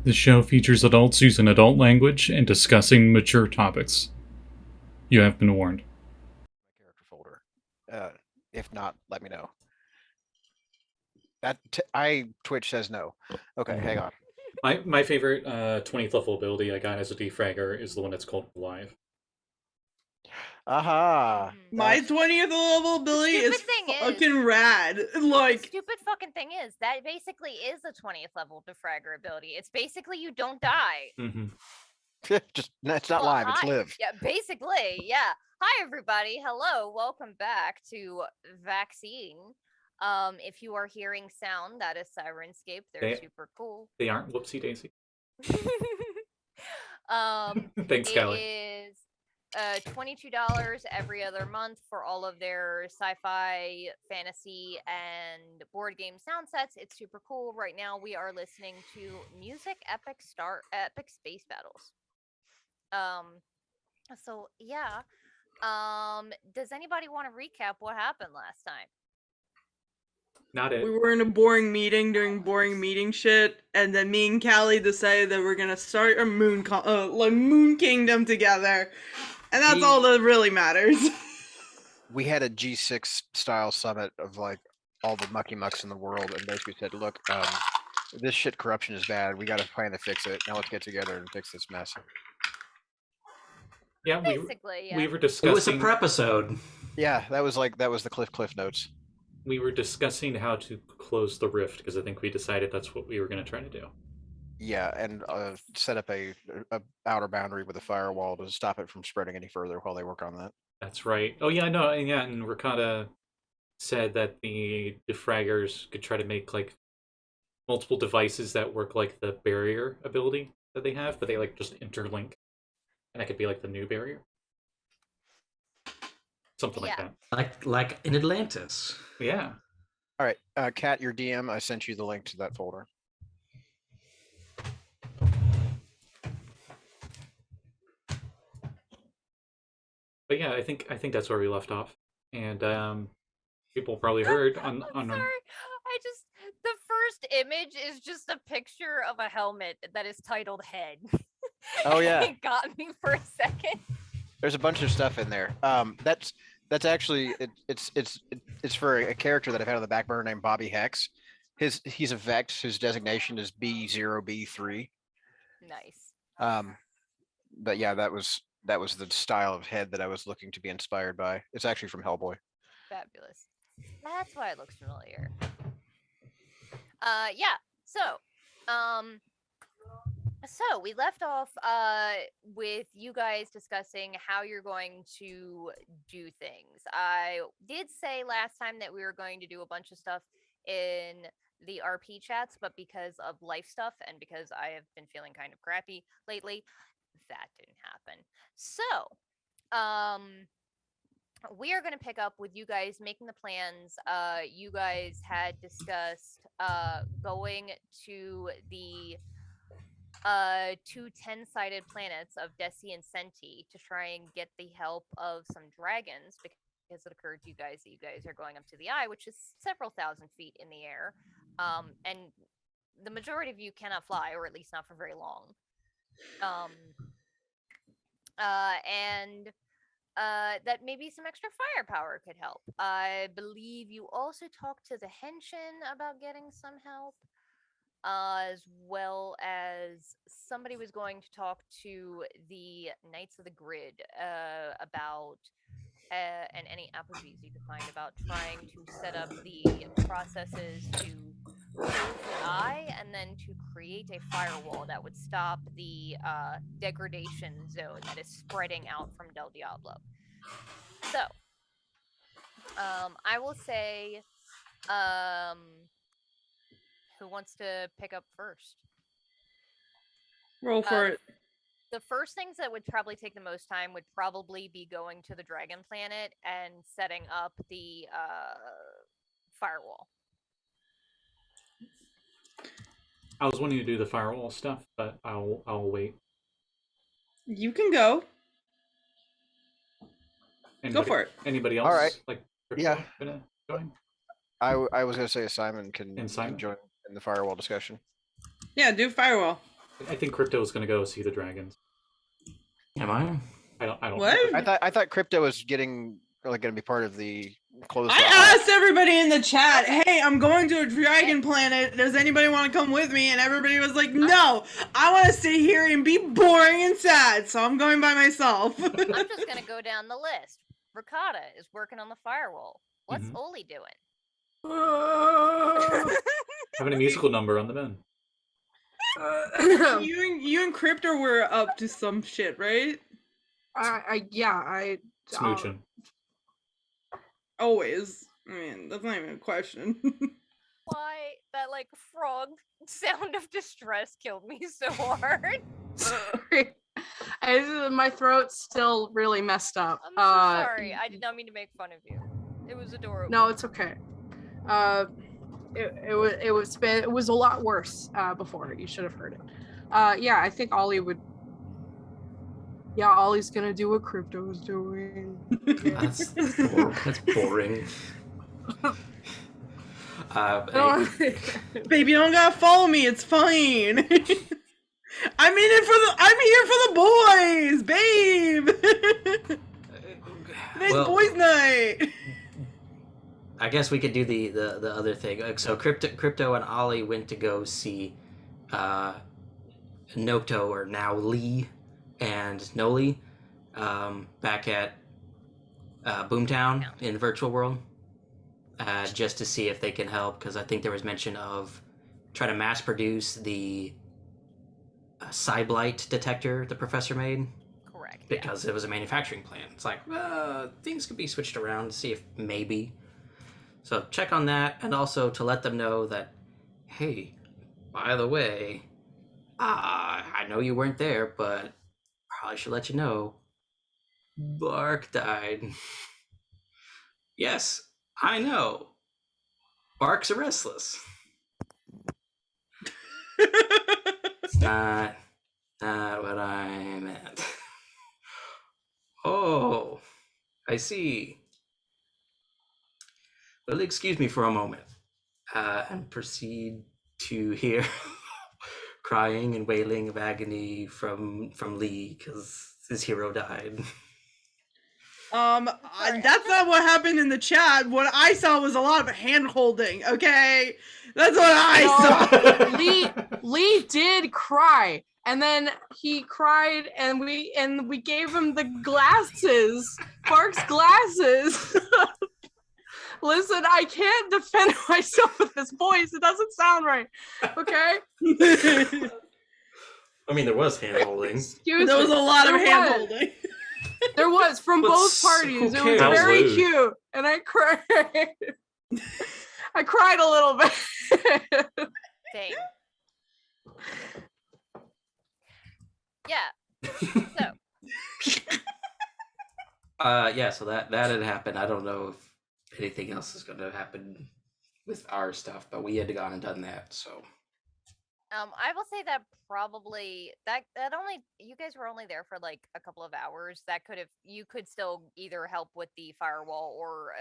The show features adults using adult language and discussing mature topics. You have been warned. My character folder. If not, let me know. Twitch says no. Okay, hang on. My favorite 20th level ability I got as a De-Fragger is the one that's called Live. Aha! My 20th level ability is fucking rad. Like, the stupid fucking thing is that basically is a 20th level De-Fragger ability. It's basically you don't die. Mm-hmm. Just it's not live, it's live. Yeah, basically, yeah. Hi everybody, hello, welcome back to Vaccine. If you are hearing sound, that is Sirenscape. They're super cool. They aren't. Whoopsie daisy. Thanks, Callie. It is $22 every other month for all of their sci-fi, fantasy, and board game sound sets. It's super cool. Right now, we are listening to Music Epic Space Battles. So yeah. Does anybody want to recap what happened last time? Not it. We were in a boring meeting doing boring meeting shit, and then me and Callie decided that we're gonna start a moon kingdom together, and that's all that really matters. We had a G6 style summit of like all the mucky mucks in the world, and basically said, "Look, this shit corruption is bad. We got to plan to fix it. Now let's get together and fix this mess." Yeah, basically, we were discussing. It was a prepisode. Yeah, that was the cliff notes. We were discussing how to close the rift because I think we decided that's what we were going to try to do. Yeah, and set up a outer boundary with a firewall to stop it from spreading any further while they work on that. That's right. Oh yeah, no, yeah, and Ricotta said that the De-Fraggers could try to make like multiple devices that work like the barrier ability that they have, but they like just interlink, and that could be like the new barrier. Something like that. Like in Atlantis. Yeah. All right, Kat, your DM, I sent you the link to that folder. But yeah, I think that's where we left off, and people probably heard on. Sorry, the first image is just a picture of a helmet that is titled "Head." Oh yeah, it got me for a second. There's a bunch of stuff in there. That's actually it's for a character that I've had on the back burner named Bobby Hex. He's a Vex. His designation is B0B3. Nice. But yeah, that was the style of head that I was looking to be inspired by. It's actually from Hellboy. Fabulous. That's why it looks familiar. Yeah. So we left off with you guys discussing how you're going to do things. I did say last time that we were going to do a bunch of stuff in the RP chats, but because of life stuff and because I have been feeling kind of crappy lately, that didn't happen. So, we are going to pick up with you guys making the plans. You guys had discussed going to the two 10-sided planets of Desi and Senti to try and get the help of some dragons, because it occurred to you guys that you guys are going up to the Eye, which is several thousand feet in the air, and the majority of you cannot fly, or at least not for very long. And that maybe some extra firepower could help. I believe you also talked to the Henshin about getting some help, as well as somebody was going to talk to the Knights of the Grid about and any Apogees you could find about trying to set up the processes to close the Eye and then to create a firewall that would stop the degradation zone that is spreading out from Del Diablo. So, I will say, who wants to pick up first? Roll for it. The first things that would probably take the most time would probably be going to the Dragon Planet and setting up the firewall. I was wanting to do the firewall stuff, but I'll wait. You can go. Go for it. Anybody else? All right. Yeah. Join? I was gonna say Simon can join in the firewall discussion. Yeah, do firewall. I think Crypto is going to go see the dragons. Am I? I don't. What? I thought crypto was going to be part of the closed. I asked everybody in the chat, hey, I'm going to a dragon planet. Does anybody want to come with me? And everybody was like, no, I want to sit here and be boring and sad, so I'm going by myself. I'm just gonna go down the list. Ricotta is working on the firewall. What's Mhm. Oli doing? Having a musical number on the men. you and Crypto were up to some shit, right? Smooching. Always. I mean, that's not even a question. Why that like frog sound of distress killed me so hard. Sorry. My throat's still really messed up. I'm so sorry. I did not mean to make fun of you. It was adorable. No, it's okay. It was a lot worse before. You should have heard it. Yeah, I think Ollie would. Yeah, Ollie's gonna do what Crypto's doing. That's boring. Babe, you don't gotta follow me. It's fine. I'm here for the boys, babe. Today's boys' night. I guess we could do the other thing. So Crypto and Ollie went to go see Noto, or now Lee, and Noli back at Boomtown in the virtual world, just to see if they can help, because I think there was mention of trying to mass produce the Cyblight detector the professor made. Correct. Because it was a manufacturing plant. It's like, things could be switched around to see if maybe. So check on that, and also to let them know that, hey, by the way, I know you weren't there, but probably should let you know, Bark died. Yes, I know. Bark's a Restless. It's not what I meant. Oh, I see. Well, excuse me for a moment, and proceed to hear crying and wailing of agony from Lee because his hero died. That's not what happened in the chat. What I saw was a lot of hand holding. Okay, that's what I saw. Lee did cry, and then he cried, and we gave him the glasses, Bark's glasses. Listen, I can't defend myself with this voice. It doesn't sound right. Okay. I mean, there was hand holding. There was a lot of hand holding. There was from both parties. It was very cute, and I cried. I cried a little bit. Same. Yeah. So that had happened. I don't know if anything else is going to happen with our stuff, but we had to gone and done that. So I will say that probably that only, you guys were only there for like a couple of hours. You could still either help with the firewall or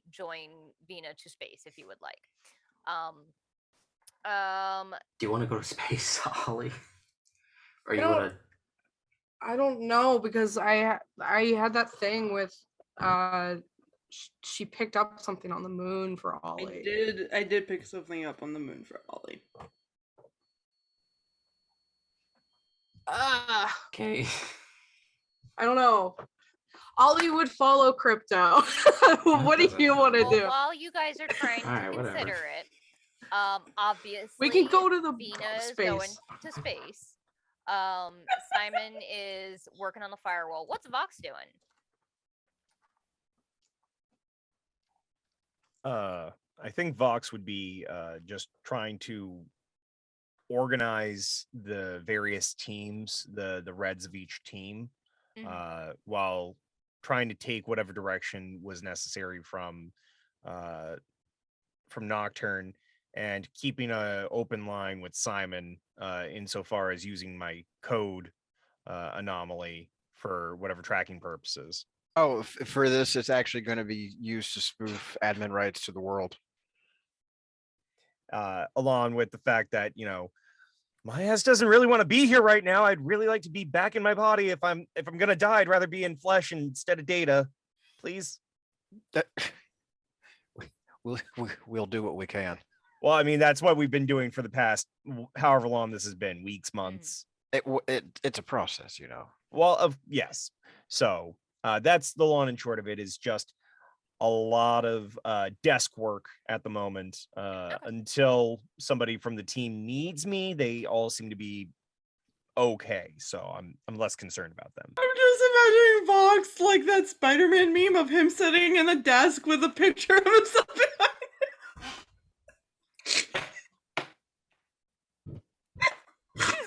join Vinna to space if you would like. Do you want to go to space, Ollie? Or you want to? I don't know, because I had that thing with she picked up something on the moon for Ollie. I did pick something up on the moon for Ollie. Okay. I don't know. Ollie would follow Crypto. What do you want to do? While you guys are trying to consider it, obviously we can go to the Vinna is space. going to space. Simon is working on the firewall. What's Vox doing? I think Vox would be just trying to organize the various teams, the reds of each team, while trying to take whatever direction was necessary from Nocturne, and keeping an open line with Simon insofar as using my code anomaly for whatever tracking purposes. Oh, for this, it's actually going to be used to spoof admin rights to the world. Along with the fact that, My ass doesn't really want to be here right now. I'd really like to be back in my body. If I'm gonna die, I'd rather be in flesh instead of data. Please. That- we'll do what we can. Well, I mean, that's what we've been doing for the past however long this has been, weeks, Mm. months. It's a process, Well, yes. So that's the long and short of it, is just a lot of desk work at the moment. Until somebody from the team needs me, they all seem to be okay. So I'm less concerned about them. I'm just imagining Vox like that Spider-Man meme of him sitting in the desk with a picture of himself behind.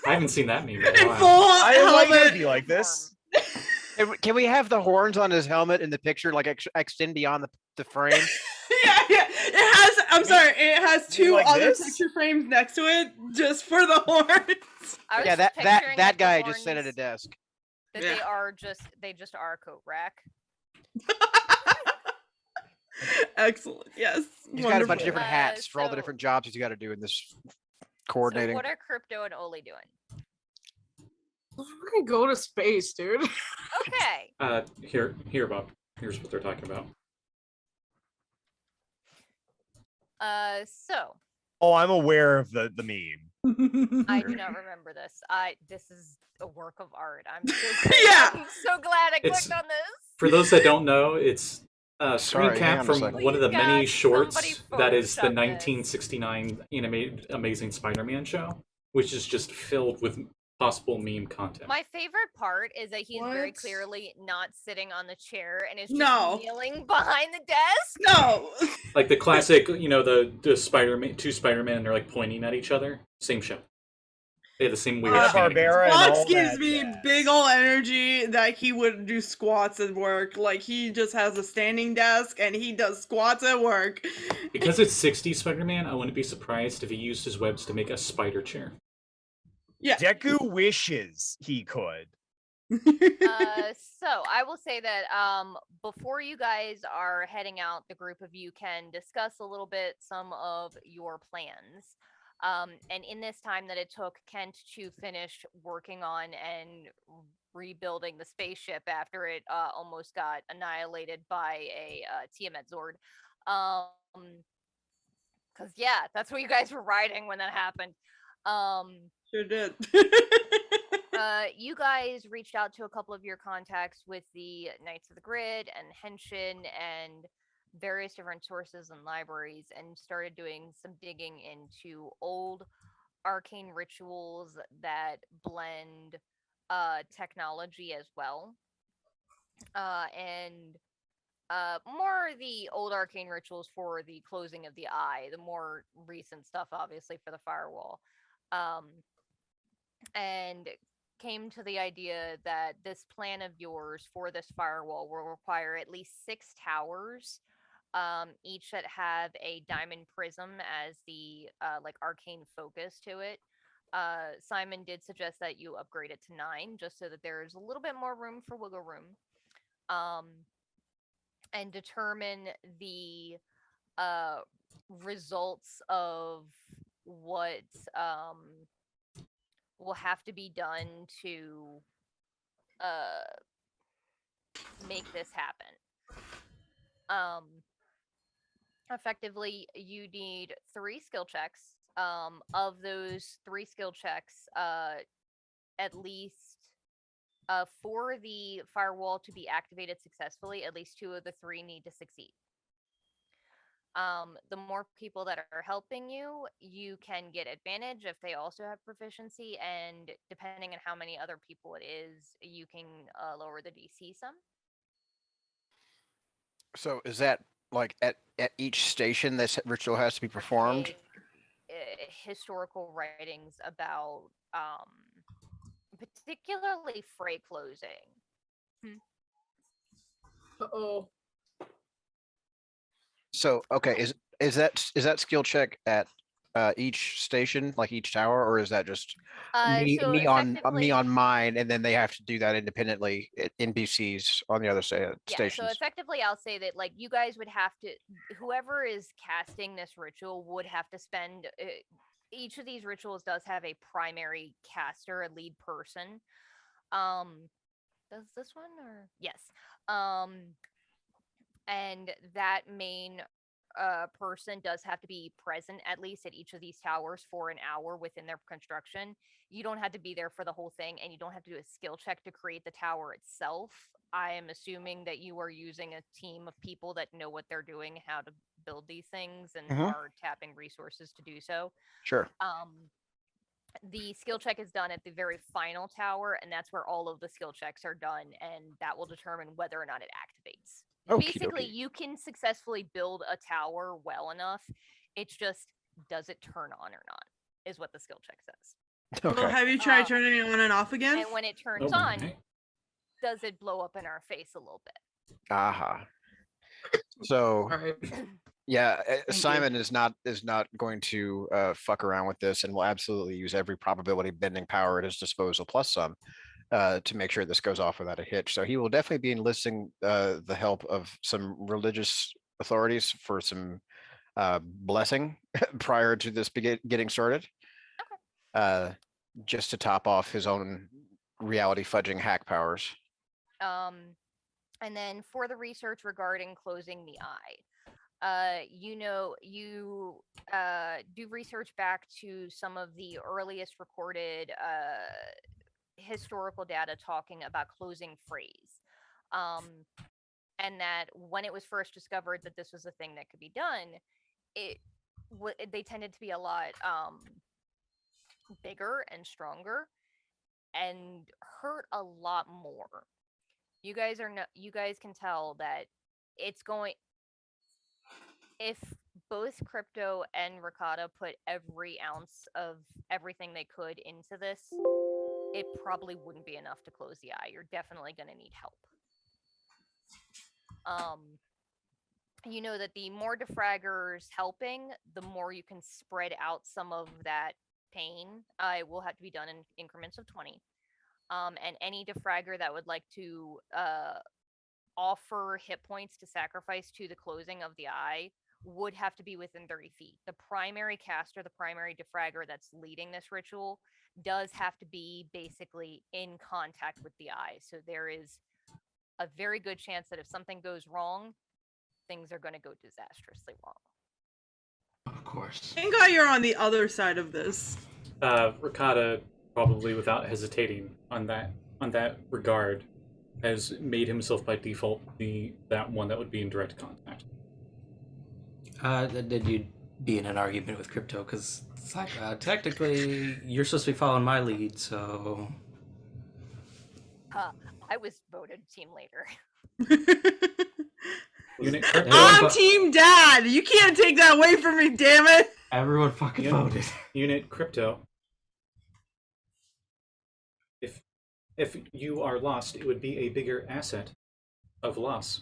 I haven't seen that meme in a In while. full I might helmet. be like this. Can we have the horns on his helmet in the picture like extend beyond the frame? Yeah. It has. I'm sorry. It has two like other this? picture frames next to it just for the horns. I was Yeah, just picturing, that like, the guy just sat at a horns desk. That Yeah. they just are a coat rack. Excellent. Yes. He's got a bunch of Wonderful. different hats for all the So- different jobs he's got to do in this So coordinating. what are Crypto and Oli doing? Fucking go to space, dude. Okay. Here, Bob. Here's what they're talking about. So Oh, I'm aware of the meme. I do not remember this. This is a work of art. I'm so Yeah. I'm so glad I It's- clicked on this. For those that don't know, it's a screen Sorry, hang cap on a from second. one of the Please, many God, shorts somebody that is the Photoshop this. 1969 animated Amazing Spider-Man show, which is just filled with possible meme content. My favorite part is that he's very What? clearly not sitting on the chair and is just No. kneeling behind the desk. No. Like the classic, the Spider-Man, two Spider-Men, and they're like pointing at each other. Same show. They have the same weird. Uh, theme. Barbera and Vox all gives that me jazz. big ol' energy that he would do squats at work. Like he just has a standing desk and he does squats at work. Because it's 60s Spider-Man, I wouldn't be surprised if he used his webs to make a spider chair. Yeah. Deku wishes he could. So I will say that before you guys are heading out, the group of you can discuss a little bit some of your plans. And in this time that it took Kent to finish working on and rebuilding the spaceship after it almost got annihilated by a Tiamat Zord. Because yeah, that's what you guys were riding when that happened. Sure did. You guys reached out to a couple of your contacts with the Knights of the Grid and Henshin and various different sources and libraries and started doing some digging into old arcane rituals that blend technology as well. And more the old arcane rituals for the closing of the eye, the more recent stuff, obviously, for the firewall. And came to the idea that this plan of yours for this firewall will require at least 6 towers, each that have a diamond prism as the like arcane focus to it. Simon did suggest that you upgrade it to 9 just so that there's a little bit more room for wiggle room. And determine the results of what will have to be done to make this happen. Effectively, you need 3 skill checks. Of those 3 skill checks, at least for the firewall to be activated successfully, at least 2 of the 3 need to succeed. The more people that are helping you, you can get advantage if they also have proficiency, and depending on how many other people it is, you can lower the DC some. So is that like at each station this ritual has to be performed? Historical writings about particularly fray closing. Uh-oh. So okay, is that skill check at each station, like each tower, or is that just me So me on effectively- mine, and then they have to do that independently at NPCs on the other Yeah, stations? so effectively I'll say that like you guys would have to, whoever is casting this ritual would have to spend each of these rituals does have a primary caster, a lead person. Does this one or yes? And that main person does have to be present at least at each of these towers for an hour within their construction. You don't have to be there for the whole thing, and you don't have to do a skill check to create the tower itself. I am assuming that you are using a team of people that know what they're doing, how to build these things, and are tapping resources to do so. Sure. The skill check is done at the very final tower, and that's where all of the skill checks are done, and that will determine whether or not it activates. Basically, you can successfully build a tower well enough. It's just, does it turn on or not, is what the skill check says. Okay. Well, have you tried turning it on and off again? And when it turns on, does it blow up in our face a little bit? Aha. So, All right. yeah, you. Simon is not going to fuck around with this, and will absolutely use every probability bending power at his disposal plus some to make sure this goes off without a hitch. So he will definitely be enlisting the help of some religious authorities for some blessing prior to this getting started. Just to top off his own reality fudging hack powers. And then for the research regarding closing the eye, you do research back to some of the earliest recorded historical data talking about closing phrase, and that when it was first discovered that this was a thing that could be done, they tended to be a lot bigger and stronger and hurt a lot more. You guys can tell that it's going, if both Crypto and Ricotta put every ounce of everything they could into this, it probably wouldn't be enough to close the eye. You're definitely going to need help. You know that the more De-Fraggers helping, the more you can spread out some of that pain. It will have to be done in increments of 20. And any De-Fragger that would like to offer hit points to sacrifice to the closing of the eye would have to be within 30 feet. The primary caster, the primary De-Fragger that's leading this ritual, does have to be basically in contact with the eye. So there is a very good chance that if something goes wrong, things are going to go disastrously wrong. Of course. Thank God you're on the other side of this. Ricotta, probably without hesitating on that regard, has made himself by default that one that would be in direct contact. Did you be in an argument with Crypto? Because it's like, technically, you're supposed to be following my lead, so... I was voted team leader. I'm Team Dad! You can't take that away from me, damn it! Everyone fucking voted. Unit Crypto. If you are lost, it would be a bigger asset of loss.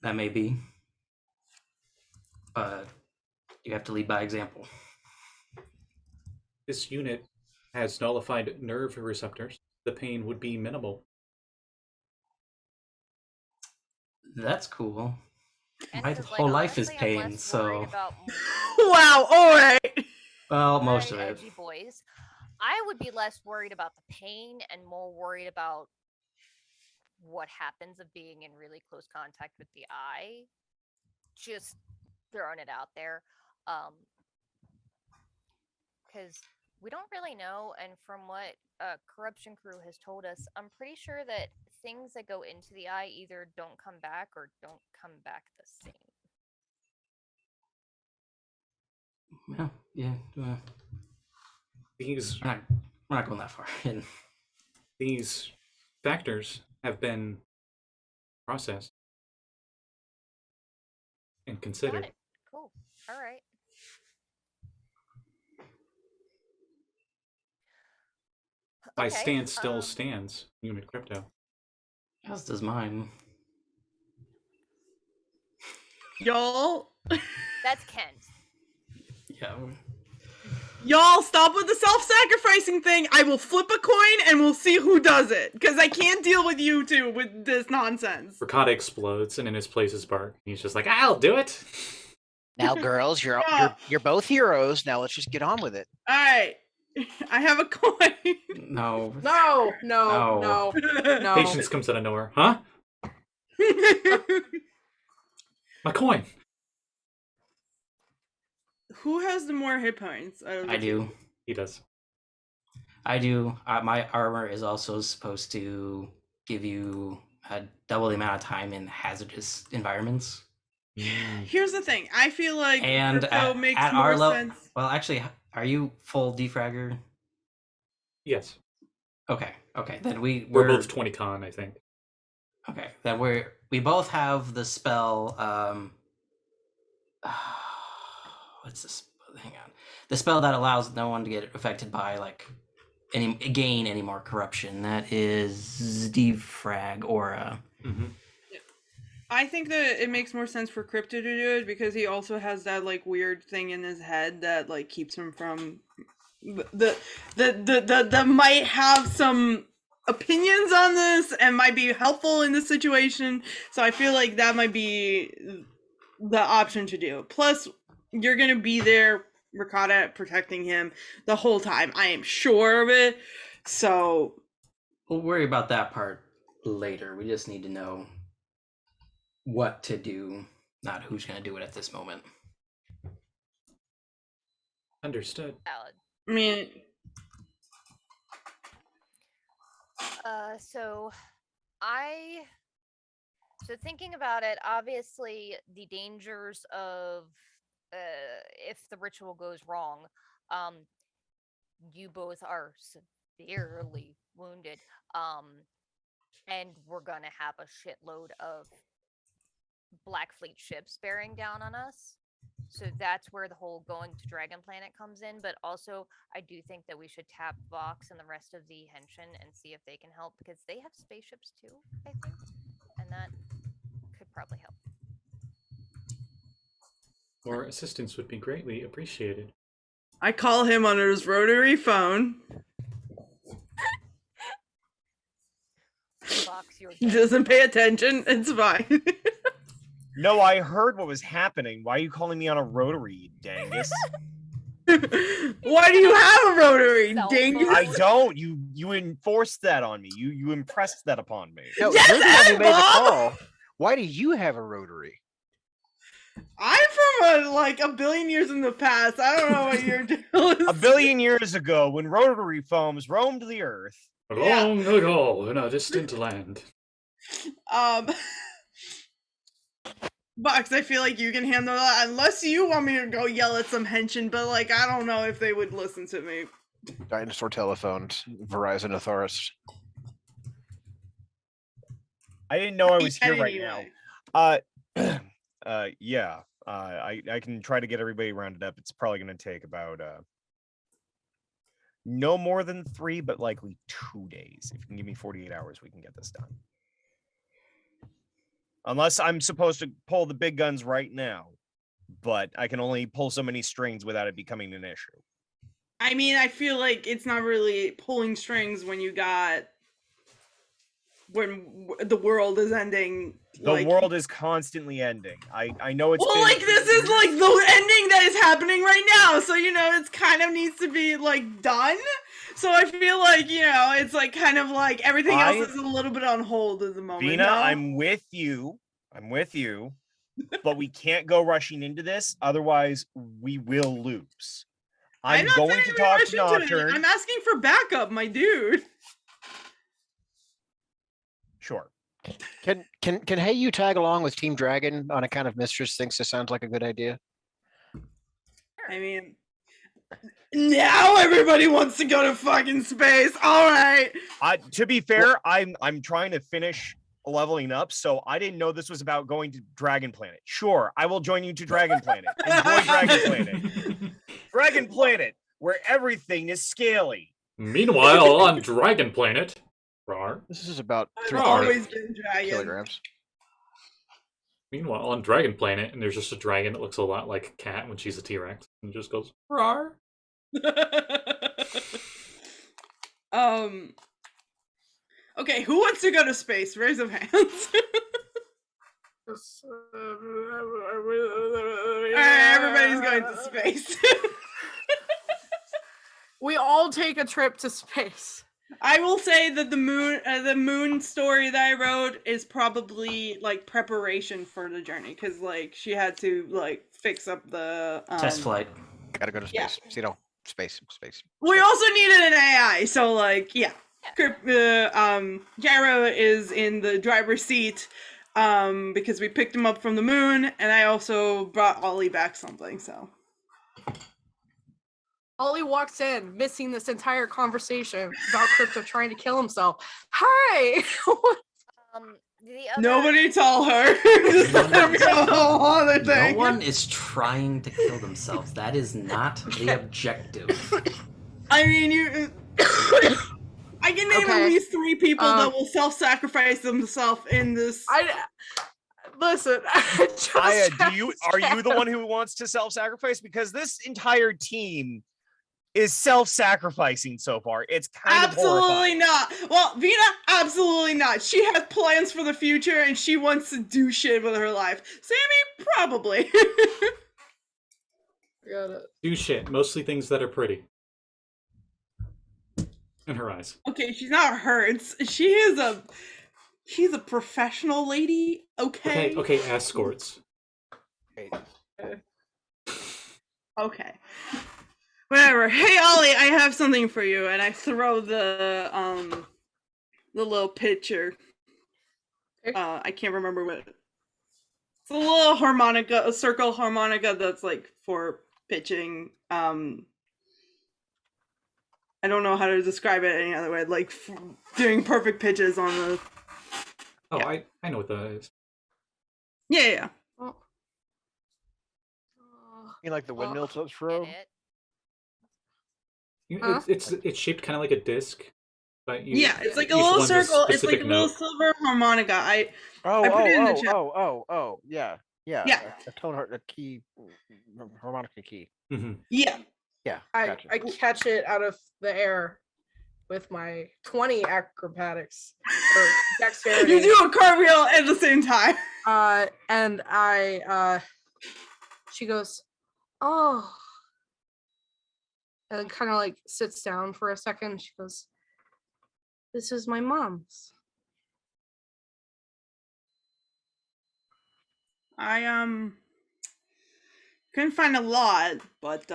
That may be. But you have to lead by example. This unit has nullified nerve receptors. The pain would be minimal. That's cool. And My because, whole life is honestly, I'm pain, less so... worried about Wow, alright! Well, most of very it. edgy boys. I would be less worried about the pain and more worried about what happens of being in really close contact with the eye. Just throwing it out there. Because we don't really know, and from what Corruption Crew has told us, I'm pretty sure that things that go into the eye either don't come back or don't come back the same. Yeah. These We're not going that far. these factors have been processed and Got considered. it. Cool. All right. My Okay, stance still stands, Unit Crypto. As does mine. Y'all, That's Kent. Yeah. y'all stop with the self-sacrificing thing. I will flip a coin and we'll see who does it. Because I can't deal with you two with this nonsense. Ricotta explodes, and in his place is Bark. He's just like, I'll do it! Now, girls, Yeah. you're both heroes. Now let's just get on with it. All right. I have a coin. No. No, no, no. Patience comes out of nowhere. Huh? My coin. Who has the more hit points? I do. He does. I do. My armor is also supposed to give you double the amount of time in hazardous environments. Here's the thing. I feel like And crypto makes at more our level, sense. well, actually, are you full De-Fragger? Yes. Okay. Then we're We're both 20 con, I think. Okay. Then we both have the spell. What's this? Hang on. The spell that allows no one to get affected by gain any more corruption. That is De-Frag Aura. Mm-hmm. I think that it makes more sense for Crypto to do it because he also has that weird thing in his head that keeps him from that might have some opinions on this and might be helpful in this situation. So I feel like that might be the option to do. Plus, you're gonna be there, Ricotta, protecting him the whole time. I am sure of it. So We'll worry about that part later. We just need to know what to do, not who's going to do it at this moment. Understood. Valid. I mean, So thinking about it, obviously the dangers of if the ritual goes wrong, you both are severely wounded, and we're gonna have a shitload of Black Fleet ships bearing down on us. So that's where the whole going to Dragon Planet comes in. But also, I do think that we should tap Vox and the rest of the Henshin and see if they can help because they have spaceships too, I think, and that could probably help. More assistance would be greatly appreciated. I call him on his rotary phone. Vox, you're He doesn't pay attention. It's fine. No, I heard what was happening. Why are you calling me on a rotary, you dangus? Why do you have a rotary, Cell dingus? phone. I don't. You enforced that on me. You impressed that upon me. No, Yes, you're the one who made the Bob! call. Why do you have a rotary? I'm from a billion years in the past. I don't know what you're doing. A billion years ago, when rotary phones roamed the earth. Long ago, in a distant land. Box, I feel like you can handle that unless you want me to go yell at some Henshin, but I don't know if they would listen to me. Dinosaur telephones, Verizon Authorist. I didn't know I was here right Anyway. now. Yeah. I can try to get everybody rounded up. It's probably going to take about no more than 3, but likely 2 days. If you can give me 48 hours, we can get this done. Unless I'm supposed to pull the big guns right now, but I can only pull so many strings without it becoming an issue. I mean, I feel like it's not really pulling strings when the world is ending. The world is constantly ending. I know it's Well, been... this is the ending that is happening right now. So, it's kind of needs to be done. So I feel it's kind of everything else is a little bit on hold at the moment. Vinna, I'm with you. But we can't go rushing into this. Otherwise, we will lose. I'm not going saying to we talk rush to into it. Nocturne. I'm asking for backup, my dude. Sure. Can Hey you tag along with Team Dragon on account of Mistress thinks this sounds like a good idea? I mean, now everybody wants to go to fucking space. All right. To be fair, I'm trying to finish leveling up, so I didn't know this was about going to Dragon Planet. Sure, I will join you to Dragon Planet. Enjoy Dragon Planet. Dragon Planet, where everything is scaly. Meanwhile, on Dragon Planet, rawr. This is about I've 3 always been dragon. kilograms. Meanwhile, on Dragon Planet, and there's just a dragon that looks a lot like a cat when she's a T-Rex, and just goes rawr. Okay, who wants to go to space? Raise of hands. Everybody's going to space. We all take a trip to space. I will say that the moon story that I wrote is probably like preparation for the journey, because like she had to like fix up the Test flight. Gotta go to Yeah. space. So, you know, space. We also needed an AI, so like yeah. Gyro is in the driver's seat because we picked him up from the moon, and I also brought Ollie back something. So Ollie walks in, missing this entire conversation about Crypto trying to kill himself. Hi! The other... nobody tell her. Just let her be a whole other No thing. one is trying to kill themselves. That is not the objective. I mean, you. I can name at least 3 people that will self-sacrifice themselves in this. Listen. Aya, are you the one who wants to self-sacrifice? Because this entire team is self-sacrificing so far. It's kind of Absolutely horrifying. not. Well, Vinna, absolutely not. She has plans for the future and she wants to do shit with her life. Sammy, probably. Got it. Do shit, mostly things that are pretty. In her eyes. Okay, she's not hurts. She's a professional lady. Okay. Okay, escorts. Okay. Whatever. Hey Ollie, I have something for you, and I throw the little pitcher. I can't remember what. It's a little harmonica, a circle harmonica that's like for pitching. I don't know how to describe it any other way. Like doing perfect pitches on the. Oh, Yeah. I know what that is. Yeah. You like the windmill to throw? Get it? It's shaped kind of like a disc, but you. Yeah, it's like a each little one's circle. It's like specific a little note. silver harmonica. I put it in the chat. Yeah. Yeah. A tone, a key, harmonica key. Mm-hmm. Yeah. Yeah, I gotcha. catch it out of the air with my 20 acrobatics or dexterity. You do a cartwheel at the same time. And she goes, oh, and kind of like sits down for a second. She goes, this is my mom's. I couldn't find a lot, but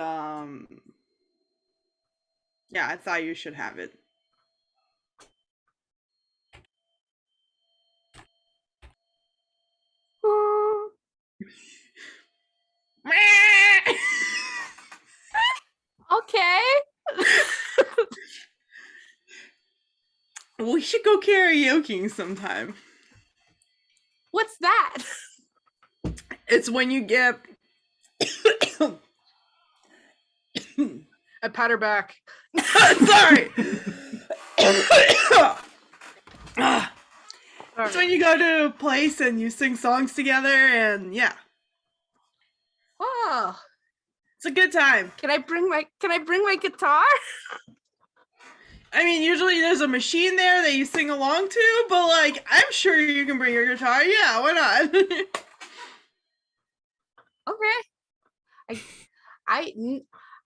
yeah, I thought you should have it. Okay. We should go karaoke sometime. What's that? It's when you get I pat her back. sorry. It's when you go to a place and you sing songs together, and yeah, Oh, it's a good time. can I bring my guitar? I mean, usually there's a machine there that you sing along to, but like, I'm sure you can bring your guitar. Yeah, why not? Okay.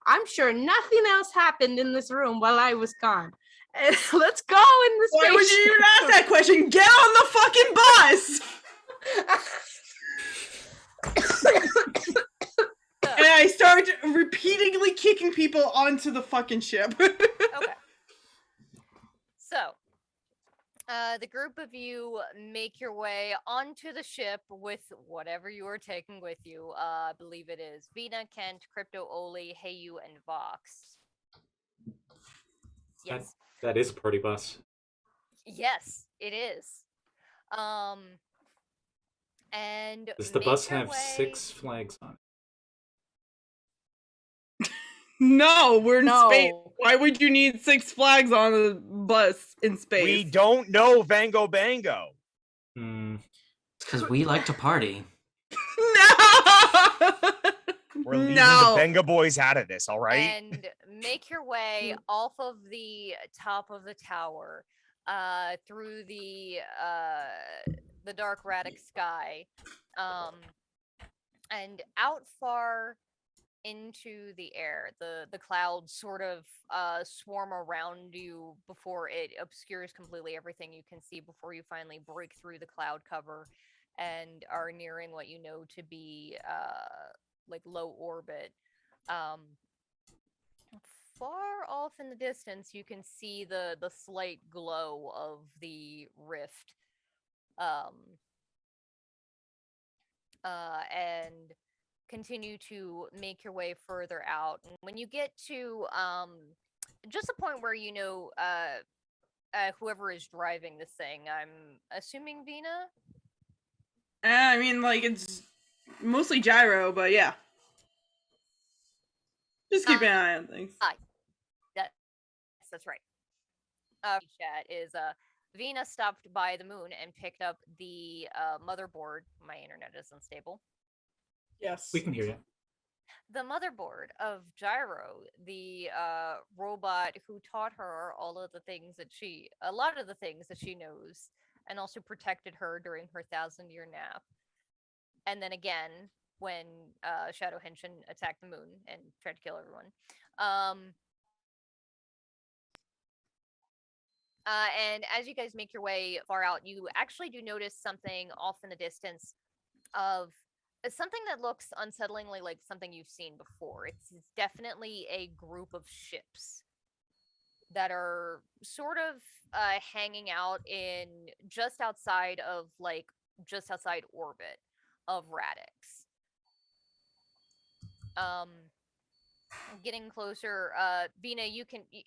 I'm sure nothing else happened in this room while I was gone. Let's go in the Why would you even ask that question? Get on the fucking bus! And I start repeatedly kicking people onto the fucking ship. Okay. So, the group of you make your way onto the ship with whatever you are taking with you. I believe it is Vinna, Kent, Crypto, Oli, Heyu, and Vox. Yes. That is a party bus. Yes, it is. And Does the make bus your have way... 6 flags on it? No, we're in No. space. Why would you need 6 flags on a bus in space? We don't know Vango Bango. Because we like to party. No! We're leaving No. the Benga boys out of this, all right? And make your way off of the top of the tower, through the the dark radic sky, and out far into the air, the clouds sort of swarm around you before it obscures completely everything you can see before you finally break through the cloud cover and are nearing what you know to be like low orbit. Far off in the distance, you can see the slight glow of the rift, and continue to make your way further out. And when you get to just a point where you know whoever is driving this thing, I'm assuming Vinna. I mean, like, it's mostly gyro, but yeah. Just keep an eye on things. That's right. Chat is Vinna stopped by the moon and picked up the motherboard. My internet is unstable. Yes. We can hear you. The motherboard of Gyro, the robot who taught her a lot of the things that she knows, and also protected her during her 1,000-year nap. And then again, when Shadow Henshin attacked the moon and tried to kill everyone. And as you guys make your way far out, you actually do notice something off in the distance of something that looks unsettlingly like something you've seen before. It's definitely a group of ships that are sort of hanging out in just outside orbit of Radix. Getting closer, Vinna,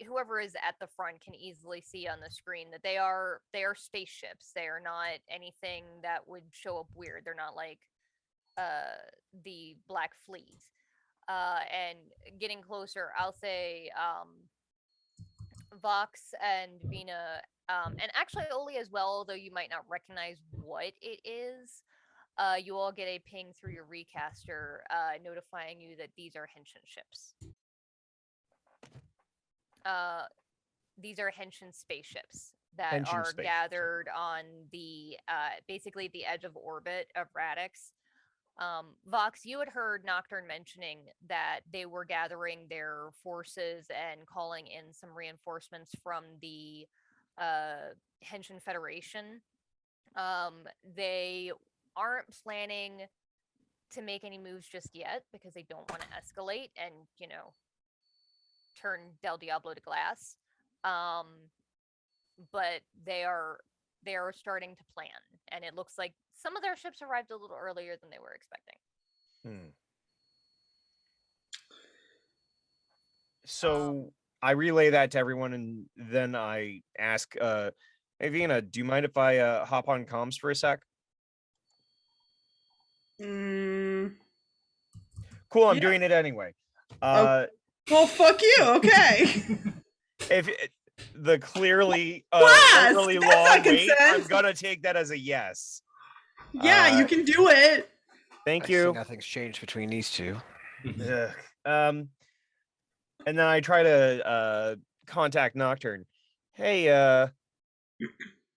whoever is at the front can easily see on the screen that they are spaceships. They are not anything that would show up weird. They're not like the Black Fleet. And getting closer, I'll say Vox and Vinna, and actually Oli as well, although you might not recognize what it is. You all get a ping through your recaster notifying you that these are Henshin ships. These are Henshin spaceships that are gathered on the basically the edge of orbit of Radix. Vox, you had heard Nocturne mentioning that they were gathering their forces and calling in some reinforcements from the Henshin Federation. They aren't planning to make any moves just yet because they don't want to escalate and, turn Del Diablo to glass. But they are starting to plan, and it looks like some of their ships arrived a little earlier than they were expecting. So I relay that to everyone, and then I ask, hey Vinna, do you mind if I hop on comms for a sec? Cool, I'm doing it anyway. Well, fuck you. Okay. If the clearly Blast! really That's long not wait, I'm consent. gonna take that as a yes. Yeah, you can do it. Thank I see you. nothing's changed between these two. Ugh. And then I try to contact Nocturne. Hey,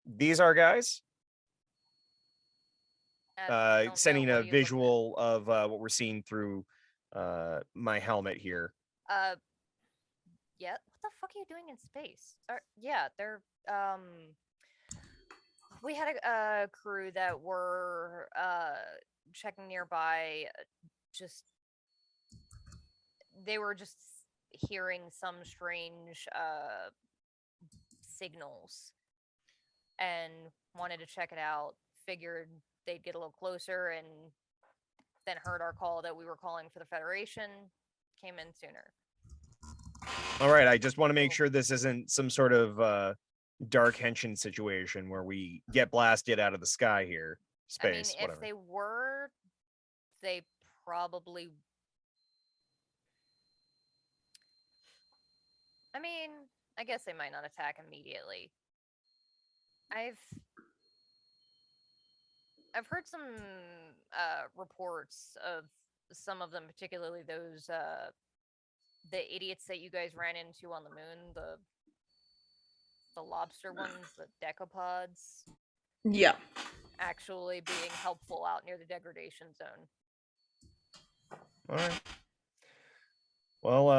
these are guys. Sending a visual of what we're seeing through my helmet here. Yeah. What the fuck are you doing in space? They're we had a crew that were checking nearby. They were just hearing some strange signals and wanted to check it out. Figured they'd get a little closer, and then heard our call that we were calling for the Federation. Came in sooner. All right, I just want to make sure this isn't some sort of dark Henshin situation where we get blasted out of the sky here. Space, I mean, if they were, they probably... I mean, I guess they might not attack immediately. I've heard some reports of some of them, particularly those the idiots that you guys ran into on the moon, the lobster ones, the decapods. Yeah. actually being helpful out near the degradation zone. All right. Well,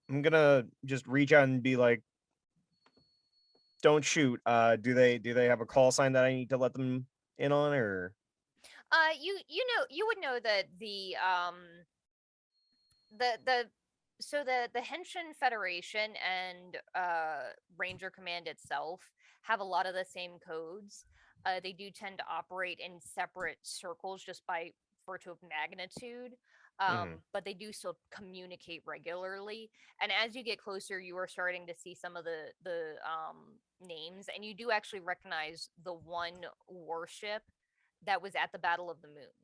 I'm gonna just reach out and be like, "Don't shoot." Do they have a call sign that I need to let them in on, or? You would know that the Henshin Federation and Ranger Command itself have a lot of the same codes. They do tend to operate in separate circles just by virtue of magnitude. But they do still communicate regularly. And as you get closer, you are starting to see some of the names, and you do actually recognize the one warship that was at the Battle of the Moon.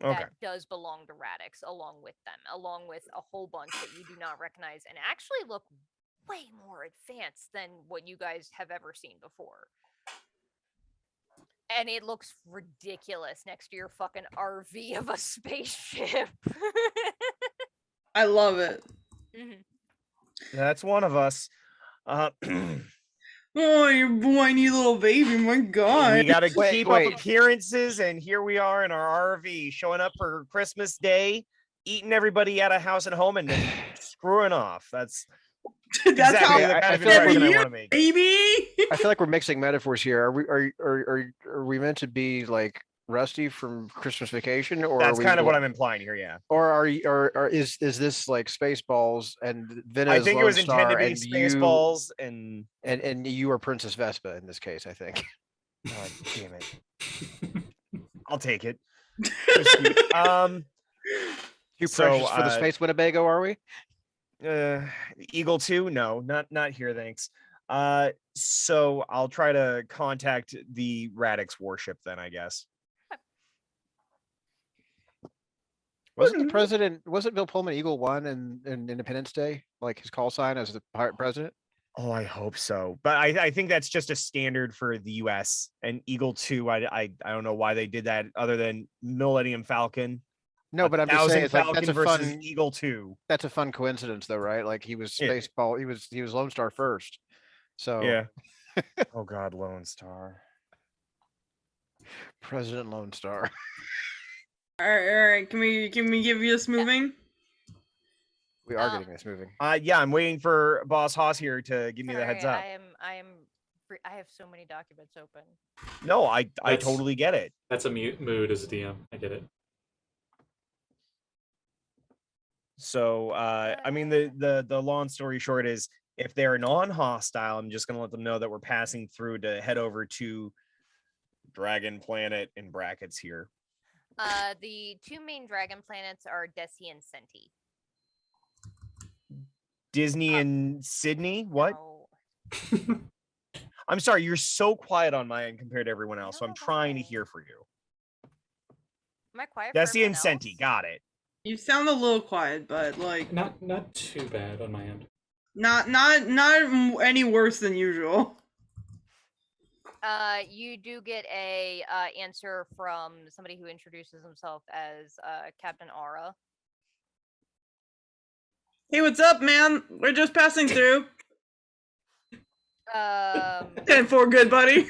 Okay. That does belong to Radix, along with them, along with a whole bunch that you do not recognize and actually look way more advanced than what you guys have ever seen before. And it looks ridiculous next to your fucking RV of a spaceship. I love it. That's one of us. Oh, you whiny little baby, my god. We gotta keep wait. up appearances, and here we are in our RV, showing up for Christmas Day, eating everybody at a house and home, and then screwing off. That's That's how exactly the kind I of feel like impression I we're- want to make. baby. I feel like we're mixing metaphors here. Are we meant to be like Rusty from Christmas Vacation, or That's are we kind of what I'm implying here. Yeah, or are you, or is this like Spaceballs and Vinna I is think it Lone was intended to Star be and you Spaceballs, and and you are Princess Vespa in this case, I think. God damn it, I'll take it. Just cute. Too So, precious for the Space Winnebago, are we? Eagle 2, no, not here, thanks. So I'll try to contact the Radix warship then, I guess. Wasn't Bill Pullman Eagle 1 in Independence Day, like his call sign as the pirate president? Oh, I hope so. But I think that's just a standard for the US. And Eagle 2, I don't know why they did that other than Millennium Falcon. No, but I'm just saying it's like that's a versus fun Eagle 2. that's a fun coincidence though, right? Like he was Yeah. Spaceball, he was Lone Star first. So Yeah. Oh God, Lone Star. President Lone Star. All right. Can we give you this moving? We are getting this moving. Yeah, I'm waiting for Boss Haas here to give me the heads up. I have so many documents open. No, I That's- totally get it. That's a mood as a DM. I get it. So I mean the long story short is if they're non-hostile, I'm just gonna let them know that we're passing through to head over to Dragon Planet in brackets here. The two main dragon planets are Desi and Senti. Disney and Sydney? What? No. I'm sorry, you're so quiet on my end compared to everyone else, so I'm trying to No. hear for you. Am I quiet? For Desi everyone and Senti, else? got it. You sound a little quiet, but like Not too bad on my end. not any worse than usual. You do get a answer from somebody who introduces himself as Captain Aura. Hey, what's up, man? We're just passing through. 10-4, good buddy.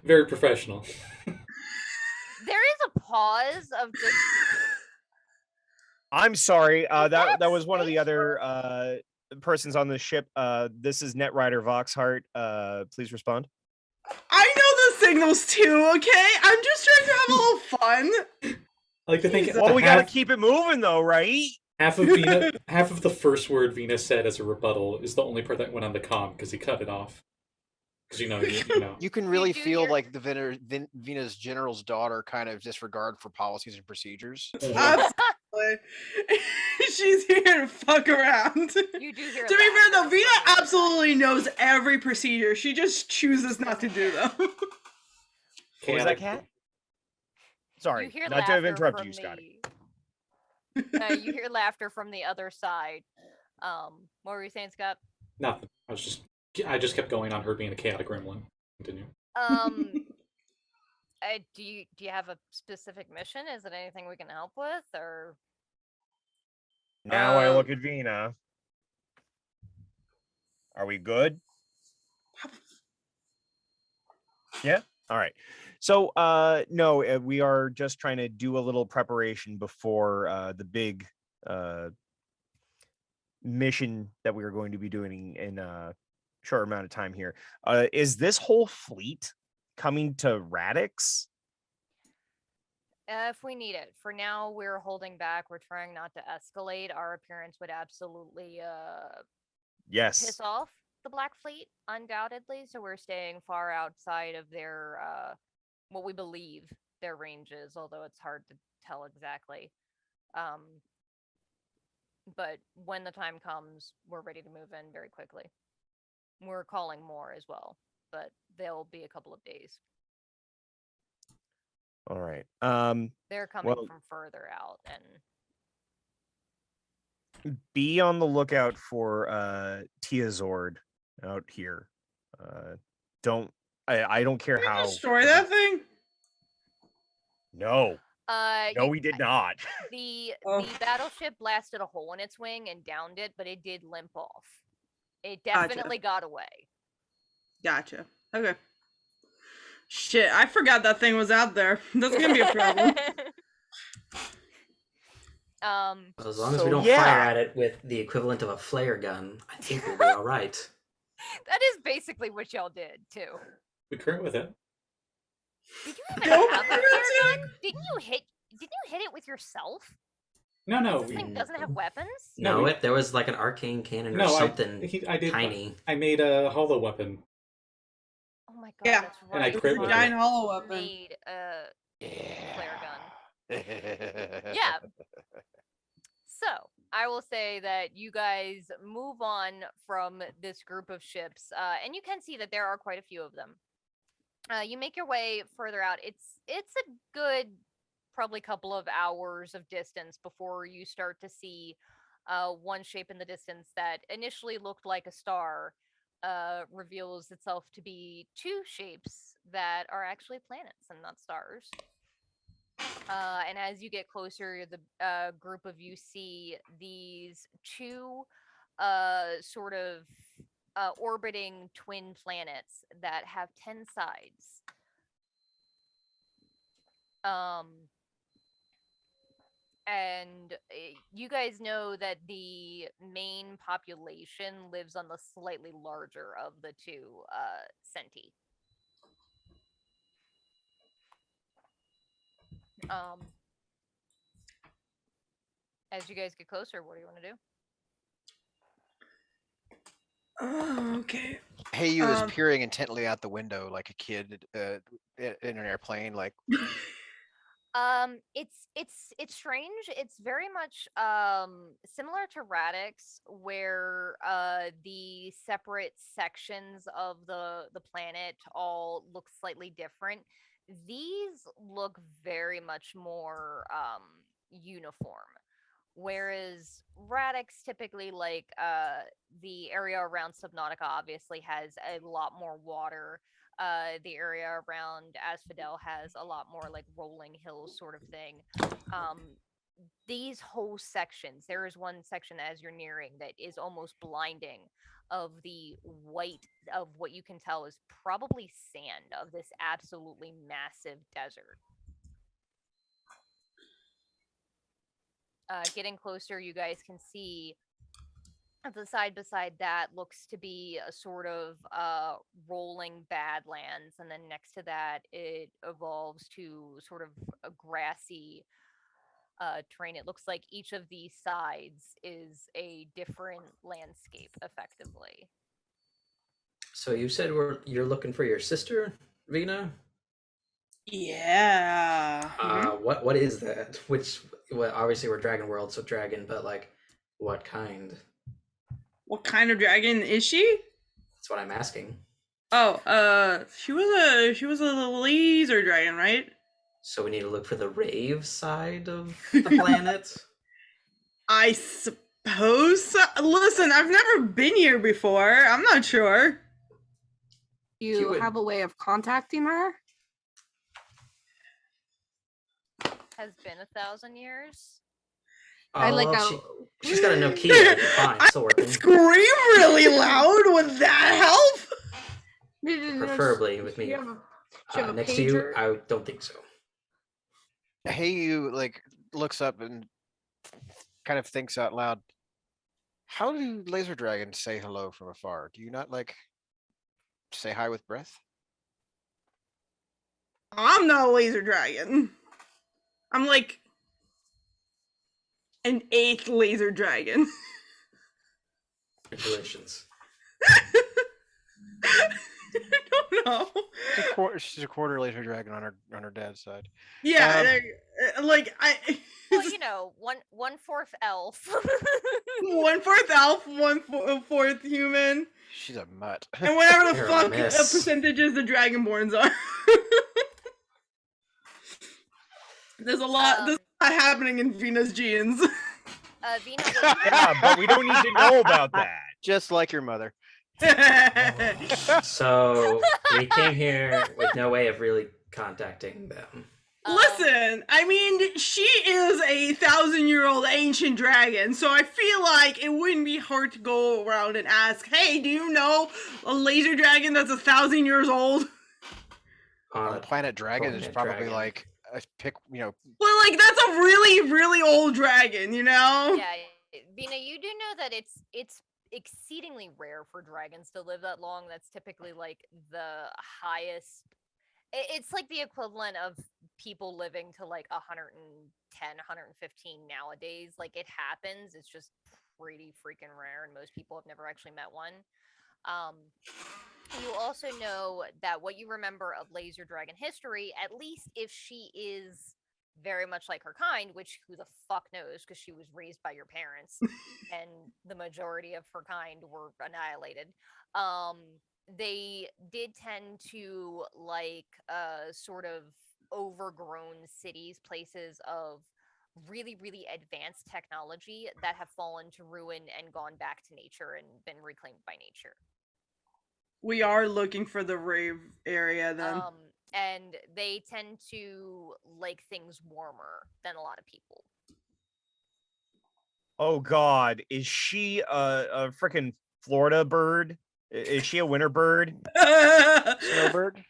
Very professional. There is a pause of just I'm sorry. that That was one of the space other persons on the ship. This is Netrider Voxhart. Please respond. I know the signals too. Okay, I'm just trying to have a little fun. I like to think. Well, we gotta half, keep it moving though, right? half of Vinna, half of the first word Vinna said as a rebuttal is the only part that went on the comm because he cut it off. Because you know. You can really do feel hear- like the Venus general's daughter kind of disregard for policies and procedures. Absolutely. She's here to fuck around. you do hear. To be fair though, laughter Vinna from the absolutely knows every procedure. She just chooses not to do them. What was that, Cat? Sorry, You hear not to have laughter interrupted from you, Scotty. you hear laughter from the other side. What were you saying, Scott? Nothing. I just kept going on her being a chaotic gremlin. Continue. Do you have a specific mission? Is it anything we can help with, or? Now I look at Vinna. Are we good? All right. So no, we are just trying to do a little preparation before the big mission that we are going to be doing in a short amount of time here. Is this whole fleet coming to Radix? If we need it. For now, we're holding back. We're trying not to escalate. Our appearance would absolutely Yes. piss off the Black Fleet, undoubtedly. So we're staying far outside of their what we believe their range is, although it's hard to tell exactly. But when the time comes, we're ready to move in very quickly. We're calling more as well, but they'll be a couple of days. All right. They're coming well- from further out, and Be on the lookout for Tiazord out here. I don't care Did we how. destroy that thing? No, no, y- we did not. the Oh. the battleship blasted a hole in its wing and downed it, but it did limp off. It Gotcha. definitely got away. Gotcha. Okay. Shit, I forgot that thing was out there. That's gonna be a problem. Well, as long as So, we don't yeah. fire at it with the equivalent of a flare gun, I think we'll be all right. That is basically what y'all did too. We crit with it. Did you even Nope. have a flare gun? Didn't you hit it with yourself? No, This we, thing doesn't have weapons. No, No, we- there was like an arcane cannon or no, something I did. tiny. I made a hollow weapon. Oh my god, Yeah, that's and I right. crit It's a with giant it. hollow weapon. Made a flare gun. Yeah. Yeah. So I will say that you guys move on from this group of ships, and you can see that there are quite a few of them. You make your way further out. It's a good probably couple of hours of distance before you start to see one shape in the distance that initially looked like a star reveals itself to be two shapes that are actually planets and not stars. And as you get closer, the group of you see these two sort of orbiting twin planets that have 10 sides. And you guys know that the main population lives on the slightly larger of the two Centi. As you guys get closer, what do you want to do? Oh, okay. Heiyu is Um, peering intently out the window like a kid in an airplane. Like, It's strange. It's very much similar to Radix, where the separate sections of the planet all look slightly different. These look very much more uniform. Whereas Radix typically, like the area around Subnautica obviously has a lot more water. The area around Asphodel has a lot more like rolling hills sort of thing. These whole sections, there is one section as you're nearing that is almost blinding of the white of what you can tell is probably sand of this absolutely massive desert. Getting closer, you guys can see the side beside that looks to be a sort of rolling badlands, and then next to that it evolves to sort of a grassy terrain. It looks like each of these sides is a different landscape, effectively. So you said you're looking for your sister, Vinna? Yeah. What is that? Well, obviously we're Dragon World, so dragon, but like, what kind? What kind of dragon is she? That's what I'm asking. Oh, she was a laser dragon, right? So we need to look for the rave side of the planet. I suppose so. Listen, I've never been here before. I'm not sure. You would- have a way of contacting her? Has been 1,000 years. I like well, how- she's got a Nokia. Fine, still working. Scream really loud. Would that help? No, Preferably with me. You have a She have a Next to you, pager. I don't think so. Hey, you like looks up and kind of thinks out loud. How do laser dragons say hello from afar? Do you not like say hi with breath? I'm not a laser dragon. I'm like an 8th laser dragon. Congratulations. I don't know. She's a quarter laser dragon on her dad's side. Yeah, like Well, you know, one fourth elf. 1/4 elf, 1/4 human, She's a mutt. and whatever the You're a fuck mess. percentages the Dragonborns are. There's a lot. There's a lot happening in Vinna's genes. Vinna, what Yeah, but we don't need to know about that. Just like your mother. So we came here with no way of really contacting them. Listen, I mean, she is a 1,000-year-old ancient dragon, so I feel like it wouldn't be hard to go around and ask, "Hey, do you know a laser dragon that's 1,000 years old?" On the planet Dragon is planet probably Dragon. like a pick, you know. But like, that's a really, really old dragon, you know? Yeah, Vinna, you do know that it's exceedingly rare for dragons to live that long. That's typically like the highest. It's like the equivalent of people living to like 110, 115 nowadays. Like it happens. It's just pretty freaking rare, and most people have never actually met one. You also know that what you remember of laser dragon history, at least if she is very much like her kind, which who the fuck knows, because she was raised by your parents and the majority of her kind were annihilated. They did tend to like sort of overgrown cities, places of really, really advanced technology that have fallen to ruin and gone back to nature and been reclaimed by nature. We are looking for the rave area then. And they tend to like things warmer than a lot of people. Oh God, is she a freaking Florida bird? Is she a winter bird? Snowbird?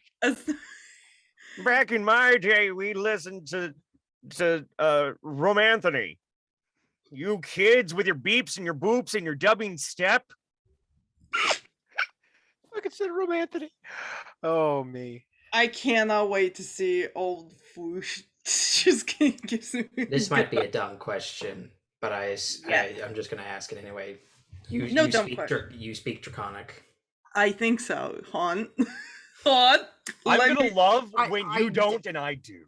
Back in my day, we listened to Romanthony. You kids with your beeps and your boops and your dubbing step. I consider Romanthony. Oh me. I cannot wait to see old Foosh. Just gives me. This might be a dumb question, but I'm just gonna ask it anyway. No dumb question. You speak Draconic. I think so, hon. Hon. I'm Let gonna me- love I- when I you d- don't and I do.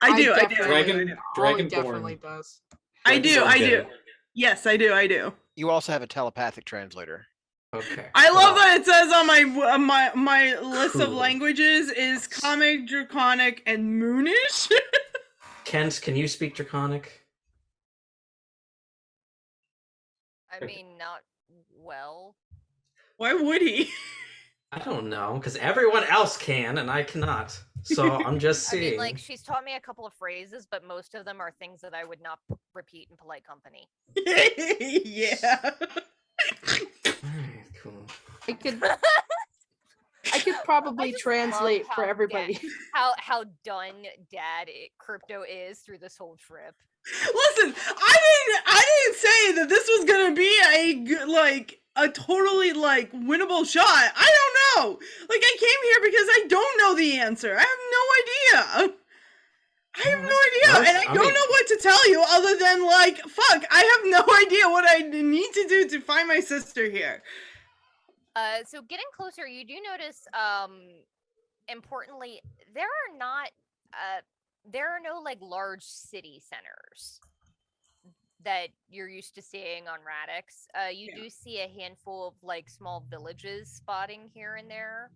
I do. Dragon- Holly Dragonborn. definitely does. I do. Dragonborn did. Yes, I do. You also have a telepathic translator. Okay. I love well, that it says on my list of Cool. languages is Comic, Draconic, and Moonish. Kent, can you speak Draconic? I mean, not well. Why would he? I don't know, because everyone else can and I cannot. So I'm just I seeing. mean, like, she's taught me a couple of phrases, but most of them are things that I would not repeat in polite company. Yeah. Alright, cool. I could probably just translate love for how everybody. How done crypto is through this whole trip. Listen, I didn't say that this was gonna be a totally like winnable shot. I don't know. Like I came here because I don't know the answer. I have no idea. I have no idea, and I don't know what to tell you other than like, fuck, I have no idea what I need to do to find my sister here. So getting closer, you do notice, importantly, there are no like large city centers that you're used to seeing on Radix. You do see a handful of like small villages spotting here and there.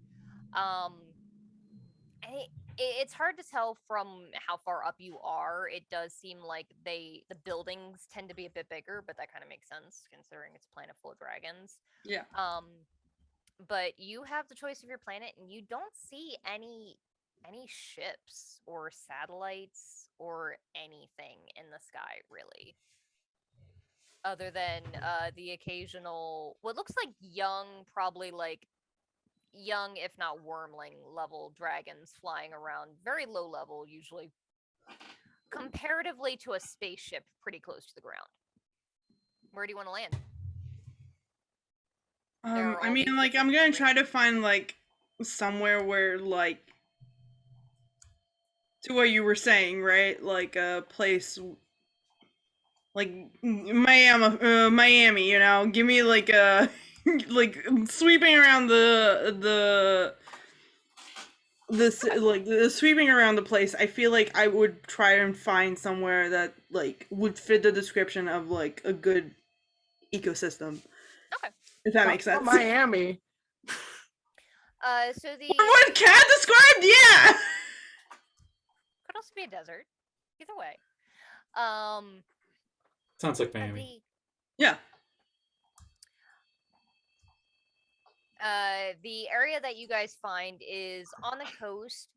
And it's hard to tell from how far up you are. It does seem like the buildings tend to be a bit bigger, but that kind of makes sense considering it's a planet full of dragons. Yeah. But you have the choice of your planet, and you don't see any ships or satellites or anything in the sky really, other than the occasional what looks like young, probably like young, if not wormling level dragons flying around, very low level, usually comparatively to a spaceship, pretty close to the ground. Where do you want to land? There are I all mean, these like, I'm different gonna try to ranges. find, like, somewhere where, like, to what you were saying, right? Like, a place, like, Miami, you know? Give me, like, a, like, sweeping around the sweeping around the place. I feel like I would try and find somewhere that, like, would fit the description of, like, a good ecosystem. Okay. If that makes sense. Miami. So the What Cat described? Yeah! could also be a desert. Either way. Sounds like Miami. Yeah. The area that you guys find is on the coast.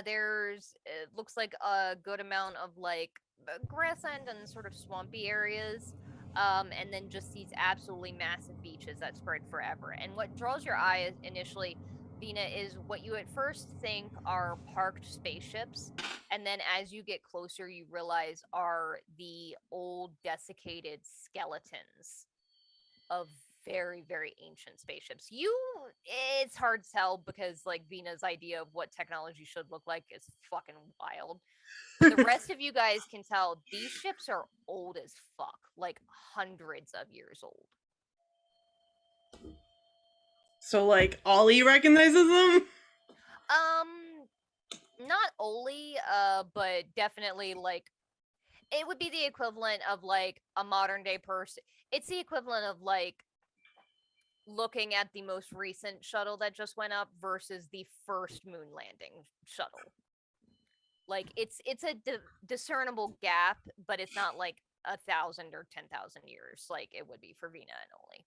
There's it looks like a good amount of like grassland and sort of swampy areas, and then just these absolutely massive beaches that spread forever. And what draws your eye initially, Vinna, is what you at first think are parked spaceships, and then as you get closer, you realize are the old desiccated skeletons of very, very ancient spaceships. It's hard to tell because like Vina's idea of what technology should look like is fucking wild. But the rest of you guys can tell these ships are old as fuck, like hundreds of years old. So, like, Ollie recognizes them? Not Oli, but definitely like it would be the equivalent of like a modern day person. It's the equivalent of like looking at the most recent shuttle that just went up versus the first moon landing shuttle. Like it's a discernible gap, but it's not like 1,000 or 10,000 years like it would be for Vinna and Oli.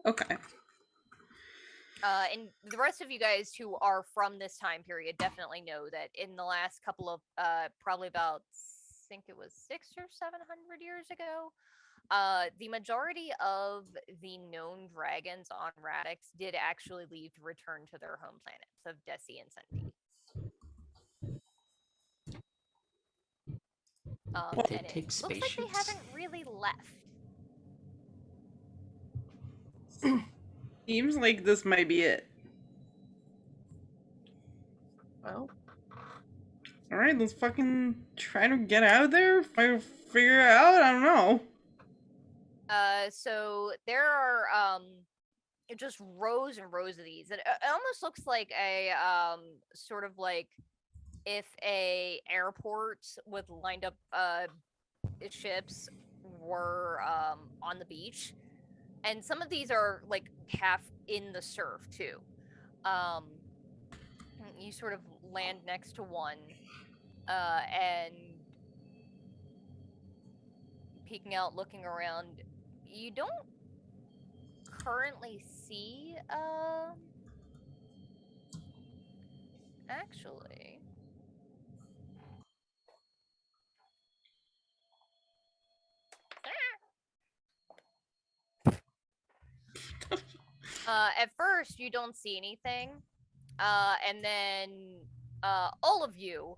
Okay. And the rest of you guys who are from this time period definitely know that in the last couple of probably about I think it was 600 or 700 years ago, the majority of the known dragons on Radix did actually leave to return to their home planets of Desi and Senti. They And take it looks like they spaceships? haven't really left. Seems like this might be it. Well, Alright, let's fucking try to get out of there. Figure it out. I don't know. So there are just rows and rows of these. It almost looks like a sort of like if a airport with lined up ships were on the beach, and some of these are like half in the surf too. You sort of land next to one, and peeking out, looking around. You don't currently see, actually. At first, you don't see anything, and then all of you,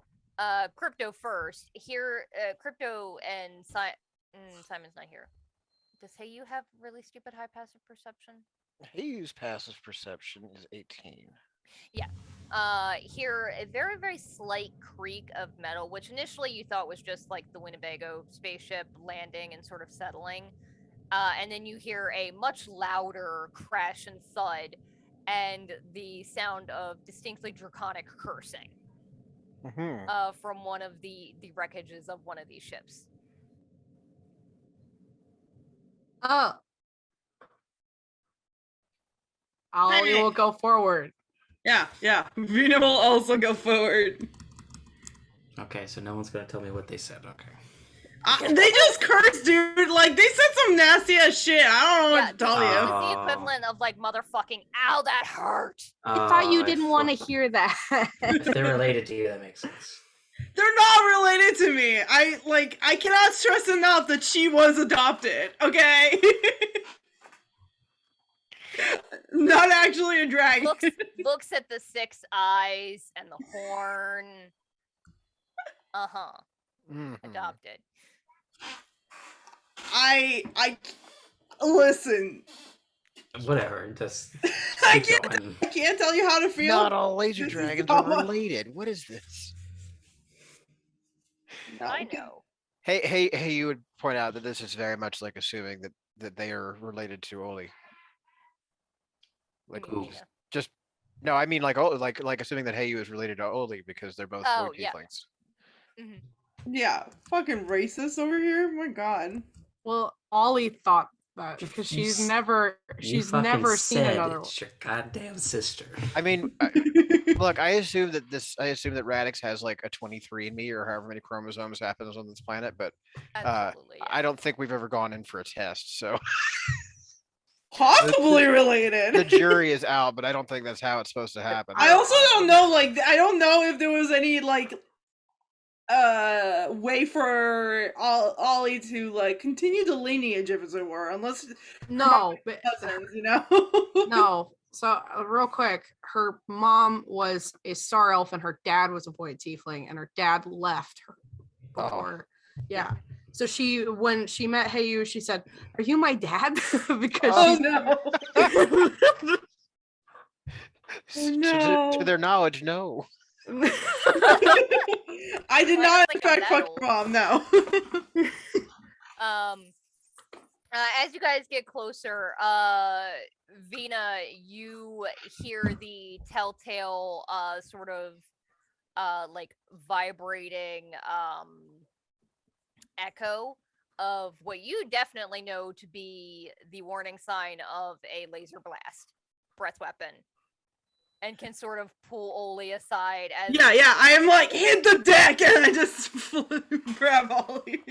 Crypto first, here, Crypto and Simon's not here. Does you have really stupid high passive perception? His passive perception is 18. Yeah. Hear a very, very slight creak of metal, which initially you thought was just like the Winnebago spaceship landing and sort of settling. And then you hear a much louder crash and thud, and the sound of distinctly draconic cursing from one of the wreckages of one of these ships. Ollie will go forward. Yeah. Vinna will also go forward. Okay, so no one's gonna tell me what they said. Okay. They just cursed, dude. Like, they said some nasty ass shit. I don't know what to tell This you. is the equivalent of like motherfucking, ow, that hurt. I thought you didn't want to hear that. If they're related to you, that makes sense. They're not related to me. I cannot stress enough that she was adopted, okay? Not actually a dragon. looks at the 6 eyes and the horn. Mhm. Adopted. I listen. Whatever. Just I keep can't. going. I can't tell you how to feel. Not all laser This is dragons how are much- related. What is this? I know. Hey! You would point out that this is very much like assuming that they are related to Oli. Like, You mean Ooh. Vinna. just no, I mean like assuming that Heyu is related to Oli because they're both Oh, void yeah. tieflings. Yeah, fucking racist over here. My God. Well, Ollie thought that because You she's s- never You she's fucking never seen said another one. it's your goddamn sister. I mean, look, I assume that Radix has like a 23andMe or however many chromosomes happens on this planet, but Absolutely. yeah. I don't think we've ever gone in for a test. So Possibly the related. jury is out, but I don't think that's how it's supposed to happen. I also don't know, like, I don't know if there was any, like, way for Ollie to, like, continue the lineage, if it were, unless No, but cousins, you know? no. So real quick, her mom was a star elf and her dad was a void tiefling, and her dad left her Oh. before. Yeah. So when she met Heyu, she said, "Are you my dad?" Because Oh, she's no. To their knowledge, no. I did Well, I not don't think I'm expect that fuck old. mom, no. As you guys get closer, Vinna, you hear the telltale, sort of, like vibrating, echo of what you definitely know to be the warning sign of a laser blast breath weapon, and can sort of pull Oli aside as Yeah, I am like, hit the deck, and I just grab Ollie.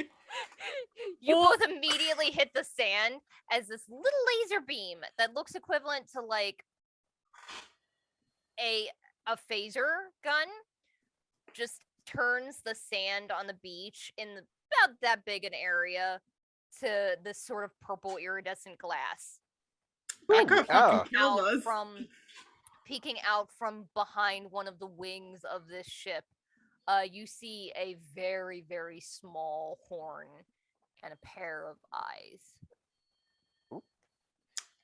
you both immediately hit the sand as this little laser beam that looks equivalent to like a phaser gun just turns the sand on the beach in about that big an area to this sort of purple iridescent glass. That could oh. fucking killed Out us. from peeking out from behind one of the wings of this ship, you see a very, very small horn and a pair of eyes.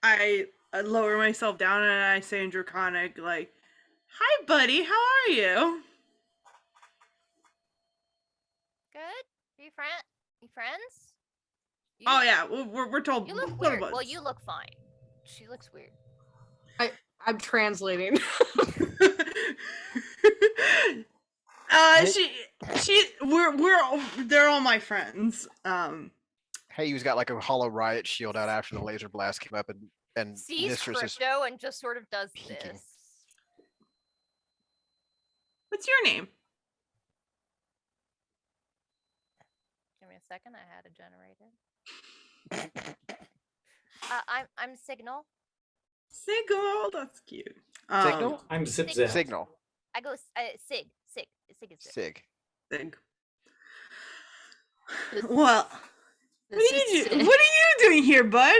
I lower myself down and I say in Draconic, like, "Hi, buddy. How are you?" Good? You friends? Oh yeah, we're told. You look told weird. about Well, this. you look fine. She looks weird. I'm translating. They're all my friends. Heyu's got like a hollow riot shield out after the laser blast came up, and Sees Mistress is crypto and just sort of does peeking. this. What's your name? Give me a second. I had it generated. I'm Signal. Signal. That's cute. Signal? I'm Zip Zap. Signal. I go Sig. Sig is Sig. Sig. Sig. This- Well, this what are is you Sig. what are you doing here, bud?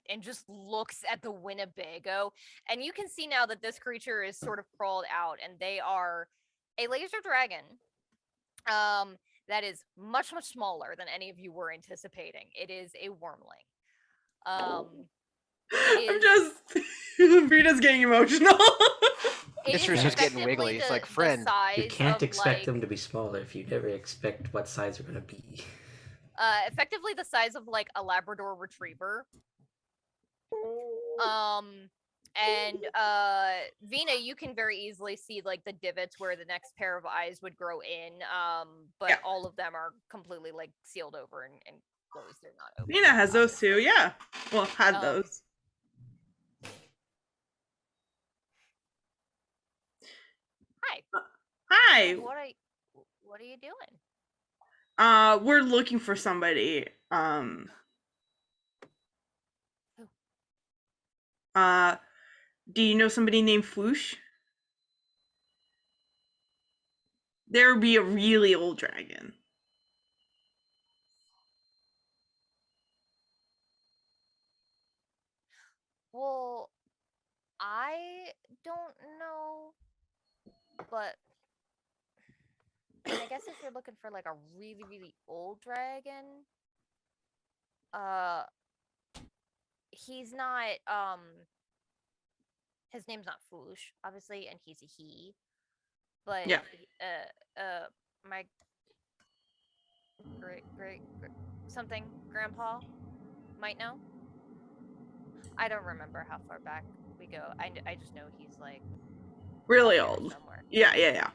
And just looks at the Winnebago, and you can see now that this creature is sort of crawled out, and they are a laser dragon that is much smaller than any of you were anticipating. It is a wormling. I'm just Rita's getting emotional. It Mistress is getting effectively wiggly. It's like, the friend. size You can't of, expect like, them to be smaller if you never expect what size they're gonna be. effectively the size of like a Labrador Retriever. And Vinna, you can very easily see like the divots where the next pair of eyes would grow in. But Yeah. all of them are completely like sealed over and closed. They're not open. Nina has those too, yeah. Well, had Um, those. Hi. Hi. What are you doing? We're looking for somebody. Do you know somebody named Floosh? There would be a really old dragon. Well, I don't know, but I mean, I guess if you're looking for like a really, really old dragon, uh, he's not. His name's not Foosh, obviously, and he's a he. But Yeah. my great something grandpa might know. I don't remember how far back we go. I just know he's like Really up here old. somewhere. Yeah. Yeah.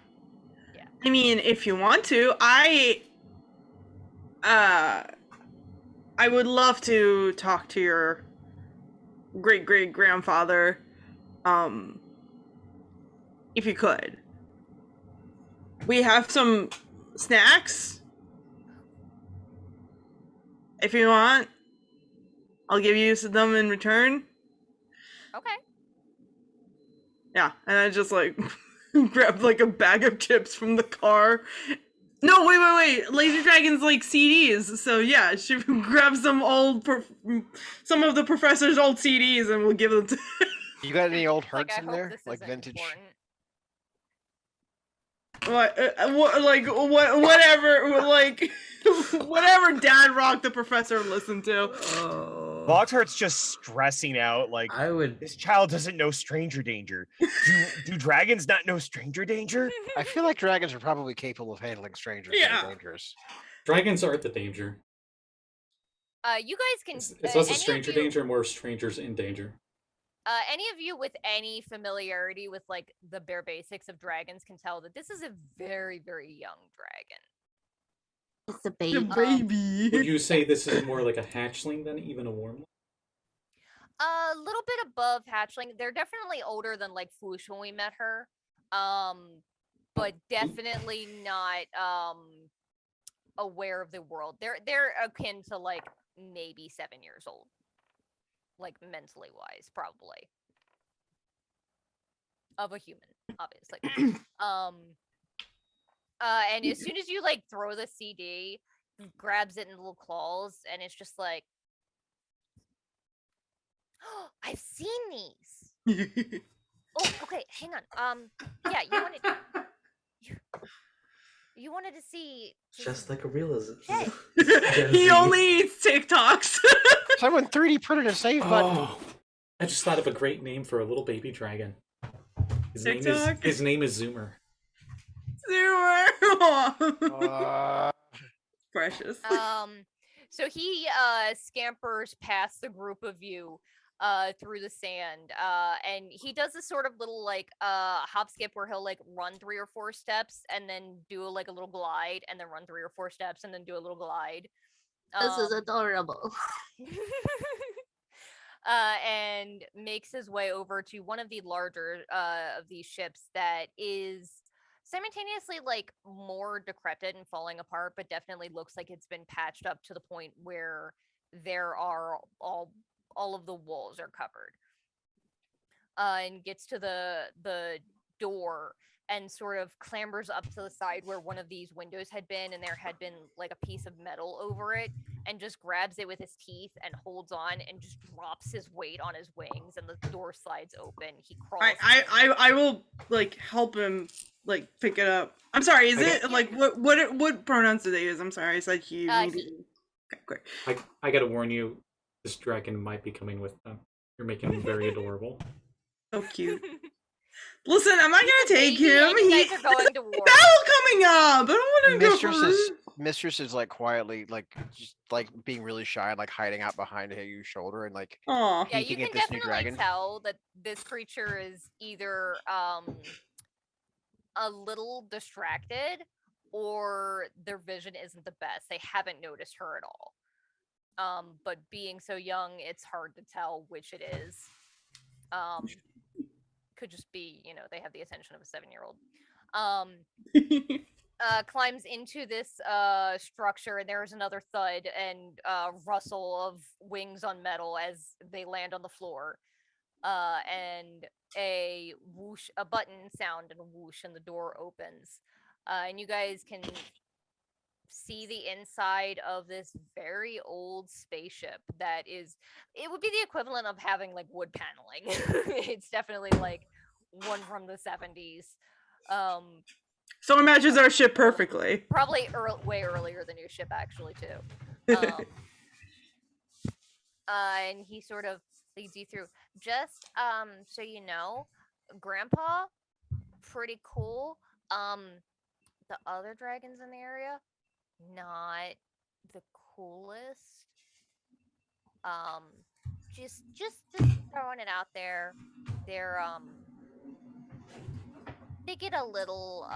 I mean, if you want to, I would love to talk to your great great grandfather, if you could. We have some snacks. If you want, I'll give you some of them in return. Okay. Yeah, and I just like grabbed like a bag of chips from the car. No, wait. Laser Dragon's like CDs. So yeah, she grabs some some of the professor's old CDs and we'll give them to. You got any old Like, hurts I in hope there? this Like isn't vintage? important. Whatever, like whatever Dad Rock the Professor listened to. Oh, Voxhart's just stressing out. Like, I would. this child doesn't know stranger danger. Do dragons not know stranger danger? I feel like dragons are probably capable of handling strangers that Yeah. are dangerous. Dragons aren't the danger. You guys can. It's less any a of stranger you- danger, more strangers in danger. Any of you with any familiarity with like the bare basics of dragons can tell that this is a very, very young dragon. It's a The baby. baby. Would you say this is more like a hatchling than even a wormling? A little bit above hatchling. They're definitely older than like Foosh when we met her. But definitely not aware of the world. They're akin to like maybe 7 years old. Like mentally wise, probably. Of a human, obviously. And as soon as you like throw the CD, he grabs it in little claws, and it's just like, oh, I've seen these. Oh, okay, hang on. Yeah, you wanted to see Just like a realism. Hey. He only eats TikToks. Someone 3D printed a save button. Oh, I just thought of a great name for a little baby dragon. His TikTok? name is Zoomer. Precious. So he scampers past the group of you through the sand, and he does this sort of little like hop skip where he'll like run 3 or 4 steps and then do like a little glide and then run 3 or 4 steps and then do a little glide. This is adorable. And makes his way over to one of the larger of these ships that is simultaneously like more decrepit and falling apart, but definitely looks like it's been patched up to the point where there are all of the walls are covered. And gets to the door and sort of clambers up to the side where one of these windows had been, and there had been like a piece of metal over it, and just grabs it with his teeth and holds on and just drops his weight on his wings, and the door slides open. He crawls. I will like help him like pick it up. I'm sorry, is it like what pronouns do they use? I'm sorry, I said he. He. Okay, great. I gotta warn you, this dragon might be coming with them. You're making him very adorable. So cute. Listen, I'm not gonna take Maybe him. you guys are going to war. Battle coming up. I don't want to go. Mistress is like quietly, like just like being really shy and like hiding out behind Hayu's shoulder and like Aw. Yeah, you peeking can at this new definitely dragon. tell that this creature is either a little distracted or their vision isn't the best. They haven't noticed her at all. But being so young, it's hard to tell which it is. Could just be, they have the attention of a 7-year-old. Climbs into this structure, and there's another thud and rustle of wings on metal as they land on the floor. And a whoosh, a button sound and a whoosh, and the door opens. And you guys can see the inside of this very old spaceship that is, it would be the equivalent of having like wood paneling. It's definitely like one from the 70s. So it matches our ship perfectly. Probably way earlier than your ship actually too. And he sort of leads you through. Just so you know, Grandpa, pretty cool. The other dragons in the area, not the coolest. Just throwing it out there. They're they get a little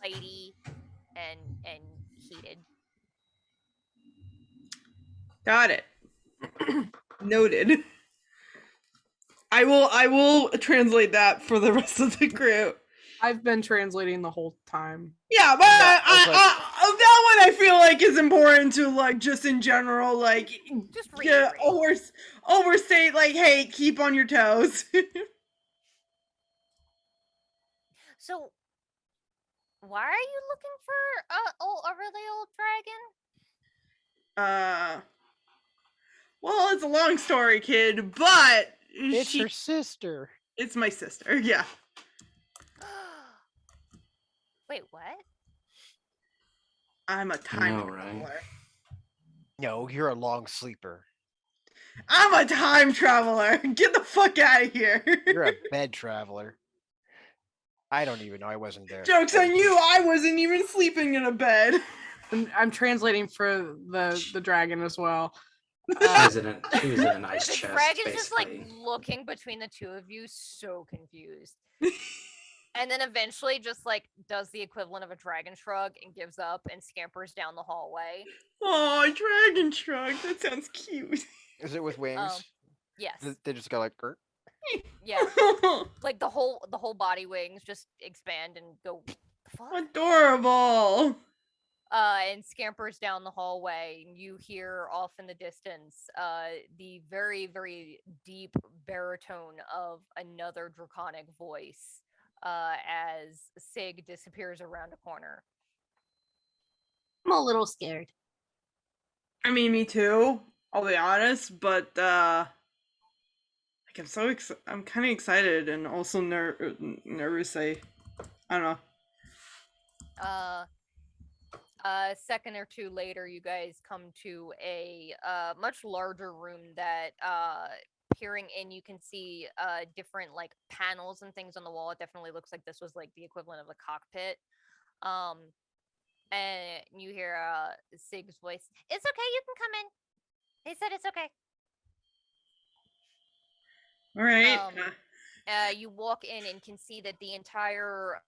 fighty and heated. Got it. Noted. I will translate that for the rest of the group. I've been translating the whole time. Yeah, but that one I feel like is important to like just in general, like Just yeah, reiterate. overstate like, hey, keep on your toes. So, why are you looking for a really old dragon? Well, it's a long story, kid, but It's her sister. it's my sister. Yeah. Wait, what? I'm a time know, right? traveler. No, you're a long sleeper. I'm a time traveler. Get the fuck out of here. You're a bed traveler. I don't even know. I wasn't there. Joke's on you. I wasn't even sleeping in a bed. I'm translating for the dragon as well. He was in an ice The chest, dragon's just like basically. looking between the two of you, so confused. And then eventually just like does the equivalent of a dragon shrug and gives up and scampers down the hallway. Oh, dragon shrug. That sounds cute. Is it with wings? Yes. They just go like, "Er." Yeah. Like the whole body wings just expand and go fuck. Adorable. And scampers down the hallway. You hear off in the distance the very, very deep baritone of another draconic voice as Sig disappears around a corner. I'm a little scared. I mean, me too. I'll be honest, but like I'm kind of excited and also nervous. I don't know. A second or two later, you guys come to a much larger room that peering in, you can see different like panels and things on the wall. It definitely looks like this was like the equivalent of a cockpit. And you hear Sig's voice. It's okay, you can come in. He said it's okay. All right. You walk in and can see that the entire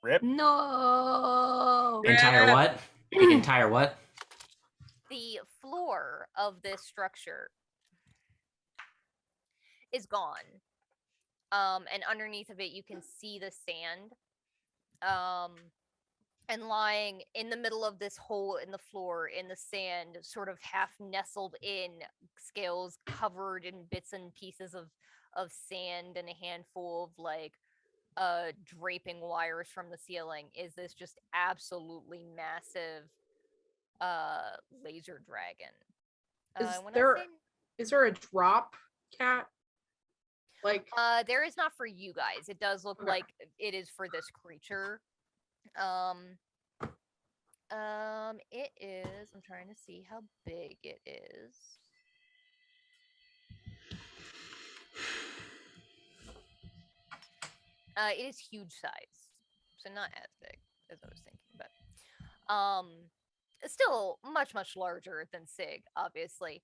Rip. No. Entire what? The entire what? the floor of this structure is gone. And underneath of it, you can see the sand. And lying in the middle of this hole in the floor, in the sand, sort of half nestled in, scales covered in bits and pieces of sand and a handful of like draping wires from the ceiling, is this just absolutely massive laser dragon. Is there a drop cat? Like there is not for you guys. It does look like it is for this creature. It is, I'm trying to see how big it is. It is huge size, so not as big as I was thinking, but still much larger than Sig, obviously.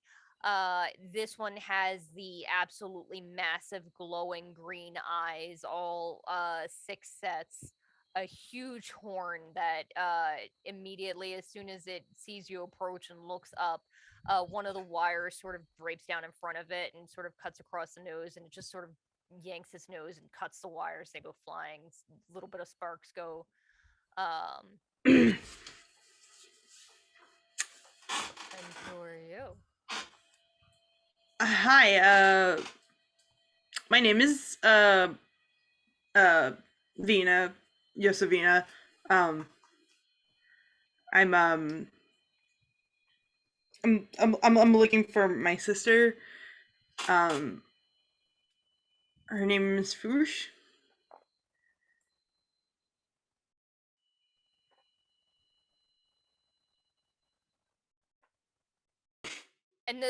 This one has the absolutely massive glowing green eyes, all 6 sets, a huge horn that immediately, as soon as it sees you approach and looks up, one of the wires sort of drapes down in front of it and sort of cuts across the nose, and it just sort of yanks its nose and cuts the wires. They go flying. A little bit of sparks go. And who are you? Hi, My name is Vinna, Yosavina. I'm I'm looking for my sister. Her name is Foosh. And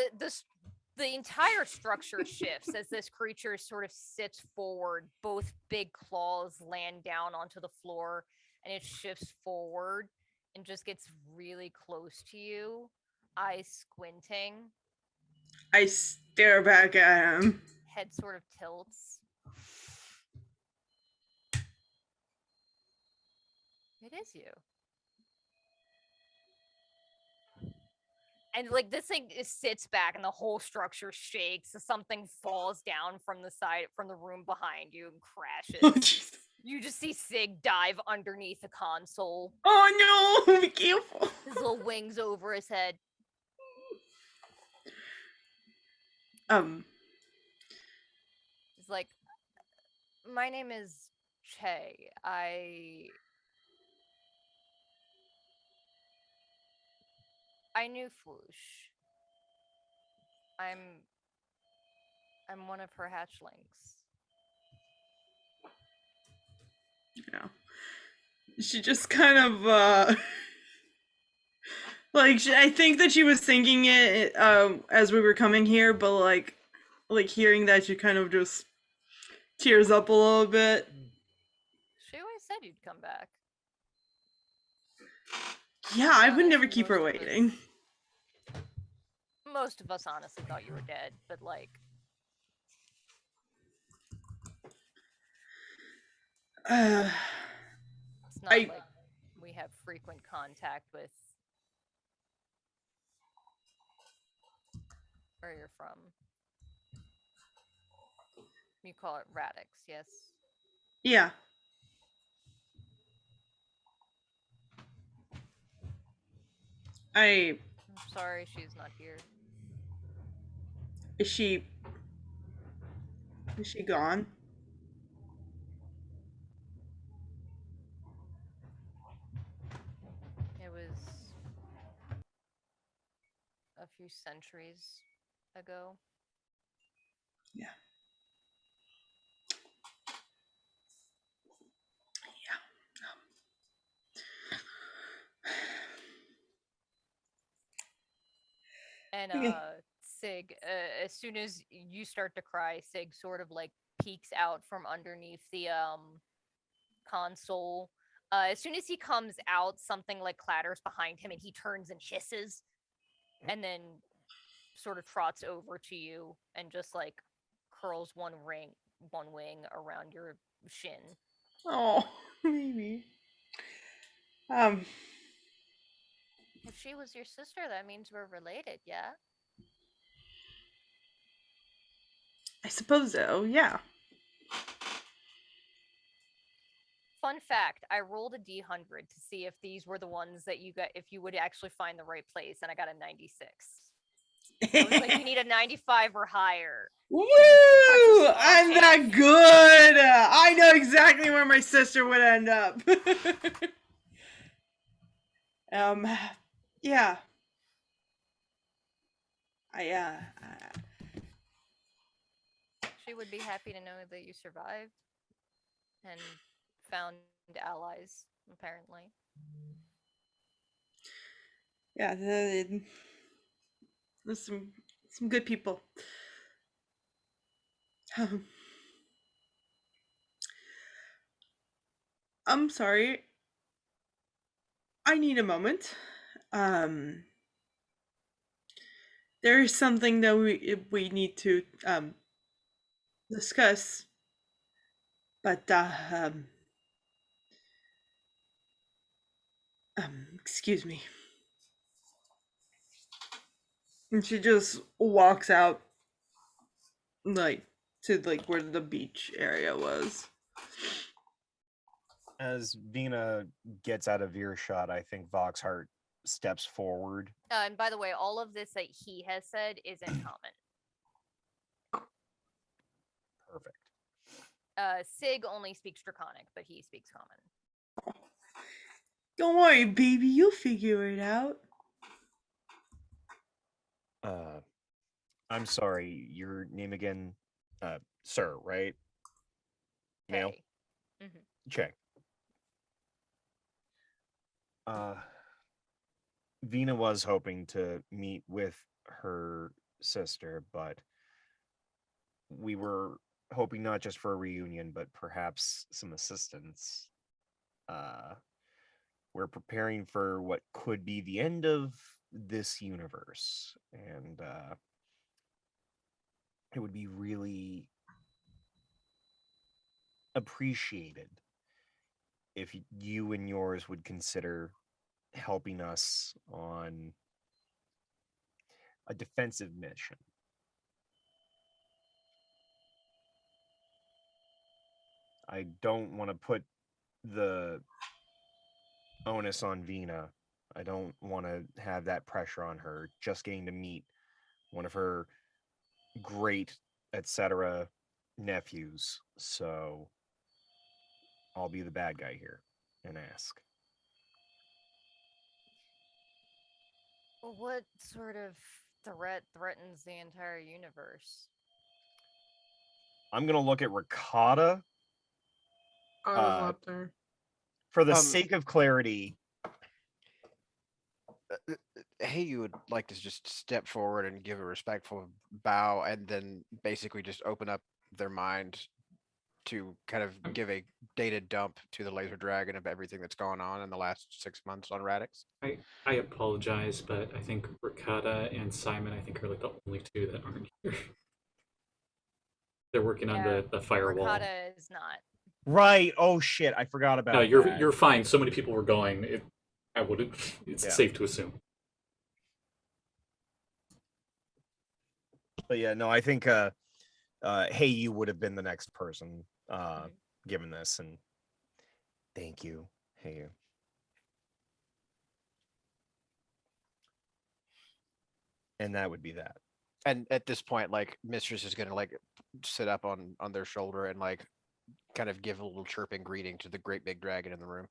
the entire structure shifts as this creature sort of sits forward. Both big claws land down onto the floor, and it shifts forward and just gets really close to you, eyes squinting, I stare back at him. head sort of tilts. It is you. And like this thing sits back and the whole structure shakes. Something falls down from the side from the room behind you and crashes. Oh, Jesus. You just see Sig dive underneath the console. Oh no! Be careful. His little wings over his head. He's like, my name is Che. I knew Flush. I'm one of her hatchlings. Yeah. She just kind of like I think that she was thinking it as we were coming here, but like hearing that she kind of just tears up a little bit. She always said you'd come back. Yeah, I would never keep her waiting. Most of us honestly thought you were dead, but like it's not like we have frequent contact with where you're from. You call it Radix, yes? Yeah. I'm sorry she's not here. Is she gone? It was a few centuries ago. Yeah. And Sig, as soon as you start to cry, Sig sort of like peeks out from underneath the console. As soon as he comes out, something like clatters behind him and he turns and hisses and then sort of trots over to you and just like curls one wing around your shin. Oh, maybe. If she was your sister, that means we're related, yeah? I suppose so, yeah. Fun fact, I rolled a D100 to see if these were the ones that you got, if you would actually find the right place, and I got a 96. I was like, you need a 95 or higher. Woo! I'm that good! I know exactly where my sister would end up. Yeah. She would be happy to know that you survived and found allies, apparently. Yeah, there's some good people. I'm sorry. I need a moment. There is something that we need to discuss, but excuse me. And she just walks out, like to like where the beach area was. As Vinna gets out of earshot, I think Voxhart steps forward. And by the way, all of this that he has said is in common. perfect. Sig only speaks Draconic, but he speaks Common. Don't worry, baby. You'll figure it out. I'm sorry, your name again? Sir, right? Male? Tay. Mhm. Check. Vinna was hoping to meet with her sister, but we were hoping not just for a reunion, but perhaps some assistance. We're preparing for what could be the end of this universe, and it would be really appreciated if you and yours would consider helping us on a defensive mission. I don't want to put the onus on Vinna. I don't want to have that pressure on her. Just getting to meet one of her great, etc. nephews. So I'll be the bad guy here and ask. What sort of threat threatens the entire universe? I'm gonna look at Ricotta. I was up there. For the sake of clarity, Hey, you would like to just step forward and give a respectful bow, and then basically just open up their mind to kind of give a data dump to the laser dragon of everything that's gone on in the last 6 months on Radix. I apologize, but I think Ricotta and Simon, I think, are like the only two that aren't here. They're working on the firewall. Ricotta is not. right? Oh shit, I forgot about No, that. you're fine. So many people were going. I wouldn't. It's safe to assume. But yeah, no, I think hey, you would have been the next person given this, and thank you. Hey, you. And that would be that. And at this point, like, Mistress is gonna like sit up on their shoulder and like kind of give a little chirping greeting to the great big dragon in the room.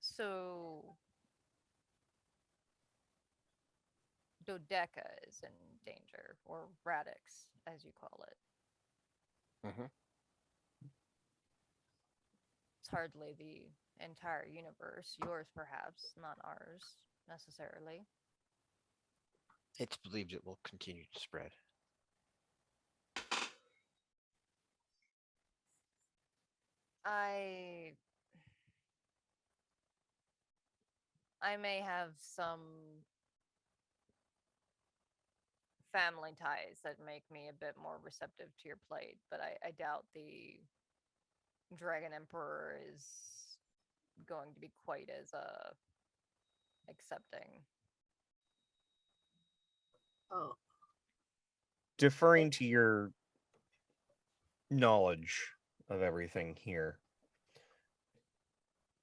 So Dodeca is in danger, or Radix, as you call it. It's hardly the entire universe. Yours, perhaps, not ours necessarily. It's believed it will continue to spread. I may have some family ties that make me a bit more receptive to your plight, but I doubt the Dragon Emperor is going to be quite as accepting. Oh. Deferring to your knowledge of everything here.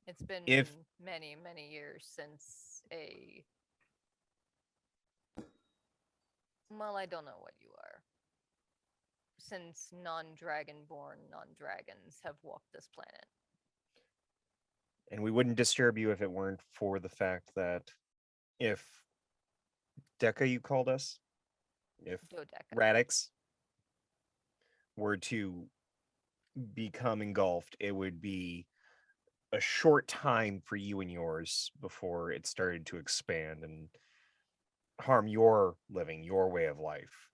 It's been If many, many years since well, I don't know what you are. Since non-dragonborn non-dragons have walked this planet. and we wouldn't disturb you if it weren't for the fact that if Deca, you called us, if Dodeca. Radix were to become engulfed, it would be a short time for you and yours before it started to expand and harm your living, your way of life.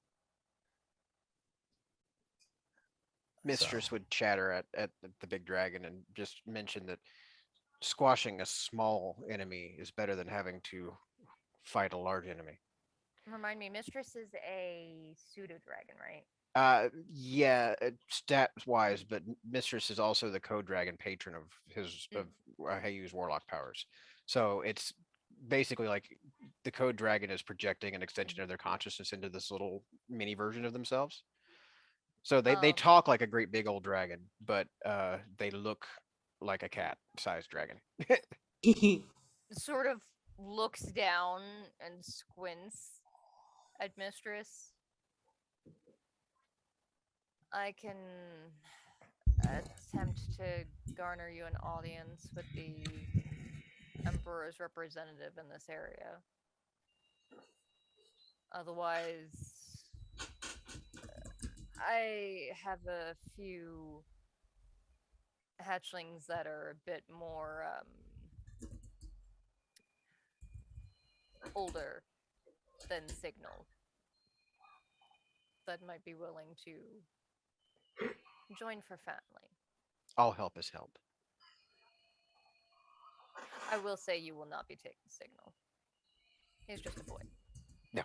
Mistress would chatter at the big dragon and just mention that squashing a small enemy is better than having to fight a large enemy. Remind me, Mistress is a pseudo dragon, right? Yeah, stats wise, but Mistress is also the code dragon patron of his of Hayu's warlock powers. So it's basically like the code dragon is projecting an extension of their consciousness into this little mini version of themselves. So they talk like a great big old dragon, but they look like a cat-sized dragon. sort of looks down and squints at Mistress. I can attempt to garner you an audience with the Emperor's representative in this area. Otherwise, I have a few hatchlings that are a bit more older than Signal that might be willing to join for family. All help is help. I will say you will not be taking Signal. He's just a boy. No.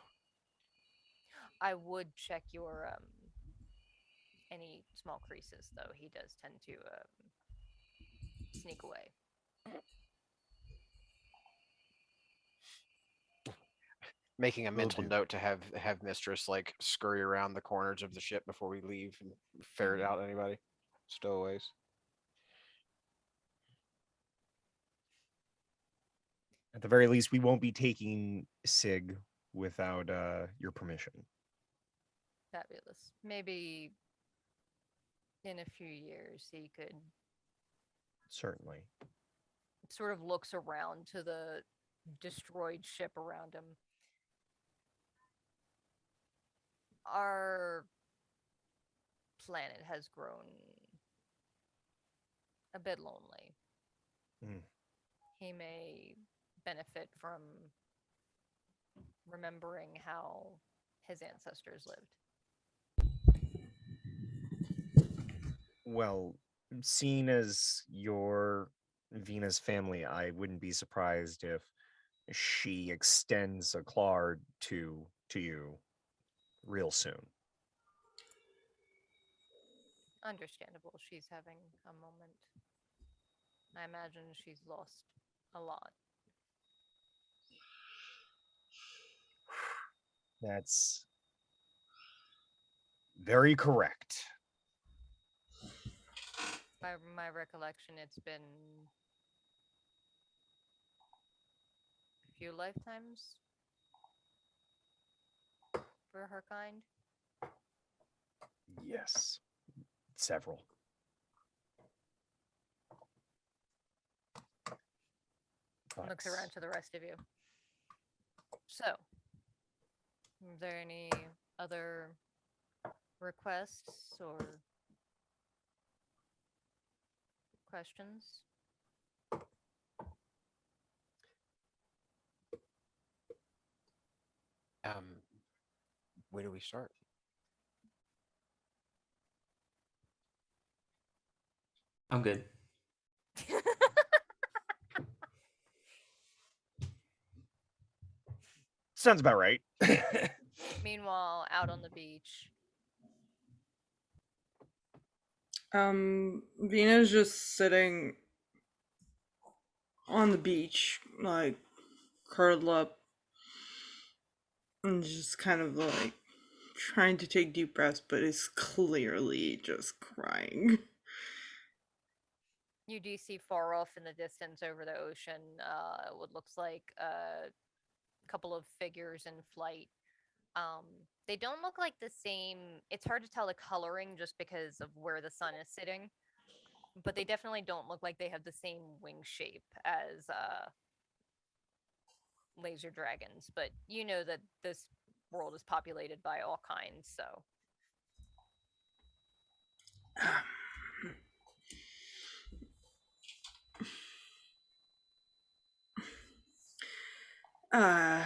I would check your any small creases though. He does tend to sneak away. Making a Will mental do. note to have Mistress like scurry around the corners of the ship before we leave and ferret out anybody. Stowaways. At the very least, we won't be taking Sig without your permission. Fabulous. Maybe in a few years he could Certainly. sort of looks around to the destroyed ship around him. Our planet has grown a bit lonely. Mm. He may benefit from remembering how his ancestors lived. Well, seeing as you're Vinna's family, I wouldn't be surprised if she extends a claw to you real soon. Understandable. She's having a moment. I imagine she's lost a lot. That's very correct. By my recollection, it's been a few lifetimes for her kind. Yes. Several. Looks around to the rest of you. So, are there any other requests or questions? Where do we start? I'm good. Sounds about right. Meanwhile, out on the beach, Vina's just sitting on the beach, like curled up, and just kind of like trying to take deep breaths, but is clearly just crying. you do see far off in the distance over the ocean what looks like a couple of figures in flight. They don't look like the same. It's hard to tell the coloring just because of where the sun is sitting, but they definitely don't look like they have the same wing shape as laser dragons. But you know that this world is populated by all kinds, so uh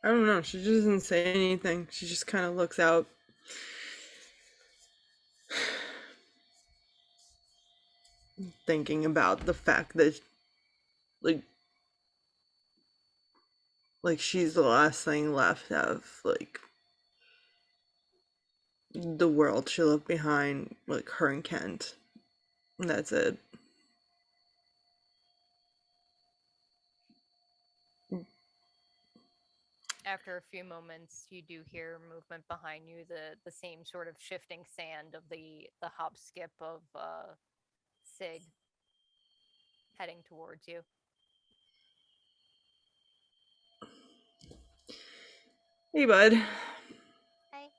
I don't know. She just doesn't say anything. She just kind of looks out. Thinking about the fact that, like she's the last thing left of, like, the world she left behind, like, her and Kent. And that's it. After a few moments, you do hear movement behind you, the same sort of shifting sand of the hop skip of Sig heading towards you. Hey, bud. Hey.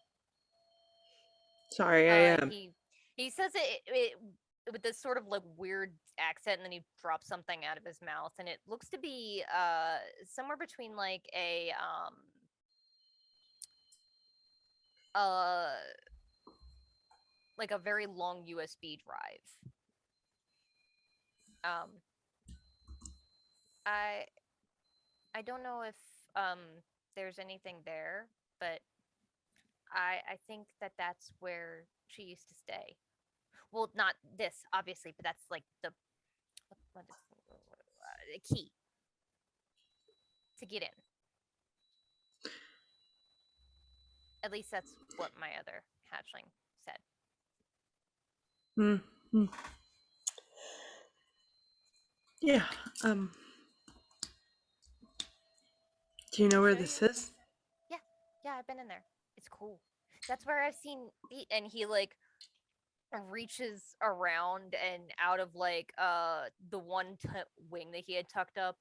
Sorry, I am. He says it with this sort of like weird accent, and then he drops something out of his mouth, and it looks to be somewhere between like a very long USB drive. I don't know if there's anything there, but I think that's where she used to stay. Well, not this, obviously, but that's like the key to get in. At least that's what my other hatchling said. Hmm. Yeah. Do you know where this is? Yeah, I've been in there. It's cool. That's where I've seen and he like reaches around and out of like the one wing that he had tucked up,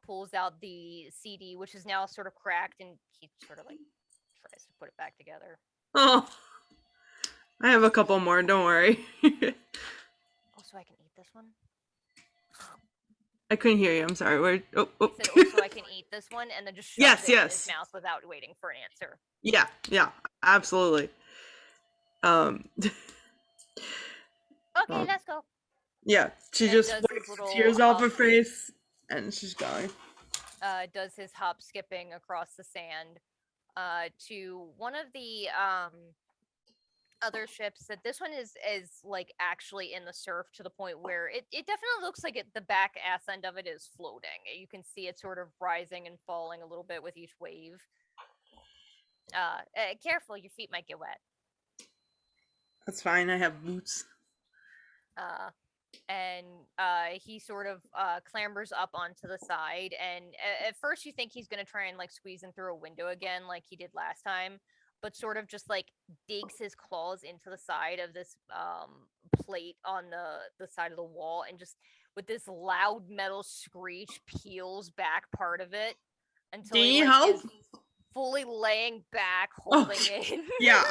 pulls out the CD, which is now sort of cracked, and he sort of like tries to put it back together. Oh, I have a couple more. Don't worry. Oh, so I can eat this one. I couldn't hear you. I'm sorry. Where? Oh. He said, "Oh, so I can eat this one," and then just shoves it in his mouth without waiting for an answer. Yeah, absolutely. Okay, let's go. Yeah, she And just does wipes his the little tears off hop- her face, and she's going. Does his hop skipping across the sand to one of the other ships. That this one is like actually in the surf to the point where it definitely looks like the back ass end of it is floating. You can see it sort of rising and falling a little bit with each wave. Careful, your feet might get wet. That's fine. I have boots. And he sort of clambers up onto the side, and at first you think he's gonna try and like squeeze in through a window again like he did last time, but sort of just like digs his claws into the side of this plate on the side of the wall, and just with this loud metal screech peels back part of it until he like, is fully laying back, holding it. Yeah,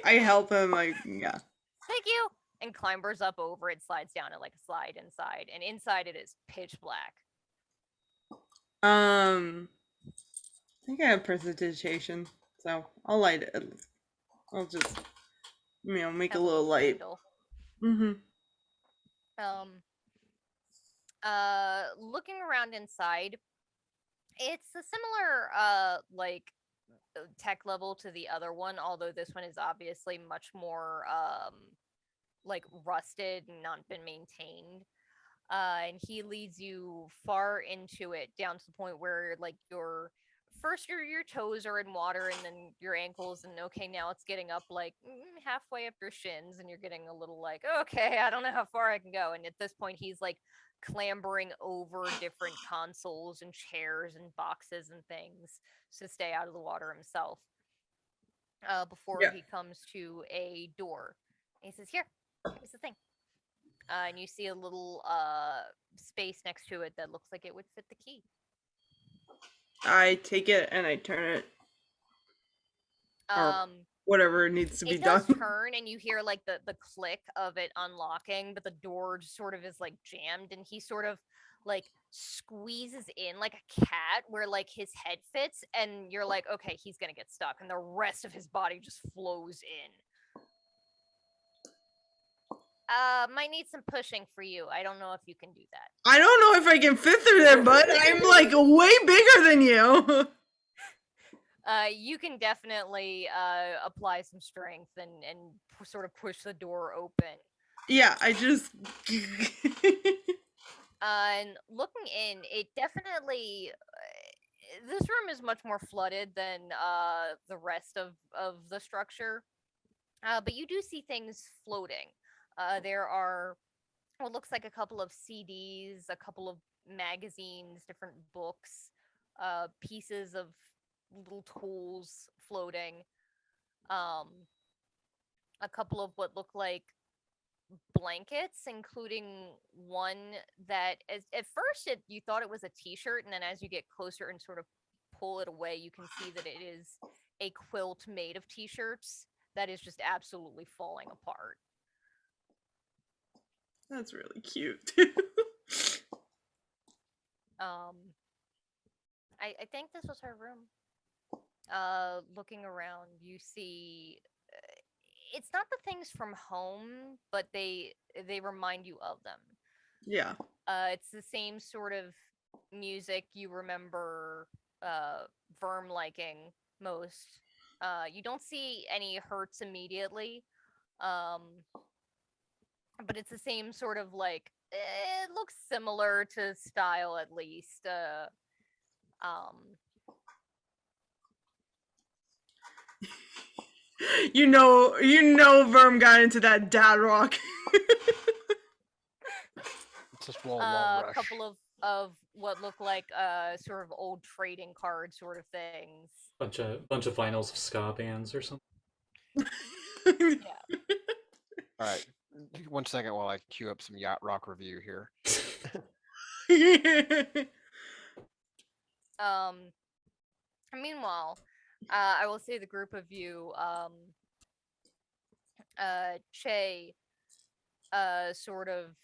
I help him. Like, yeah. Thank you. And clambers up over it, slides down it like a slide inside, and inside it is pitch black. I think I have prestidigitation, so I'll light it. I'll just, make a little light. Mm-hmm. Looking around inside, it's a similar like tech level to the other one, although this one is obviously much more like rusted and not been maintained. And he leads you far into it, down to the point where like your toes are in water, and then your ankles, and okay, now it's getting up like halfway up your shins, and you're getting a little like, okay, I don't know how far I can go. And at this point he's like clambering over different consoles and chairs and boxes and things to stay out of the water himself, before he comes to a door. And he says, here's the thing. And you see a little space next to it that looks like it would fit the key. I take it and I turn it. Or whatever needs to be done. It does turn, and you hear like the click of it unlocking, but the door just sort of is like jammed, and he sort of like squeezes in like a cat where like his head fits, and you're like, okay, he's gonna get stuck, and the rest of his body just flows in. Might need some pushing for you. I don't know if you can do that. I don't know if I can fit through there, bud. I'm like way bigger than you. You can definitely apply some strength and sort of push the door open. Yeah, I just. And looking in, it definitely. This room is much more flooded than the rest of the structure, but you do see things floating. There are what looks like a couple of CDs, a couple of magazines, different books, pieces of little tools floating. A couple of what look like blankets, including one that at first you thought it was a t-shirt, and then as you get closer and sort of pull it away, you can see that it is a quilt made of t-shirts that is just absolutely falling apart. That's really cute. I think this was her room. Looking around, you see it's not the things from home, but they remind you of them. Yeah. It's the same sort of music you remember Verm liking most. You don't see any hurts immediately, but it's the same sort of like it looks similar to style at least. You know, Verm got into that dad rock. It's just wall A rush. couple of what look like sort of old trading card sort of things. Bunch of vinyls of ska bands or something. Yeah. All right, 1 second while I queue up some yacht rock review here. Meanwhile, I will say the group of you, Che, sort of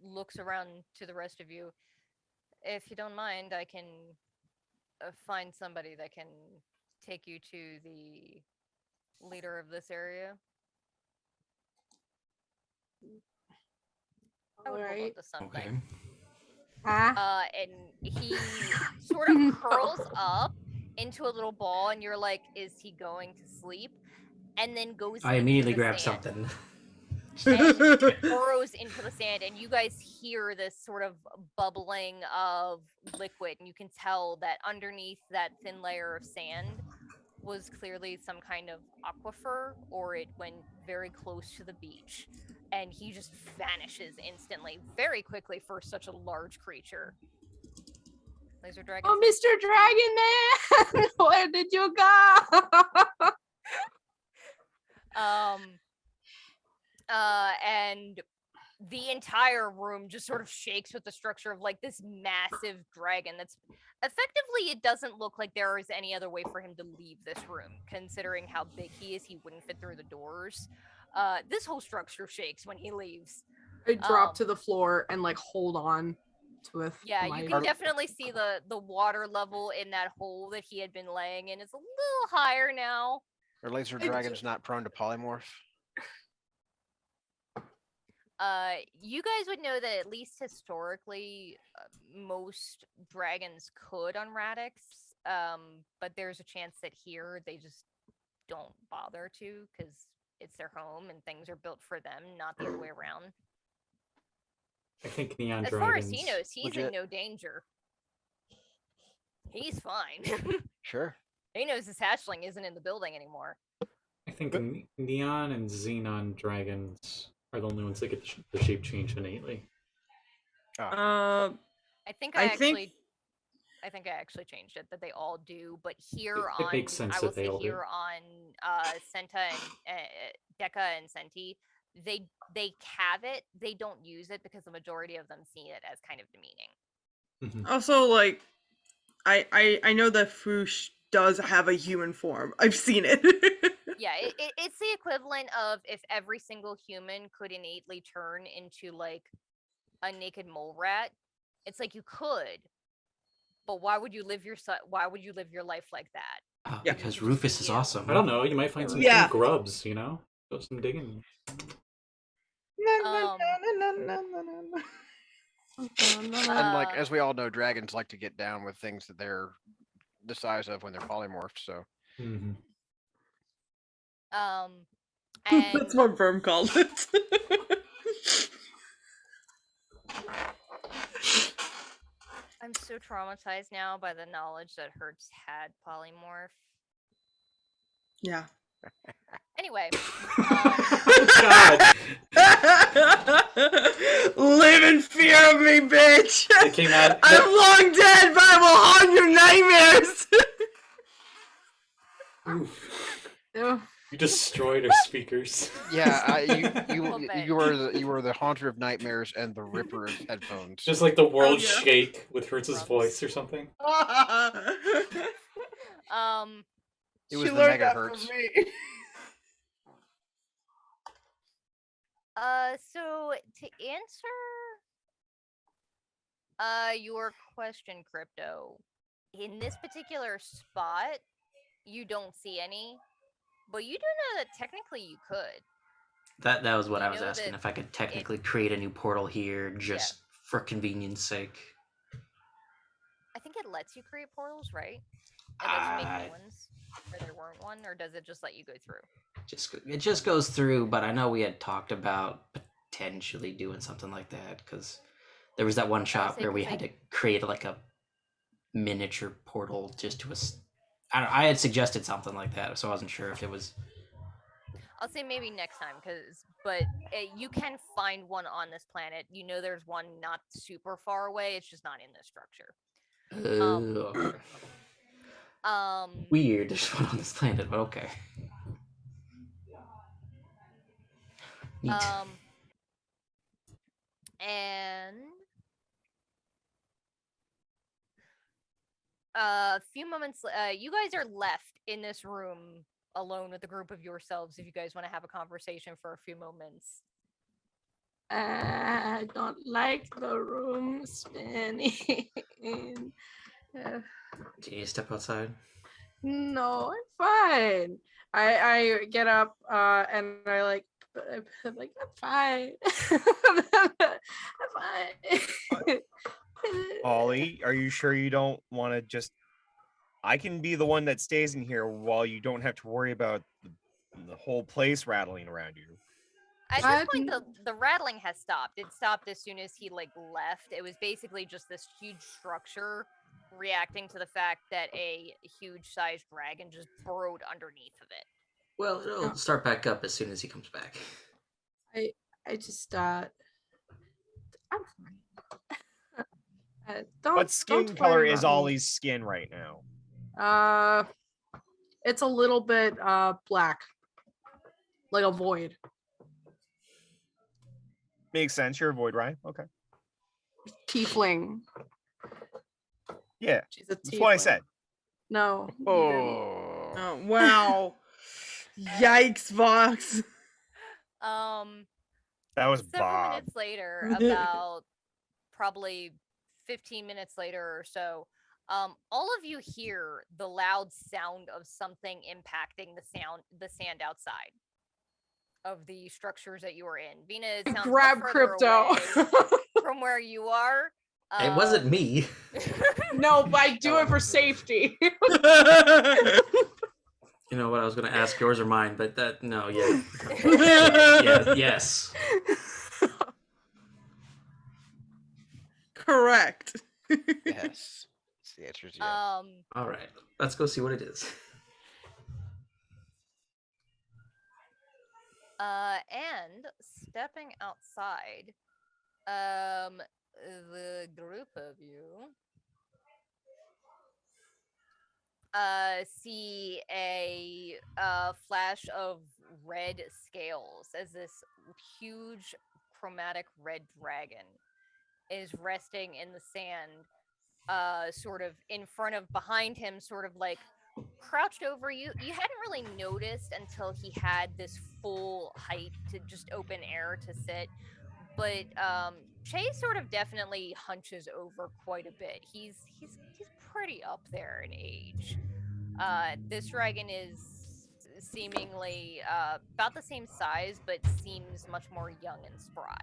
looks around to the rest of you. If you don't mind, I can find somebody that can take you to the leader of this area. I would hold Alright. up to something. Okay. And he sort of curls up into a little ball, and you're like, "Is he going to sleep?" And then goes. I into immediately the grab sand something. and burrows into the sand, and you guys hear this sort of bubbling of liquid, and you can tell that underneath that thin layer of sand was clearly some kind of aquifer, or it went very close to the beach. And he just vanishes instantly, very quickly for such a large creature. Laser dragon. Oh, Mr. Dragon Man, where did you go? And the entire room just sort of shakes with the structure of like this massive dragon that's effectively, it doesn't look like there is any other way for him to leave this room, considering how big he is. He wouldn't fit through the doors. This whole structure shakes when he leaves. I drop to the floor and like hold on to it. Yeah, you can definitely see the water level in that hole that he had been laying in. It's a little higher now. Are laser dragons not prone to polymorph? You guys would know that at least historically, most dragons could on Radix, but there's a chance that here they just don't bother to because it's their home and things are built for them, not the other way around. I think neon As dragons. far as he knows, he's Legit. in no danger. He's fine. Sure. He knows his hatchling isn't in the building anymore. I think neon and xenon dragons are the only ones that get the shape change innately. I think I think actually changed it that they all do, but here It on makes sense I will that they say all do. here on Senta and Deca and Senti, they have it, they don't use it because the majority of them see it as kind of demeaning. Mhm. also like I know that Foosh does have a human form. I've seen it. Yeah, it's the equivalent of if every single human could innately turn into like a naked mole rat. It's like you could, but why would you live your life like that? Yeah. Because Rufus is awesome. I don't know. You might find some Yeah. cool grubs. You know, do some digging. And like as we all know, dragons like to get down with things that they're the size of when they're polymorphed. So Mhm. And That's what Verm called it. I'm so traumatized now by the knowledge that Hertz had polymorph. Yeah. Anyway, Oh, God. Live in fear of me, bitch. It came out. I'm long dead, but I will haunt your nightmares. Ew. You destroyed our speakers. Yeah, Little bit. you were the haunter of nightmares and the ripper of headphones. Just like the world yeah. shake with Hertz's Crumbs. voice or something. It was She the learned that from megahertz. me. So to answer your question, Crypto, in this particular spot, you don't see any, but you do know that technically you could. That was what You I was know asking. that If I could technically create a new portal here just for convenience sake. I think it lets you create portals, right? It lets you make I- new ones where there weren't one, or does it just let you go through? It just goes through, but I know we had talked about potentially doing something like that because there was that one shot say where we 'cause had I- to create like a miniature portal just to I had suggested something like that, so I wasn't sure if it was. I'll say maybe next time, but you can find one on this planet. You know, there's one not super far away. It's just not in this structure. Okay. Weird. There's one on this planet, but okay. Neat. And a few moments, you guys are left in this room alone with a group of yourselves. If you guys want to have a conversation for a few moments. I don't like the room spinning. Do you need to step outside? No, I'm fine. I get up and I'm fine. I'm fine. Ollie, are you sure you don't want to just? I can be the one that stays in here while you don't have to worry about the whole place rattling around you. At this point, the rattling has stopped. It stopped as soon as he left. It was basically just this huge structure reacting to the fact that a huge-sized dragon just burrowed underneath of it. Well, it'll start back up as soon as he comes back. I just I'm fine. What skin don't color worry is about me. Ollie's skin right now? It's a little bit black, like a void. Makes sense. You're a void, right? Okay. Tiefling. Yeah, She's a that's what I tiefling. said. No. you didn't. Oh, wow. Yikes, Vox. That was Several Bob. minutes later, about probably 15 minutes later or so, all of you hear the loud sound of something impacting the sand outside of the structures that you are in. Vinna, it sounds Grab much further crypto. away from where you are. It wasn't me. No, but I do it for safety. You know what? I was going to ask yours or mine, but no, yeah. Yes. Correct. Yes. The answer is yes. All right. Let's go see what it is. And stepping outside, the group of you see a flash of red scales as this huge chromatic red dragon is resting in the sand, sort of in front of, behind him, sort of like crouched over you. You hadn't really noticed until he had this full height to just open air to sit. But Chase sort of definitely hunches over quite a bit. He's pretty up there in age. This dragon is seemingly about the same size, but seems much more young and spry.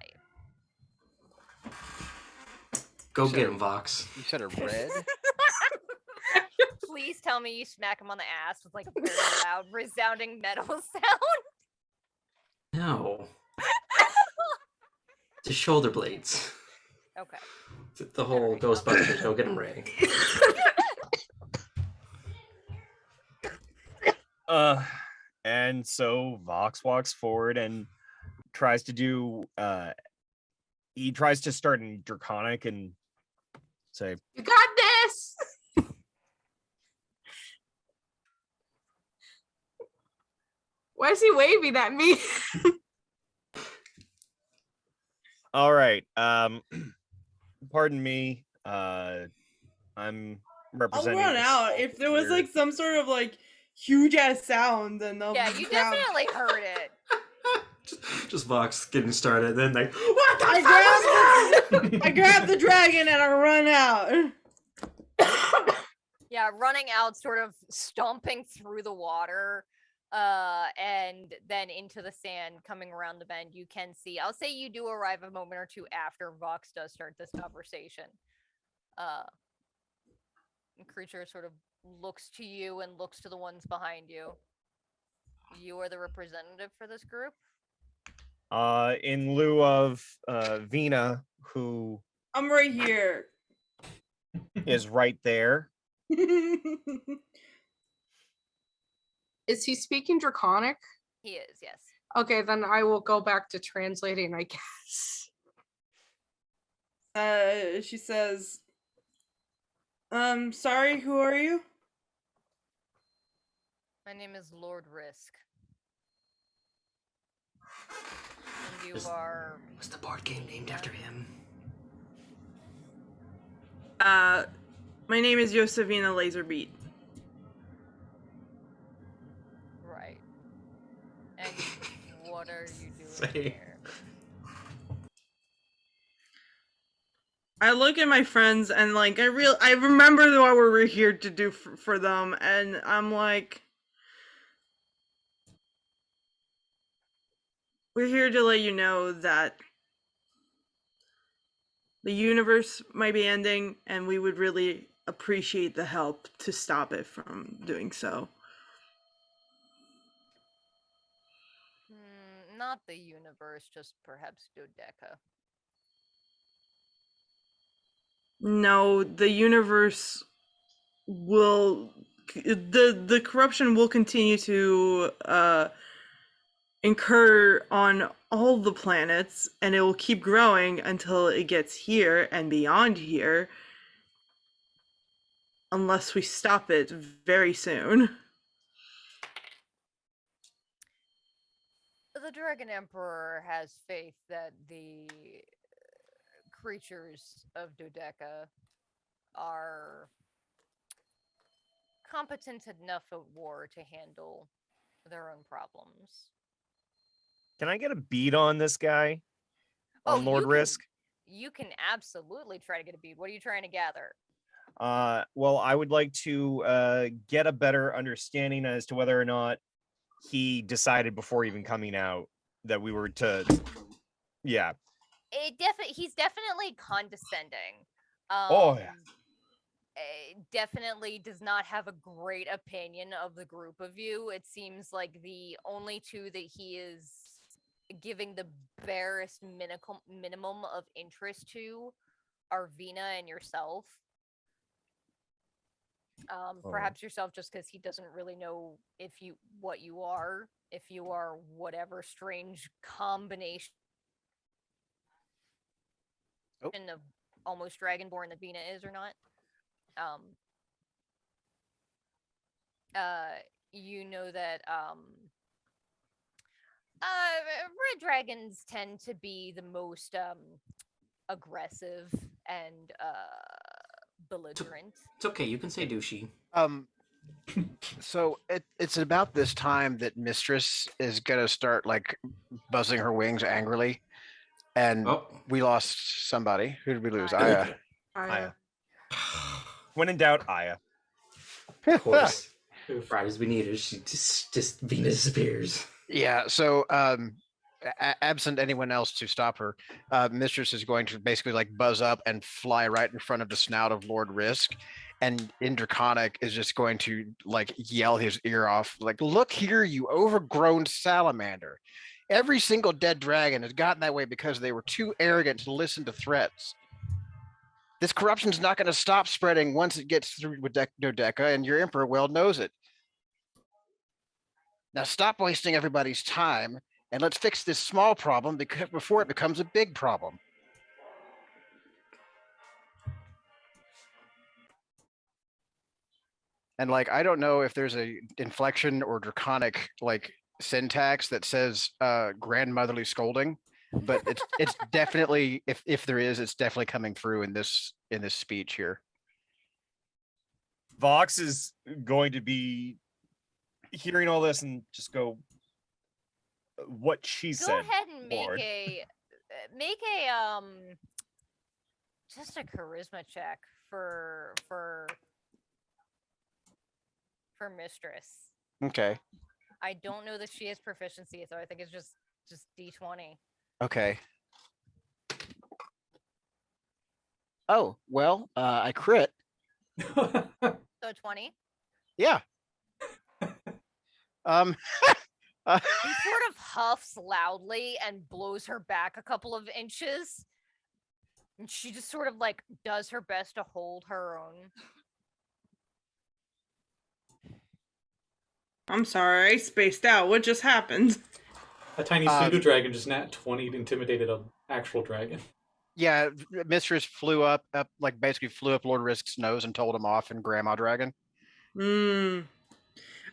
Go get him, Vox. You said a red? Please tell me you smack him on the ass with like a very loud, resounding metal sound. No. The shoulder blades. Okay. The whole Ghostbusters. Go get him, Ray. And so Vox walks forward and tries to do. He tries to start in Draconic and say, You got this. Why is he waving at me? "All right, pardon me. I'm I'll representing." run this out. small If there was weird- like some sort of like huge ass sound, then they'll Yeah, you grab- definitely heard it. just Vox getting started, then like, what the I fuck was that? I grab the dragon and I run out. Yeah, running out, sort of stomping through the water, and then into the sand, coming around the bend. You can see. I'll say you do arrive a moment or two after Vox does start this conversation. The creature sort of looks to you and looks to the ones behind you. You are the representative for this group. In lieu of Vinna, who I'm right here. is right there. Is he speaking Draconic? He is, yes. Okay, then I will go back to translating, I guess. She says, sorry, who are you? My name is Lord Risk. And you Was- are. Was the board game named after him? My name is Josefina Laserbeat. Right. And what are you doing Say. here? I look at my friends and like I remember what we were here to do for them, and I'm like, we're here to let you know that the universe might be ending, and we would really appreciate the help to stop it from doing so. Not the universe, just perhaps Dodeca. No, the universe will the corruption will continue to incur on all the planets, and it will keep growing until it gets here and beyond here, unless we stop it very soon. The Dragon Emperor has faith that the creatures of Dodeca are competent enough at war to handle their own problems. Can I get a beat on this guy? On Lord you Risk? You can absolutely try to get a bead. What are you trying to gather? Well, I would like to get a better understanding as to whether or not he decided before even coming out that we were to. Yeah. He's definitely condescending. Oh, yeah. Definitely does not have a great opinion of the group of you. It seems like the only two that he is giving the barest minimum of interest to are Vinna and yourself. Perhaps yourself, just because he doesn't really know what you are, if you are whatever strange combination of almost Dragonborn that Vinna is or not. You know that red dragons tend to be the most aggressive and belligerent. It's okay, you can say douchey. So it's about this time that Mistress is gonna start like buzzing her wings angrily, and we lost somebody. Who did we lose? Aya. Aya. When in doubt, Aya. Of course. Right as we need her, she just Venus disappears. Yeah. So absent anyone else to stop her, Mistress is going to basically like buzz up and fly right in front of the snout of Lord Risk, and in Draconic is just going to like yell his ear off, like, "Look here, you overgrown salamander! Every single dead dragon has gotten that way because they were too arrogant to listen to threats. This corruption's not going to stop spreading once it gets through with Dodeca, and your emperor well knows it. Now stop wasting everybody's time and let's fix this small problem before it becomes a big problem. And like, I don't know if there's a inflection or draconic like syntax that says grandmotherly scolding, but it's definitely, if there is, it's definitely coming through in this speech here. Vox is going to be hearing all this and just go, what she Go said. ahead and make Lord. a just a charisma check for Mistress. Okay. I don't know that she has proficiency, so I think it's just D20. Okay. Oh, well, I crit. So 20. Yeah. He sort of huffs loudly and blows her back a couple of inches. And she just sort of like does her best to hold her own. I'm sorry, I spaced out. What just happened? A tiny pseudo dragon just nat 20'd intimidated an actual dragon. Yeah, Mistress flew up, like basically flew up Lord Risk's nose and told him off in Grandma Dragon. I mean,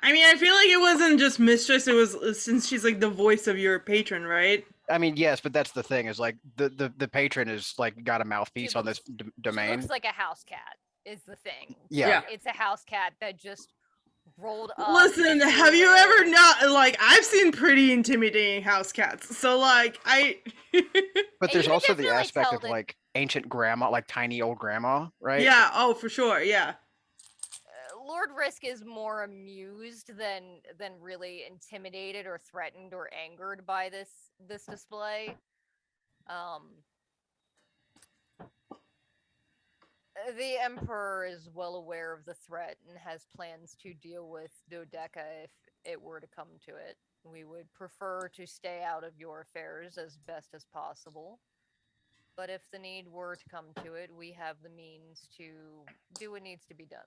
I feel like it wasn't just Mistress, it was since she's like the voice of your patron, right? I mean, yes, but that's the thing is like the patron is like got a mouthpiece on this She domain. looks like a house cat is the thing. Yeah. It's a house cat that just rolled up. Listen, have you ever not, like, I've seen pretty intimidating house cats, so like, But there's can also the definitely aspect tell of that- like ancient grandma, like tiny old grandma, right? Yeah, oh, for sure, yeah. Lord Risk is more amused than really intimidated or threatened or angered by this display. The Emperor is well aware of the threat and has plans to deal with Dodeca if it were to come to it. We would prefer to stay out of your affairs as best as possible. But if the need were to come to it, we have the means to do what needs to be done.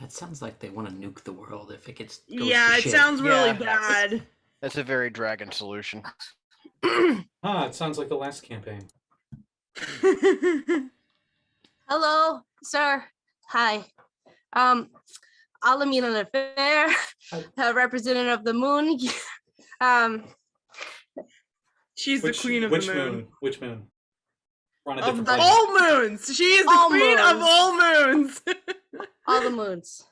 That sounds like they want to nuke the world if it gets. Yeah, it sounds really bad. That's a very dragon solution. It sounds like the last campaign. Hello, sir. Hi. Alamina Fair, representative of the moon. She's the queen of the moon. Which moon? We're on a Of different planet. all moons! She is the All queen of moons. all moons! All the moons.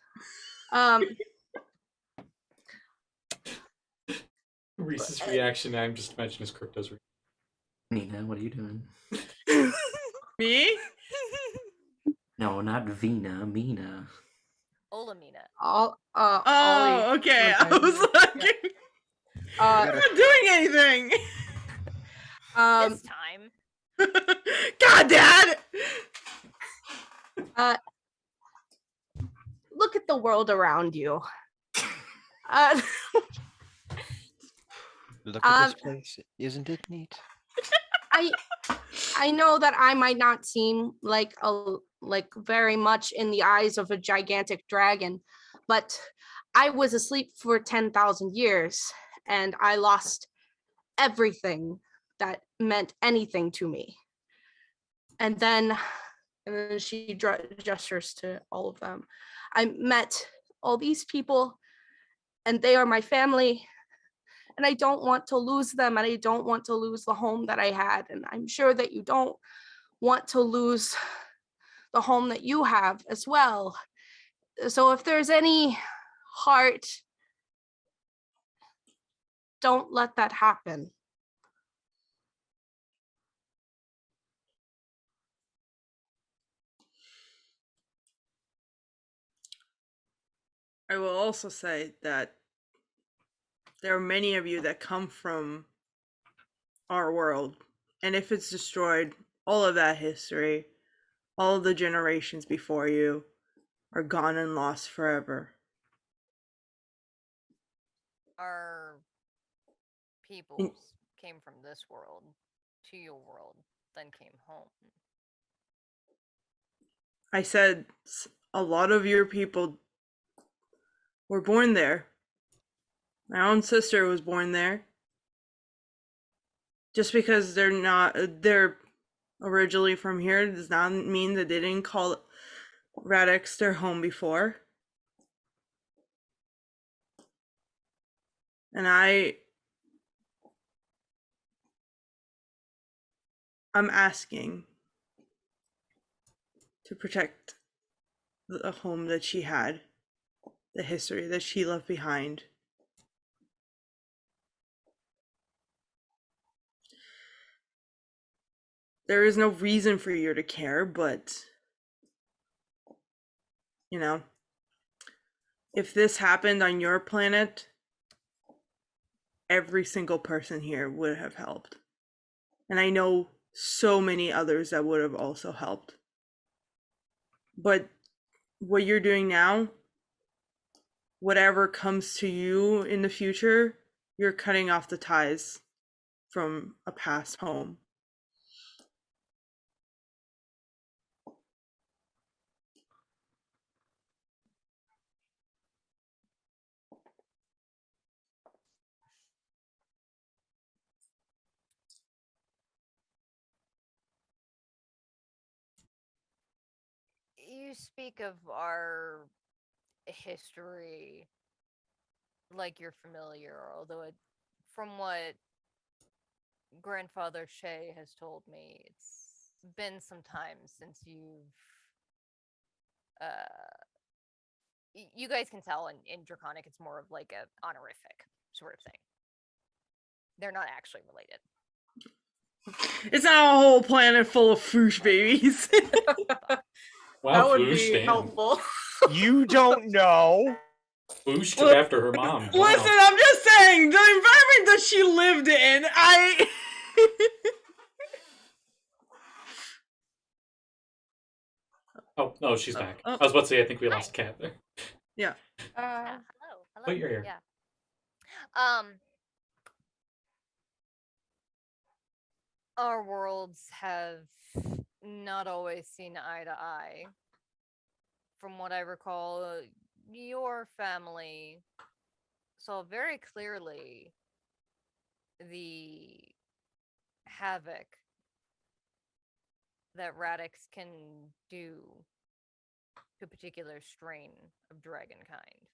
Reese's reaction, I'm just imagining his crypto's reaction. Nina, what are you doing? Me? No, not Vina, Mina. Olamina. Oh, okay. I was like, I'm not doing anything. This time. God, Dad! Look at the world around you. Look at this place. Isn't it neat? I know that I might not seem like very much in the eyes of a gigantic dragon, but I was asleep for 10,000 years and I lost everything that meant anything to me. And then she gestures to all of them. I met all these people and they are my family. And I don't want to lose them, and I don't want to lose the home that I had. And I'm sure that you don't want to lose the home that you have as well. So if there's any heart, don't let that happen. I will also say that there are many of you that come from our world, and if it's destroyed, all of that history, all of the generations before you are gone and lost forever. Our peoples came from this world to your world, then came home. I said a lot of your people were born there. My own sister was born there. Just because they're originally from here does not mean that they didn't call Radix their home before. And I'm asking to protect the home that she had, the history that she left behind. There is no reason for you to care, but you know, if this happened on your planet, every single person here would have helped. And I know so many others that would have also helped. But what you're doing now, whatever comes to you in the future, you're cutting off the ties from a past home. You speak of our history like you're familiar, although from what grandfather Shay has told me, it's been some time since you've you guys can tell in Draconic it's more of like a honorific sort of thing. They're not actually related. It's not a whole planet full of foosh babies. Wow, That would Foosh, be damn. helpful. You don't know. Foosh took after her mom. Wow. Listen, I'm just saying, the environment that she lived in, Oh, no, she's back. oh. I was about to say, I think we lost Cat there. Yeah. Hello. But you're here. Yeah. Our worlds have not always seen eye to eye. From what I recall, your family saw very clearly the havoc that Radix can do to a particular strain of dragonkind.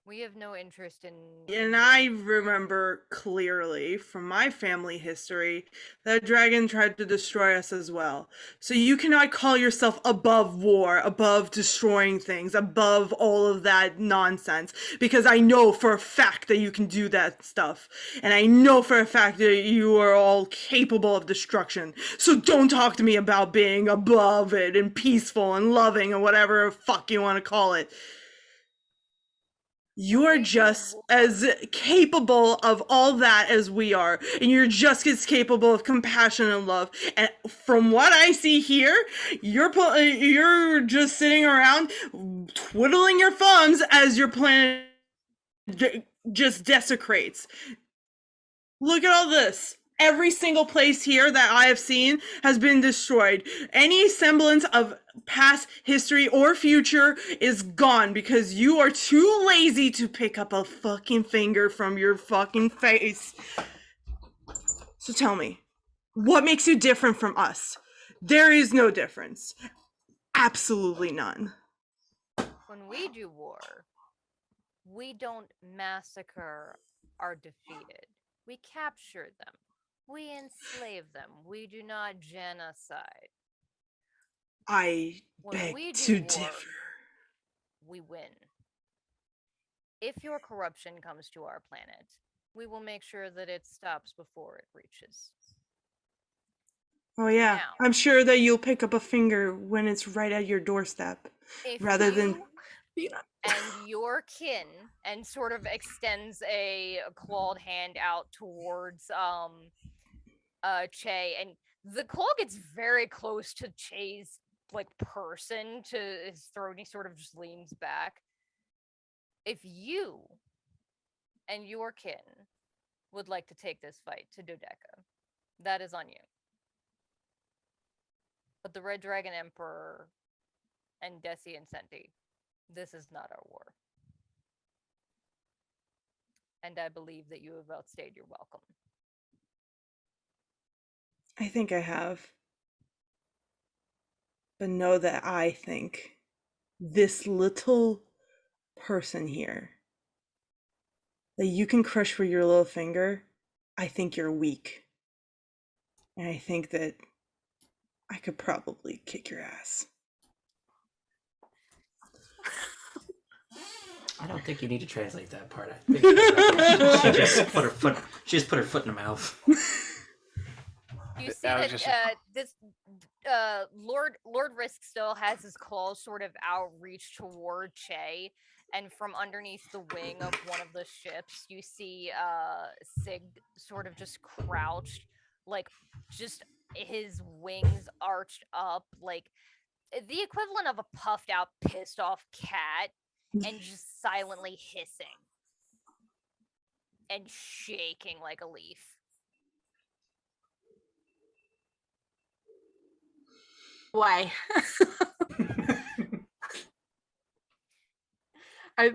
We have no interest in. And I remember clearly from my family history that a dragon tried to destroy us as well. So you cannot call yourself above war, above destroying things, above all of that nonsense. Because I know for a fact that you can do that stuff. And I know for a fact that you are all capable of destruction. So don't talk to me about being above it and peaceful and loving and whatever the fuck you want to call it. You are just as capable of all that as we are, and you're just as capable of compassion and love. And from what I see here, you're just sitting around twiddling your thumbs as your planet just desecrates. Look at all this. Every single place here that I have seen has been destroyed. Any semblance of past history or future is gone because you are too lazy to pick up a fucking finger from your fucking face. So tell me, what makes you different from us? There is no difference. Absolutely none. When we do war, we don't massacre our defeated. We capture them. We enslave them. We do not genocide. I When beg we to do war, differ. we win. If your corruption comes to our planet, we will make sure that it stops before it reaches. Oh yeah, Now, I'm sure that you'll pick up a finger when it's right at your doorstep, if rather than. and your kin, and sort of extends a clawed hand out towards Che, and the claw gets very close to Che's like person to his throat, and he sort of just leans back. If you and your kin would like to take this fight to Dodeca, that is on you. But the Red Dragon Emperor And Desi and Senti, this is not our war. And I believe that you have outstayed your welcome. I think I have. But know that I think this little person here that you can crush with your little finger, I think you're weak. And I think that I could probably kick your ass. I don't think you need to translate that part. I think she just put her foot in her mouth. You see I was that just- this Lord Risk still has his claws sort of outreached toward Che, and from underneath the wing of one of the ships, you see Sig sort of just crouched, like just his wings arched up, like the equivalent of a puffed out, pissed off cat, and just silently hissing and shaking like a leaf. Why?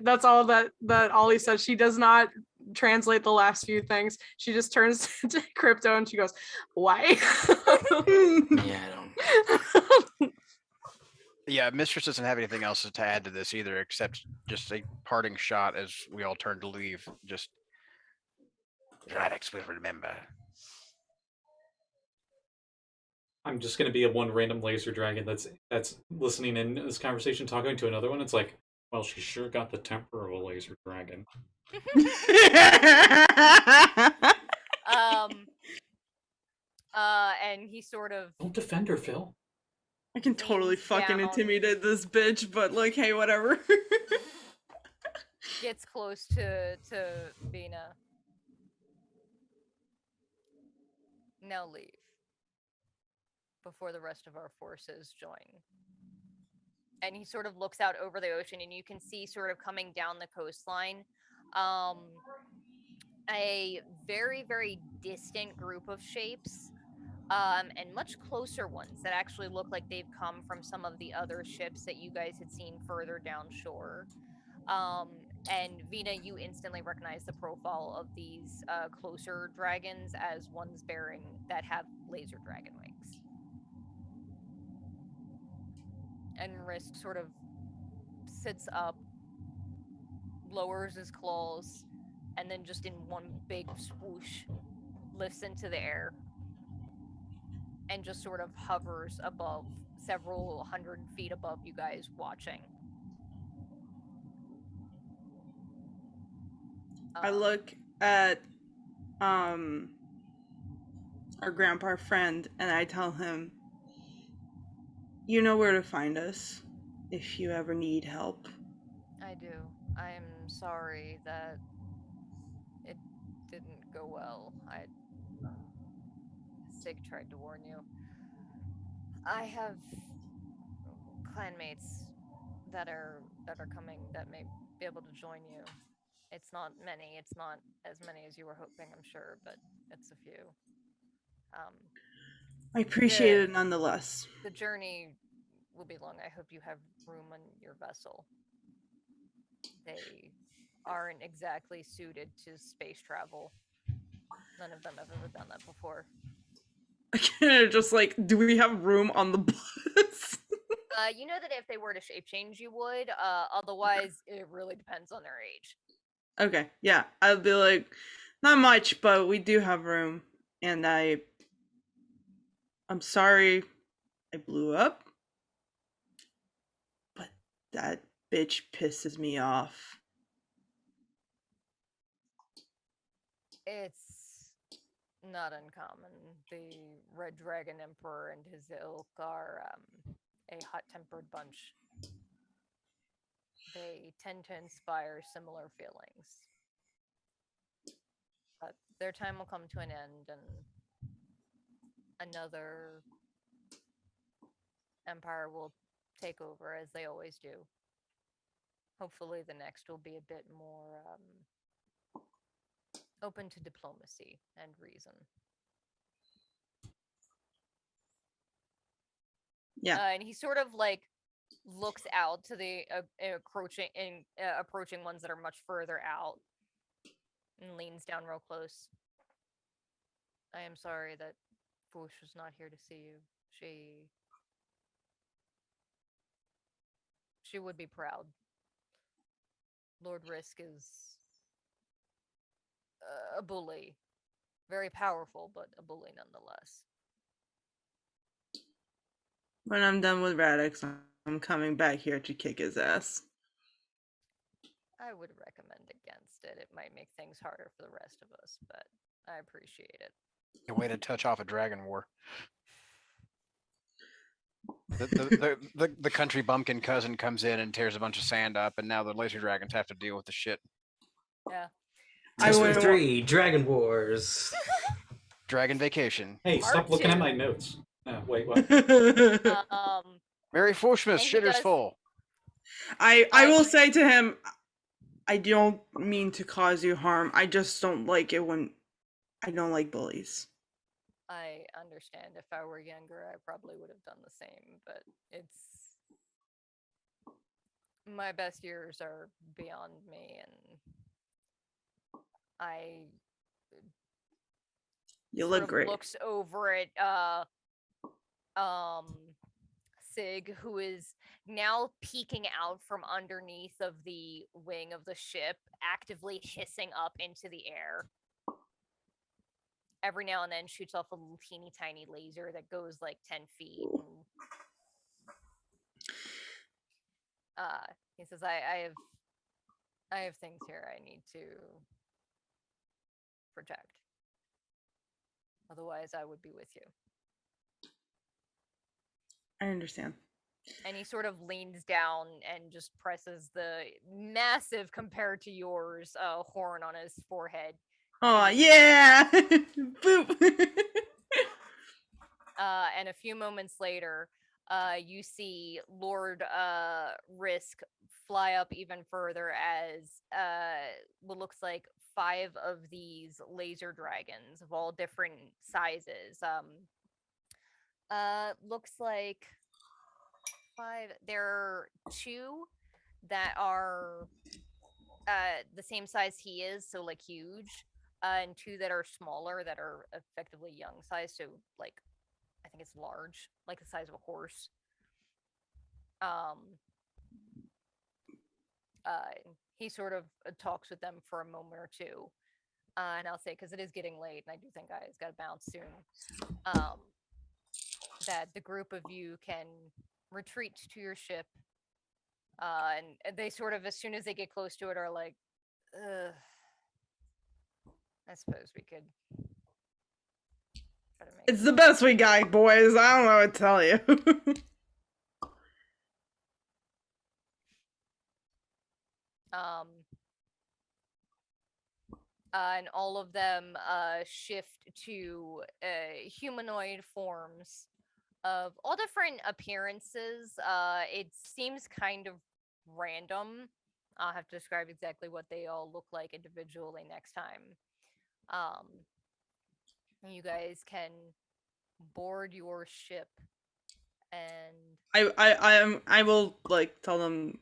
That's all that Ollie says. She does not translate the last few things. She just turns to Crypto and she goes, "Why?" Yeah, I don't. Yeah, Mistress doesn't have anything else to add to this either, except just a parting shot as we all turn to leave. Just Radix will remember. I'm just gonna be a one random laser dragon that's listening in this conversation, talking to another one. It's like, well, she sure got the temper of a laser dragon. And he sort of Don't defend her, Phil. I can totally leans fucking down. intimidate this bitch, but like, hey, whatever. gets close to Vinna. Now leave before the rest of our forces join. And he sort of looks out over the ocean, and you can see sort of coming down the coastline a very, very distant group of shapes, and much closer ones that actually look like they've come from some of the other ships that you guys had seen further down shore. And Vinna, you instantly recognize the profile of these closer dragons as ones that have laser dragon wings. And Risk sort of sits up, lowers his claws, and then just in one big swoosh lifts into the air and just sort of hovers above, several 100 feet above you guys watching. I look at our grandpa friend and I tell him, you know where to find us if you ever need help. I do. I am sorry that it didn't go well. Sig tried to warn you. I have clanmates that are coming that may be able to join you. It's not many. It's not as many as you were hoping, I'm sure, but it's a few. I appreciate it nonetheless. The journey will be long. I hope you have room on your vessel. They aren't exactly suited to space travel. None of them have ever done that before. Just like, do we have room on the bus? You know that if they were to shape change, you would. Otherwise, it really depends on their age. Okay, yeah. I'd be like, not much, but we do have room. And I'm sorry I blew up. But that bitch pisses me off. It's not uncommon. The Red Dragon Emperor and his ilk are a hot-tempered bunch. They tend to inspire similar feelings. But their time will come to an end, and another empire will take over, as they always do. Hopefully the next will be a bit more open to diplomacy and reason. Yeah. And he sort of like looks out to the approaching ones that are much further out, and leans down real close. I am sorry that Fush was not here to see you. She would be proud. Lord Risk is a bully. Very powerful, but a bully nonetheless. When I'm done with Radix, I'm coming back here to kick his ass. I would recommend against it. It might make things harder for the rest of us, but I appreciate it. A way to touch off a dragon war. The country bumpkin cousin comes in and tears a bunch of sand up, and now the laser dragons have to deal with the shit. Yeah. Test 3, Dragon Wars. Dragon vacation. Hey, stop Part looking at two. my notes. Wait, what? Mary Fushmas, And he shitter's does- full. I will say to him, I don't mean to cause you harm. I just don't like it when I don't like bullies. I understand. If I were younger, I probably would have done the same, but it's my best years are beyond me, and I You sort look of great. looks over at Sig, who is now peeking out from underneath of the wing of the ship, actively hissing up into the air. Every now and then shoots off a little teeny tiny laser that goes like 10 feet. And, he says, I have things here I need to protect. Otherwise, I would be with you. I understand. And he sort of leans down and just presses the massive, compared to yours, horn on his forehead. Oh, yeah! Boop! And a few moments later, you see Lord Risk fly up even further as what looks like 5 of these laser dragons of all different sizes. Looks like 5. There are 2 that are the same size he is, so like huge, and 2 that are smaller that are effectively young size, so like I think it's large, like the size of a horse. He sort of talks with them for a moment or two, and I'll say, because it is getting late, and I do think I've got to bounce soon, that the group of you can retreat to your ship, and they sort of, as soon as they get close to it, are like, ugh, I suppose we could try to make It's the best we got, boys. I don't know what to tell you. And all of them shift to humanoid forms of all different appearances. It seems kind of random. I'll have to describe exactly what they all look like individually next time. You guys can board your ship, and I will like tell them,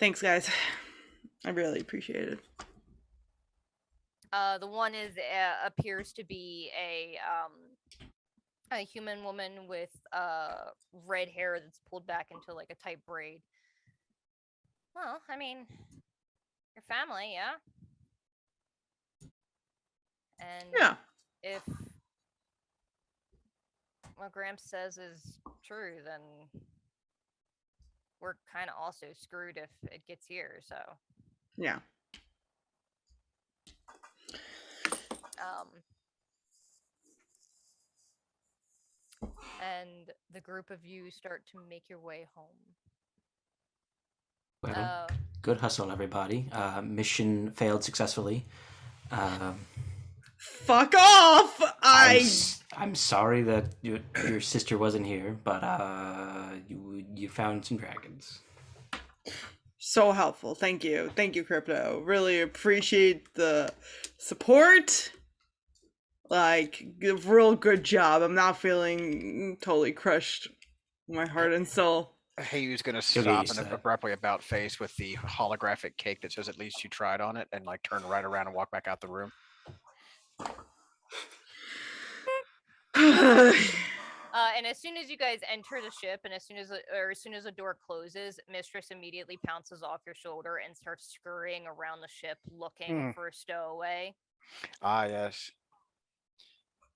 thanks guys. I really appreciate it. The one is appears to be a human woman with red hair that's pulled back into like a tight braid. Well, I mean, your family, yeah. And Yeah. if what Gramps says is true, then we're kind of also screwed if it gets here, so. Yeah. And the group of you start to make your way home. Well, good hustle, everybody. Mission failed successfully. Fuck off! I'm sorry that your sister wasn't here, but you found some dragons. So helpful. Thank you. Thank you, Crypto. Really appreciate the support. Like, real good job. I'm not feeling totally crushed in my heart and soul. He's gonna You'll get stop used and to it. abruptly about face with the holographic cake that says "At least you tried" on it, and like turn right around and walk back out the room. And as soon as you guys enter the ship, and as soon as the door closes, Mistress immediately pounces off your shoulder and starts scurrying around the ship looking for a stowaway. Ah, yes.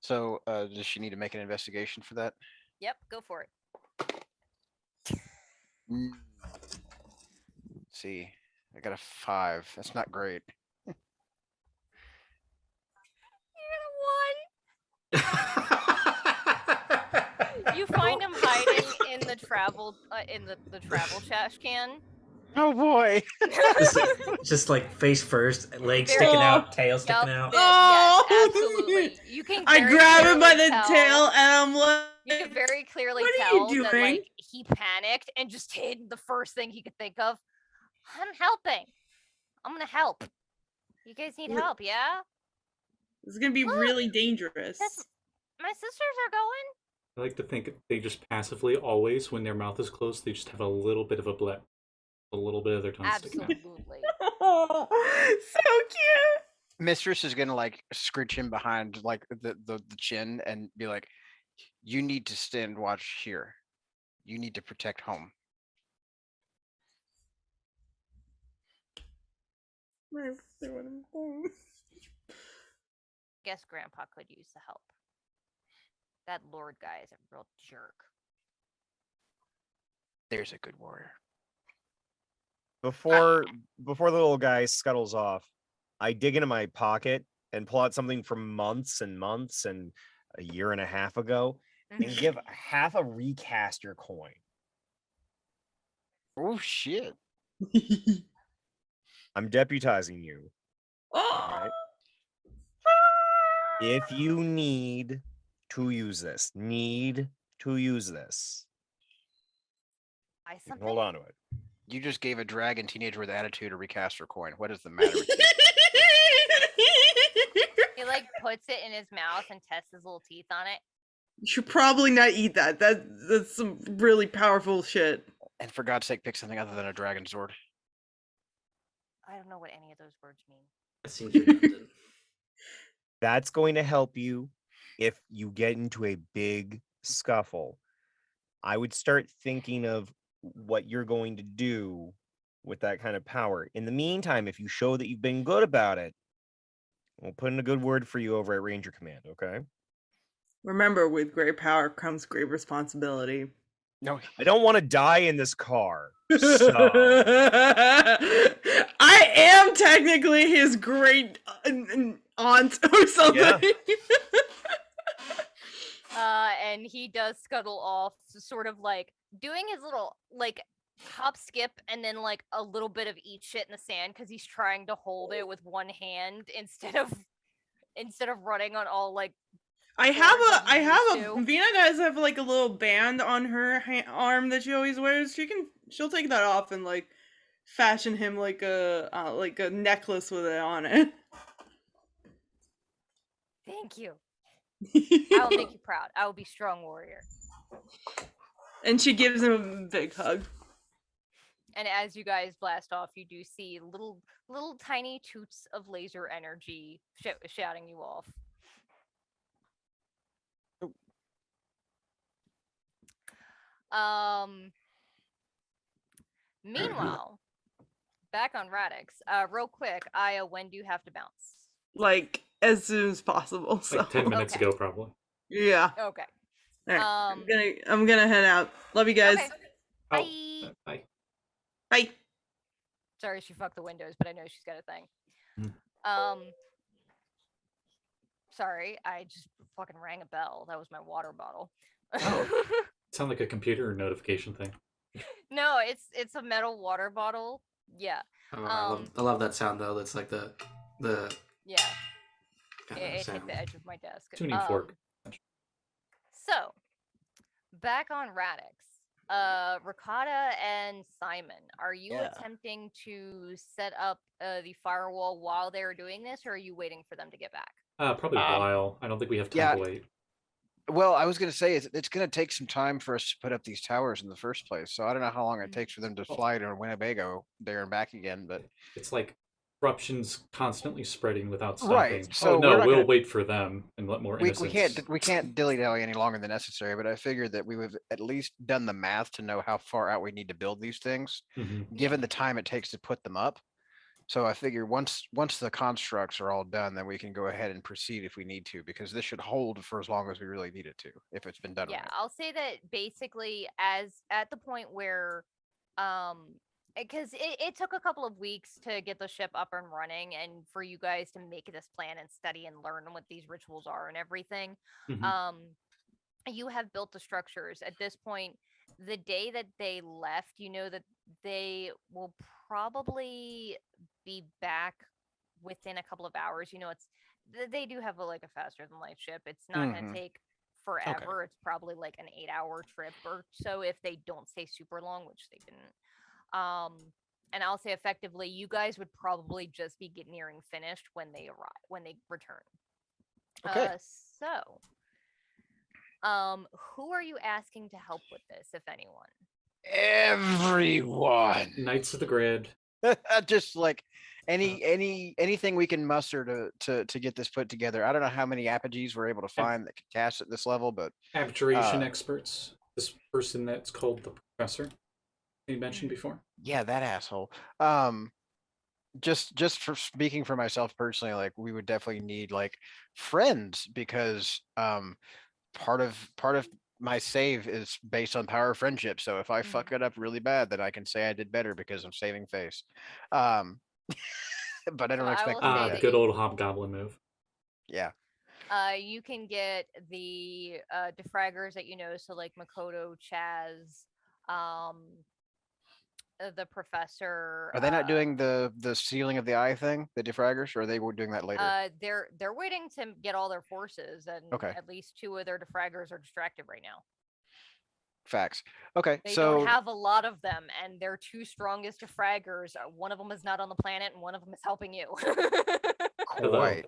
So, does she need to make an investigation for that? Yep, go for it. Let's see, I got a 5. That's not great. You find him hiding in the travel trash can. Oh boy! Just like face first, legs Very- sticking out, tail sticking Yup, out. Oh! yes, absolutely. You can. I very grab him by clearly the tell- tail and I'm like, You can very clearly "What are tell you that doing?" like he panicked and just hid the first thing he could think of. I'm helping. I'm gonna help. You guys need help, yeah? It's gonna be Look, really dangerous. My sisters are going. I like to think they just passively, always, when their mouth is closed, they just have a little bit of a blip. A little bit of their tongue sticking out. Absolutely. Oh, so cute. Mistress is gonna like scritch him behind like the chin and be like, "You need to stand watch here. You need to protect home." Guess Grandpa could use the help. That Lord guy is a real jerk. There's a good warrior. Before the little guy scuttles off, I dig into my pocket and pull out something from months and months and a year and a half ago and give half a recaster coin. Oh shit! I'm deputizing you. Alright? If you need to use this, I you can something. hold on to it. You just gave a dragon teenager with attitude a recaster coin. What is the matter with you? He like puts it in his mouth and tests his little teeth on it. You should probably not eat that. That's some really powerful shit. And for God's sake, pick something other than a dragon sword. I don't know what any of those words mean. That seems redundant. That's going to help you if you get into a big scuffle. I would start thinking of what you're going to do with that kind of power. In the meantime, if you show that you've been good about it, we'll put in a good word for you over at Ranger Command, okay? Remember, with great power comes great responsibility. No, I don't want to die in this car. So I am technically his great aunt or something. And he does scuttle off, sort of like doing his little like hop, skip, and then like a little bit of eat shit in the sand because he's trying to hold it with one hand instead of running on all like. I have a to. Vinna does have like a little band on her arm that she always wears. She'll take that off and like fashion him like a necklace with it on it. Thank you. I will make you proud. I will be strong warrior. And she gives him a big hug. And as you guys blast off, you do see little tiny toots of laser energy shouting you off. Meanwhile, back on Radix, real quick, Aya, when do you have to bounce? Like as soon as possible. So Like 10 minutes Okay. ago, probably. yeah. Okay. All right. I'm gonna head out. Love you guys. Okay. Oh, Bye. bye. Bye. Sorry, she fucked the windows, but I know she's got a thing. Hmm. Sorry, I just fucking rang a bell. That was my water bottle. Oh. Sound like a computer notification thing. No, it's a metal water bottle. Yeah. Oh, I love that sound though. That's like the Yeah. kind It of hit sound. the edge of my desk. Tuning fork. So, back on Radix, Ricotta and Simon, are you Yeah. attempting to set up the firewall while they're doing this, or are you waiting for them to get back? Probably a while. I don't think we have time to wait. Well, I was going to say it's going to take some time for us to put up these towers in the first place. So I don't know how long it Mhm. takes for them to Well- fly to Winnebago there and back again. But It's like corruption's constantly spreading without Right, stopping. so Oh no, we're not we'll gonna- wait for them and let more we innocents. can't dilly dally any longer than necessary. But I figured that we would have at least done the math to know how far out we need to build these things, Mhm. given the time it takes to put them up. So I figure once the constructs are all done, then we can go ahead and proceed if we need to, because this should hold for as long as we really need it to, if it's been done Yeah, right. I'll say that basically as at the point where because it took a couple of weeks to get the ship up and running and for you guys to make this plan and study and learn what these rituals are and everything. Mhm. You have built the structures. At this point, the day that they left, you know that they will probably be back within a couple of hours. You know, they do have a faster than light ship. It's not going Mhm. to take forever. It's probably like an 8-hour trip or so if they don't stay super long, which they didn't. And I'll say effectively, you guys would probably just be nearing finished when they arrive, when they return. Okay. So, who are you asking to help with this, if anyone? Everyone. Knights of the Grid. Just like anything we can muster to get this put together. I don't know how many Apogees we're able to find that can cast at this level, but Abjuration experts. This person that's called the Professor, you mentioned before. yeah, that asshole. Just for speaking for myself personally, like we would definitely need like friends, because part of my save is based on power of friendship. So if I fuck it up really bad, then I can say I did better because I'm saving face. But I don't So I expect will to do say that. that Good old Hobgoblin move. Yeah. You can get the De-Fraggers that you know, so like Makoto, Chaz, the professor. Are they not doing the sealing of the eye thing, the De-Fraggers, or are they doing that later? They're waiting to get all their forces, and Okay. at least 2 of their De-Fraggers are distracted right now. Facts. Okay, They so don't have a lot of them, and their 2 strongest De-Fraggers, one of them is not on the planet, and one of them is helping you. quite.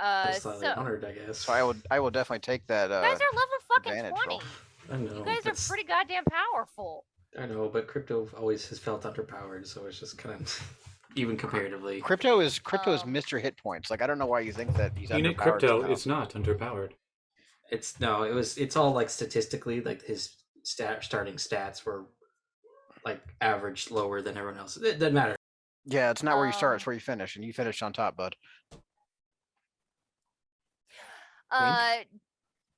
Slightly So honored, I guess. So I will definitely take that. you guys are level fucking advantage 20. roll. I know. You guys are that's- pretty goddamn powerful. I know, but crypto always has felt underpowered, so it's just kind of even comparatively. Crypto is Um, Mr. Hit Points. Like I don't know why you think that he's Unit underpowered crypto somehow. is not underpowered. It's all like statistically, like his starting stats were like average lower than everyone else. It doesn't matter. Yeah, it's not where you start; it's Um, where you finish, and you finished on top, bud. God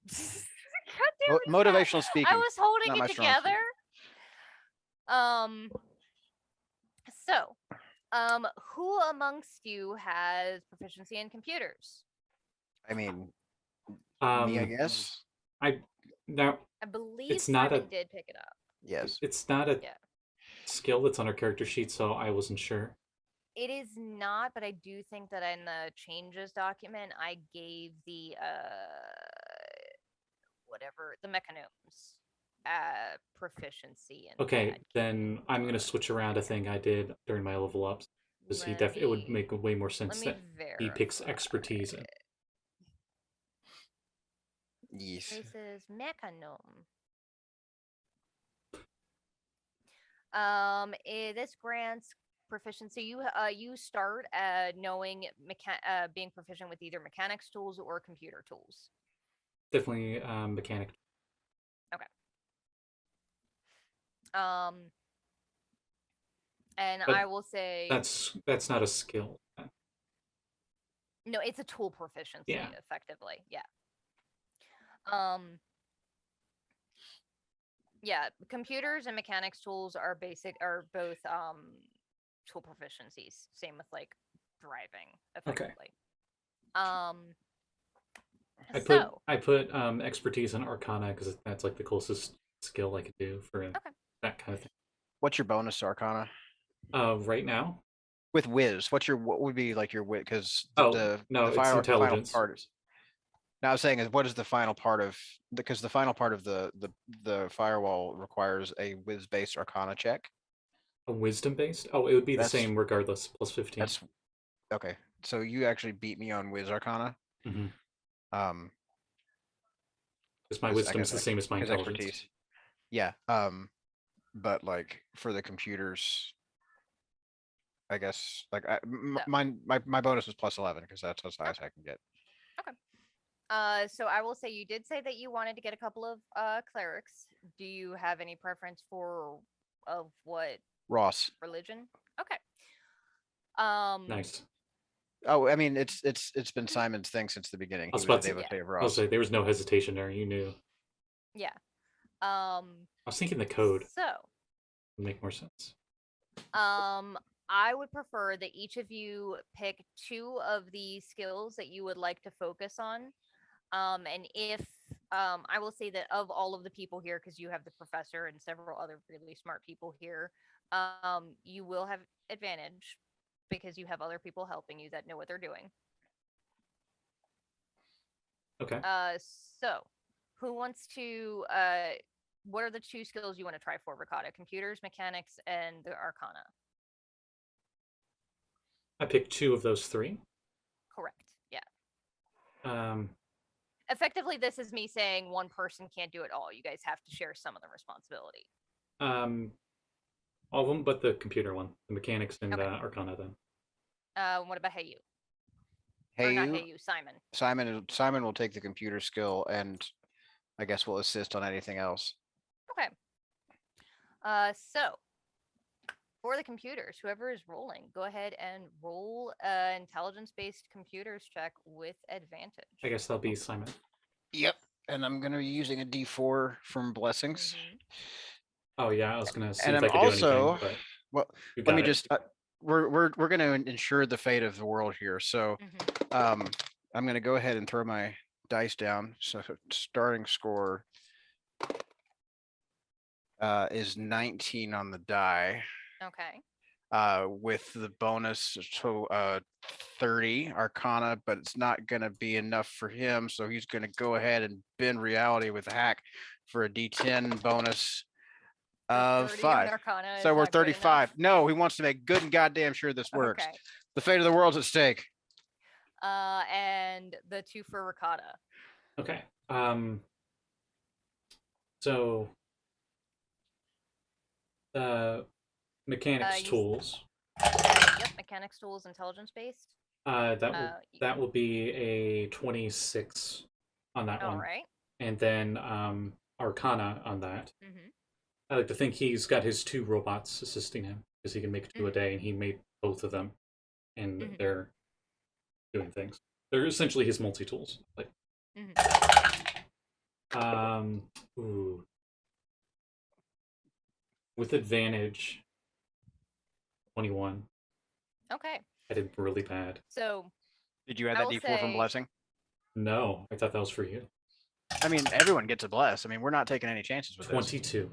damn it, Motivational Scott. speaking. I was holding not my it strong suit. together. So, who amongst you has proficiency in computers? I mean, Um, me, I guess. Now I believe It's not Simon a- did pick it up. Yes. it's not a Yeah. skill that's on our character sheet, so I wasn't sure. It is not, but I do think that in the changes document, I gave the whatever the mechanomes proficiency in Okay, that. then I'm gonna switch around a thing I did during my level ups, because it would make way more sense Let me that he picks verify. expertise in. Yes. This is mechanome. This grants proficiency. You start knowing being proficient with either mechanics tools or computer tools. Definitely mechanic. And But I will say That's not a skill. no, it's a tool proficiency, Yeah. effectively. Yeah. Yeah, computers and mechanics tools are both tool proficiencies. Same with like driving, effectively. I put expertise in Arcana because that's like the closest skill I could do for that kind of thing. What's your bonus to Arcana? Right now, With Wiz, what would be like your wit? Because no, it's final intelligence. part is. Now I was saying is what is the final part of because the final part of the firewall requires a Wiz based Arcana check. A wisdom based? Oh, it would be the That's- same regardless. Plus 15. That's okay. so you actually beat me on Wiz Arcana. Mhm. Um, Because my 'cause I wisdom's guess the same as my his intelligence. expertise. Yeah. But like for the computers, I guess like my bonus is plus 11 because that's as high as I can get. So I will say you did say that you wanted to get a couple of clerics. Do you have any preference for of what Ross. religion? Okay. Nice. Oh, I mean it's been Simon's thing since the beginning. I was He was about a to- devotee of I was Ross. like, there was no hesitation there. You knew. Yeah. I was thinking the code So, would make more sense. I would prefer that each of you pick 2 of the skills that you would like to focus on. And if I will say that of all of the people here, because you have the professor and several other really smart people here, you will have advantage because you have other people helping you that know what they're doing. Okay. So who wants to what are the 2 skills you want to try for, Ricotta? Computers, mechanics, and the arcana. I picked 2 of those 3. Correct. Yeah. Um, Effectively, this is me saying one person can't do it all. You guys have to share some of the responsibility. all of them, but the computer one, the mechanics and Okay. arcana. Then. What about Hey You? Hey Or not you, Hey You, Simon. Simon will take the computer skill and I guess will assist on anything else. Okay. So for the computers, whoever is rolling, go ahead and roll an intelligence-based computers check with advantage. I guess that'll be Simon. Yep. And I'm gonna be using a D4 from blessings. Mhm. Oh yeah, I was gonna see And if I'm I could do also anything, well. but you Let me got it. just. We're gonna ensure the fate of the world here. So Mhm. I'm gonna go ahead and throw my dice down. So starting score is 19 on the die. Okay. With the bonus to 30 Arcana, but it's not gonna be enough for him. So he's gonna go ahead and bend reality with a hack for a D10 bonus of 30 on 5. Arcana So is we're not good 35. enough. No, he wants to make good and goddamn sure this works. Okay. The fate of the world's at stake. And the 2 for Ricotta. Okay. So mechanics you s- tools. Yep, mechanics tools, intelligence based. That will be a 26 on that All one, right. and then arcana on that. Mm-hmm. I like to think he's got his 2 robots assisting him because he can make 2 a day, and he made both of them, and they're doing things. They're essentially his multi tools. Like, ooh, with advantage, 21. Okay. I did really bad. So Did you add I that will D4 from say- blessing? No, I thought that was for you. I mean, everyone gets a bless. I mean, we're not taking any chances with this. 22.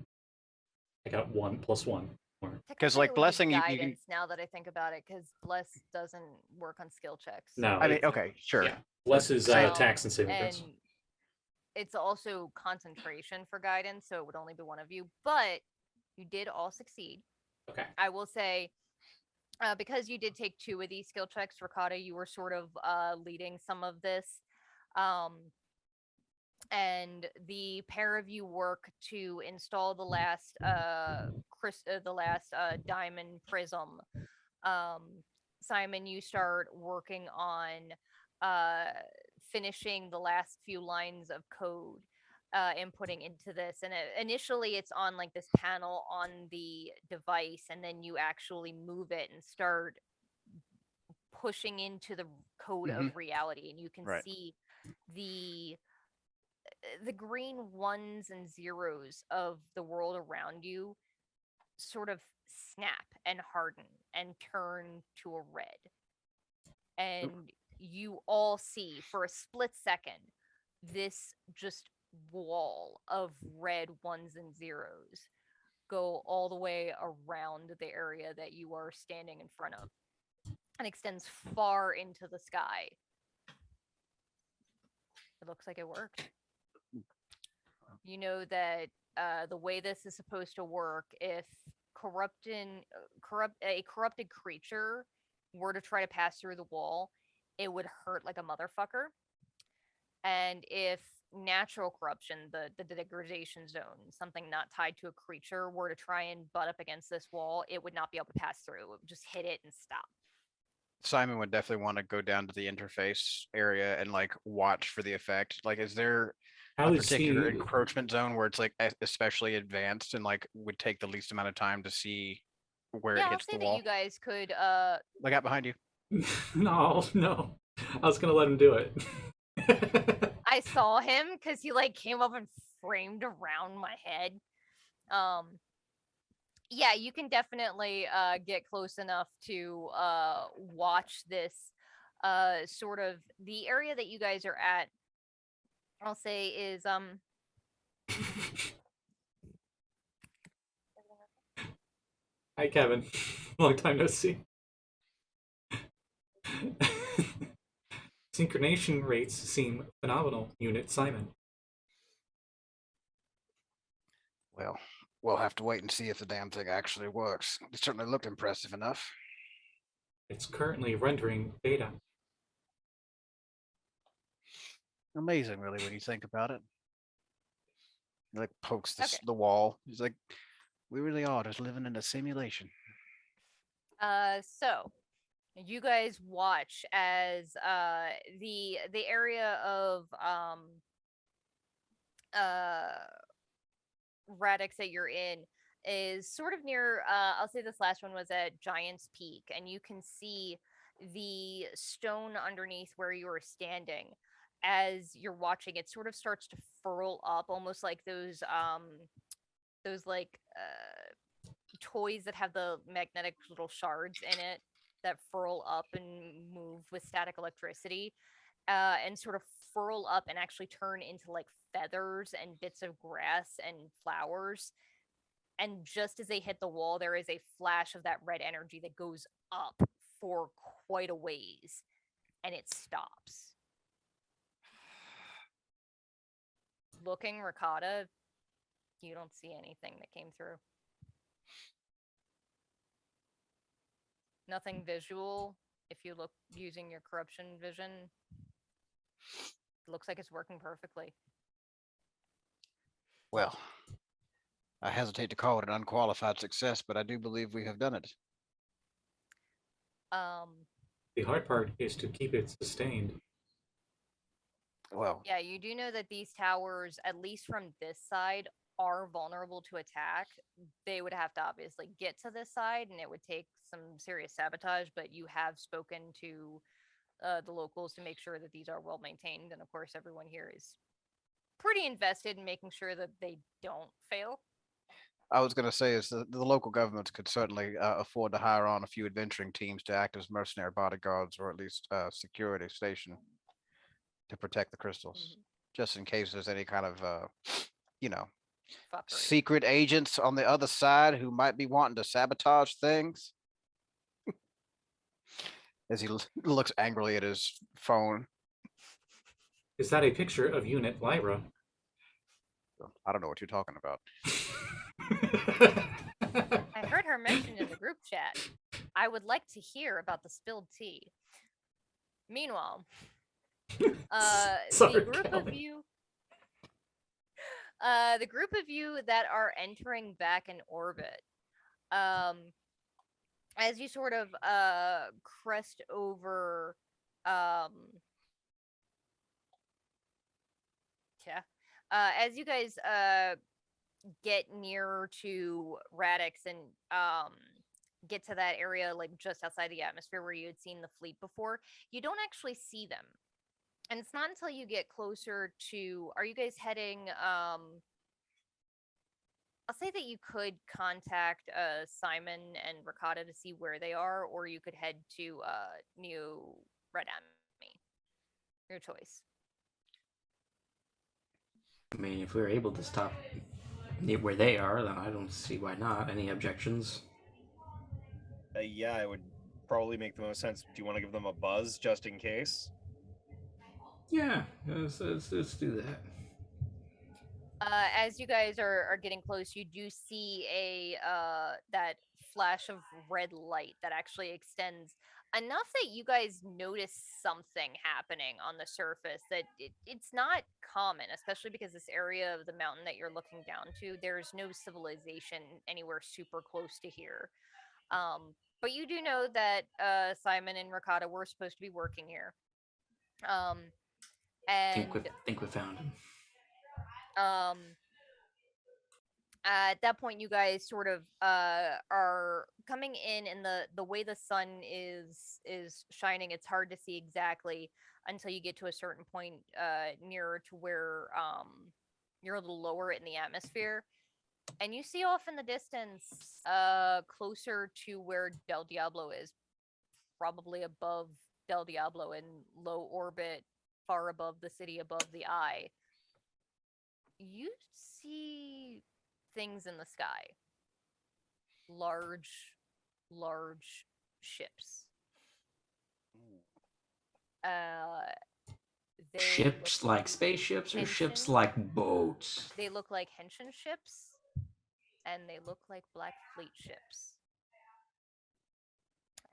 I got 1 plus 1 more. 'Cause, technically like, it would be blessing, you can- guidance now that I think about it, because bless doesn't work on skill checks. No, I mean, okay, sure. yeah. Bless is Um, tax and saving throws. and it's also concentration for guidance, so it would only be one of you. But you did all succeed. Okay. I will say, because you did take 2 of these skill checks, Ricotta, you were sort of leading some of this. And the pair of you work to install the last diamond prism. Simon, you start working on finishing the last few lines of code inputting into this, and initially it's on like this panel on the device, and then you actually move it and start pushing into the code of reality, and you can Right. see the green ones and zeros of the world around you sort of snap and harden and turn to a red. And you all see for a split second this just wall of red ones and zeros go all the way around the area that you are standing in front of and extends far into the sky. It looks like it worked. You know that the way this is supposed to work, if a corrupted creature were to try to pass through the wall, it would hurt like a motherfucker. And if natural corruption, the degradation zone, something not tied to a creature, were to try and butt up against this wall, it would not be able to pass through. It would just hit it and stop. Simon would definitely want to go down to the interface area and like watch for the effect. Like, is there a Callie, particular see, encroachment zone where it's like especially advanced and like would take the least amount of time to see where Yeah, it I'll hits say the that wall? you guys could Look out behind you. no, no. I was gonna let him do it. I saw him because he like came up and framed around my head. Yeah, you can definitely get close enough to watch this sort of the area that you guys are at. I'll say is Hi, Kevin. Long time no see. Synchronization rates seem phenomenal, Unit Simon. Well, we'll have to wait and see if the damn thing actually works. It certainly looked impressive enough. It's currently rendering beta. Amazing, really, when you think about it. He like pokes Okay. the wall. He's like, we really are just living in a simulation. So you guys watch as the area of Radix that you're in is sort of near I'll say this last one was at Giant's Peak, and you can see the stone underneath where you are standing. As you're watching, it sort of starts to furl up, almost like those like toys that have the magnetic little shards in it that furl up and move with static electricity, and sort of furl up and actually turn into like feathers and bits of grass and flowers. And just as they hit the wall, there is a flash of that red energy that goes up for quite a ways, and it stops. Looking, Ricotta, you don't see anything that came through. Nothing visual. If you look using your corruption vision, it looks like it's working perfectly. Well, I hesitate to call it an unqualified success, but I do believe we have done it. The hard part is to keep it sustained. Well, Yeah, you do know that these towers, at least from this side, are vulnerable to attack. They would have to obviously get to this side, and it would take some serious sabotage, but you have spoken to the locals to make sure that these are well maintained. And of course, everyone here is pretty invested in making sure that they don't fail. I was going to say is the local governments could certainly afford to hire on a few adventuring teams to act as mercenary bodyguards or at least security station to protect the crystals, just in case there's any kind of, Fuckery. secret agents on the other side who might be wanting to sabotage things. As he looks angrily at his phone. Is that a picture of Unit Lyra? I don't know what you're talking about. I heard her mentioned in the group chat. I would like to hear about the spilled tea. Meanwhile, Sorry, the group Callie. of you the group of you that are entering back in orbit, as you sort of crest over as you guys get nearer to Radix and get to that area like just outside the atmosphere where you had seen the fleet before, you don't actually see them. And it's not until you get closer to, are you guys heading I'll say that you could contact Simon and Ricotta to see where they are, or you could head to New Red Army. Your choice. I mean, if we were able to stop where they are, then I don't see why not. Any objections? Yeah, it would probably make the most sense. Do you want to give them a buzz just in case? Yeah, let's do that. As you guys are getting close, you do see a that flash of red light that actually extends enough that you guys notice something happening on the surface that it's not common, especially because this area of the mountain that you're looking down to, there's no civilization anywhere super close to here. But you do know that Simon and Ricotta were supposed to be working here. And think we found him. At that point, you guys sort of are coming in, and the way the sun is shining, it's hard to see exactly until you get to a certain point nearer to where you're a little lower in the atmosphere, and you see off in the distance, closer to where Del Diablo is, probably above Del Diablo in low orbit, far above the city, above the eye. You see things in the sky. Large ships. Ships like spaceships or ships like boats? They look like Henshin ships, and they look like Black Fleet ships.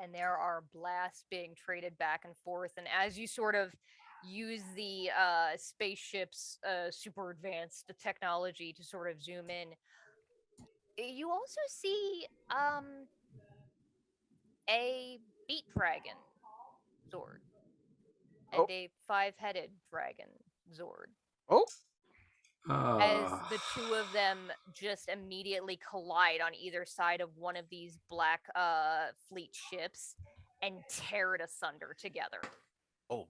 And there are blasts being traded back and forth, and as you sort of use the spaceship's super advanced technology to sort of zoom in, you also see a beat dragon Zord and a 5-headed dragon Zord. Oh. As the two of them just immediately collide on either side of one of these Black Fleet ships and tear it asunder together. Oh.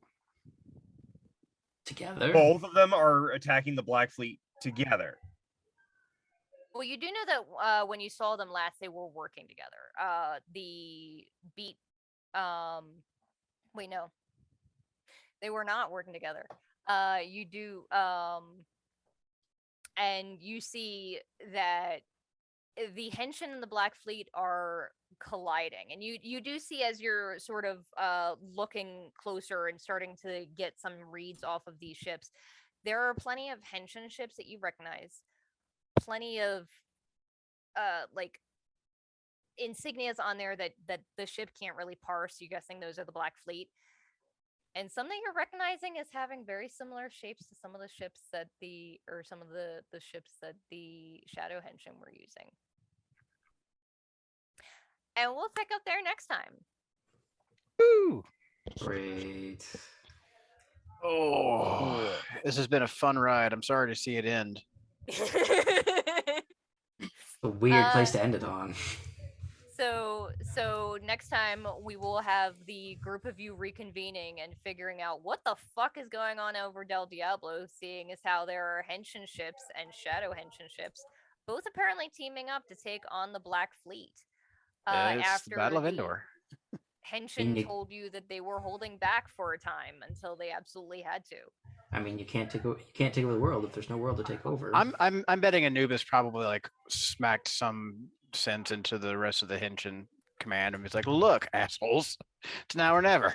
Together? Both of them are attacking the Black Fleet together. Well, you do know that when you saw them last, they were working together. The beat, wait, no, they were not working together. You do, and you see that the Henshin and the Black Fleet are colliding, and you do see, as you're sort of looking closer and starting to get some reads off of these ships, there are plenty of Henshin ships that you recognize. Plenty of like insignias on there that the ship can't really parse. You're guessing those are the Black Fleet, and something you're recognizing is having very similar shapes to some of the ships that some of the ships that the Shadow Henshin were using. And we'll pick up there next time. Woo! Great. Oh, this has been a fun ride. I'm sorry to see it end. A weird place to end it on. So next time we will have the group of you reconvening and figuring out what the fuck is going on over Del Diablo, seeing as how there are Henshin ships and Shadow Henshin ships, both apparently teaming up to take on the Black Fleet. It's After the Battle of Endor. Henshin told you that they were holding back for a time until they absolutely had to. I mean, you can't take over the world if there's no world to take over. I'm betting Anubis probably like smacked some sense into the rest of the Henshin command and was like, "Look, assholes, it's now or never."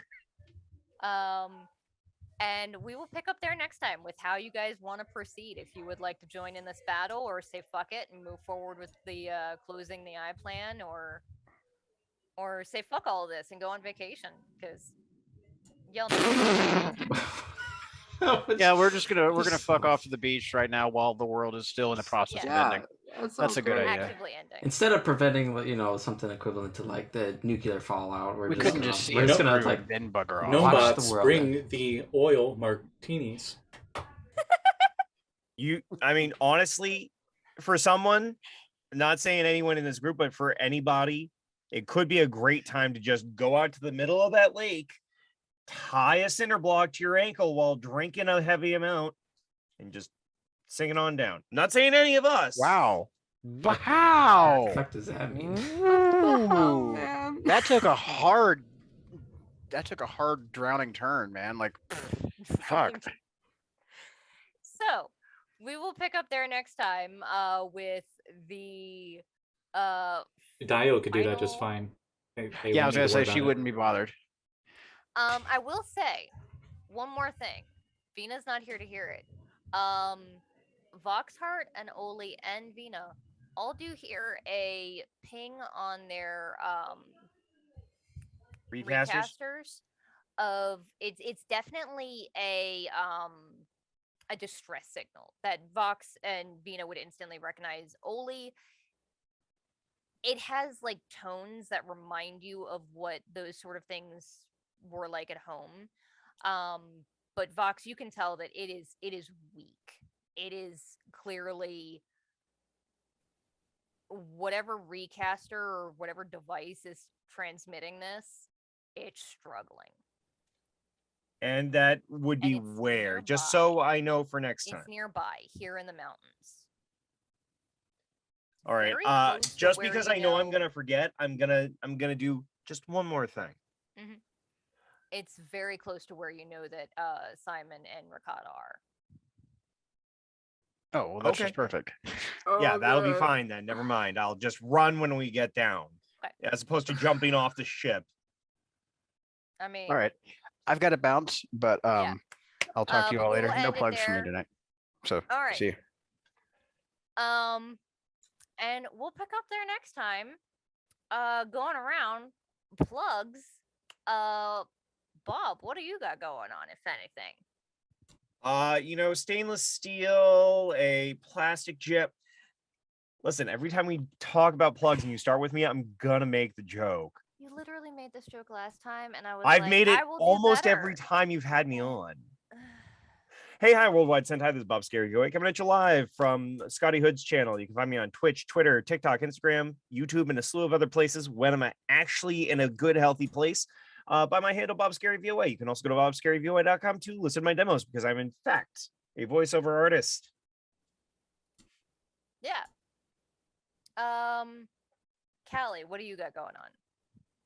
And we will pick up there next time with how you guys want to proceed. If you would like to join in this battle, or say fuck it and move forward with the closing the eye plan, or say fuck all of this and go on vacation, because y'all know. Yeah, we're gonna fuck off to the beach right now while the world is still in the process of ending. That's a good idea. Actively ending. Instead of preventing, something equivalent to like the nuclear fallout, We couldn't just see we're it just gonna through like and then bugger off. No watch the bots, world bring the oil martinis. I mean, honestly, for someone, not saying anyone in this group, but for anybody, it could be a great time to just go out to the middle of that lake, tie a cinder block to your ankle while drinking a heavy amount, and just sing it on down. I'm not saying any of us. Wow. What the fuck does that mean? Oh, man. That took a hard drowning turn, man. Like, fuck. So we will pick up there next time with the Daiyo could do that just fine. They Yeah, I was gonna wouldn't need to say worry she about it. wouldn't be bothered. I will say one more thing. Vinna's not here to hear it. Voxhart and Oli and Vinna all do hear a ping on their recasters of it's definitely a distress signal that Vox and Vinna would instantly recognize. Oli, it has like tones that remind you of what those sort of things were like at home. But Vox, you can tell that it is weak. It is clearly whatever recaster or whatever device is transmitting this, it's struggling. And that would be where? Just so I know for next time. It's nearby, here in the mountains. All right. Very close to Just where because you I know I'm know- gonna forget, I'm gonna do just one more thing. It's very close to where you know that Simon and Ricotta are. Oh, well, that's Okay. just perfect. Yeah, that'll be good. fine then. Never mind. I'll just run when we get down, Okay. as opposed to jumping off the ship. I mean, All right. I've got to bounce, but Yeah. I'll talk to you but all later. we'll No end it plugs for me there. tonight. So, All right. see you. And we'll pick up there next time. Going around plugs. Bob, what do you got going on, if anything? Stainless steel, a plastic chip. Listen, every time we talk about plugs and you start with me, I'm gonna make the joke. You literally made this joke last time, and I was I've like, made it I will do almost every better. time you've had me on. Hey, hi, Worldwide Sentai. This is Bob Scary Goey coming at you live from Scotty Hood's channel. You can find me on Twitch, Twitter, TikTok, Instagram, YouTube, and a slew of other places when I'm actually in a good, healthy place. By my handle, Bob Scary VOA. You can also go to bobscaryvoa.com to listen to my demos because I'm, in fact, a voiceover artist. Yeah. Callie, what do you got going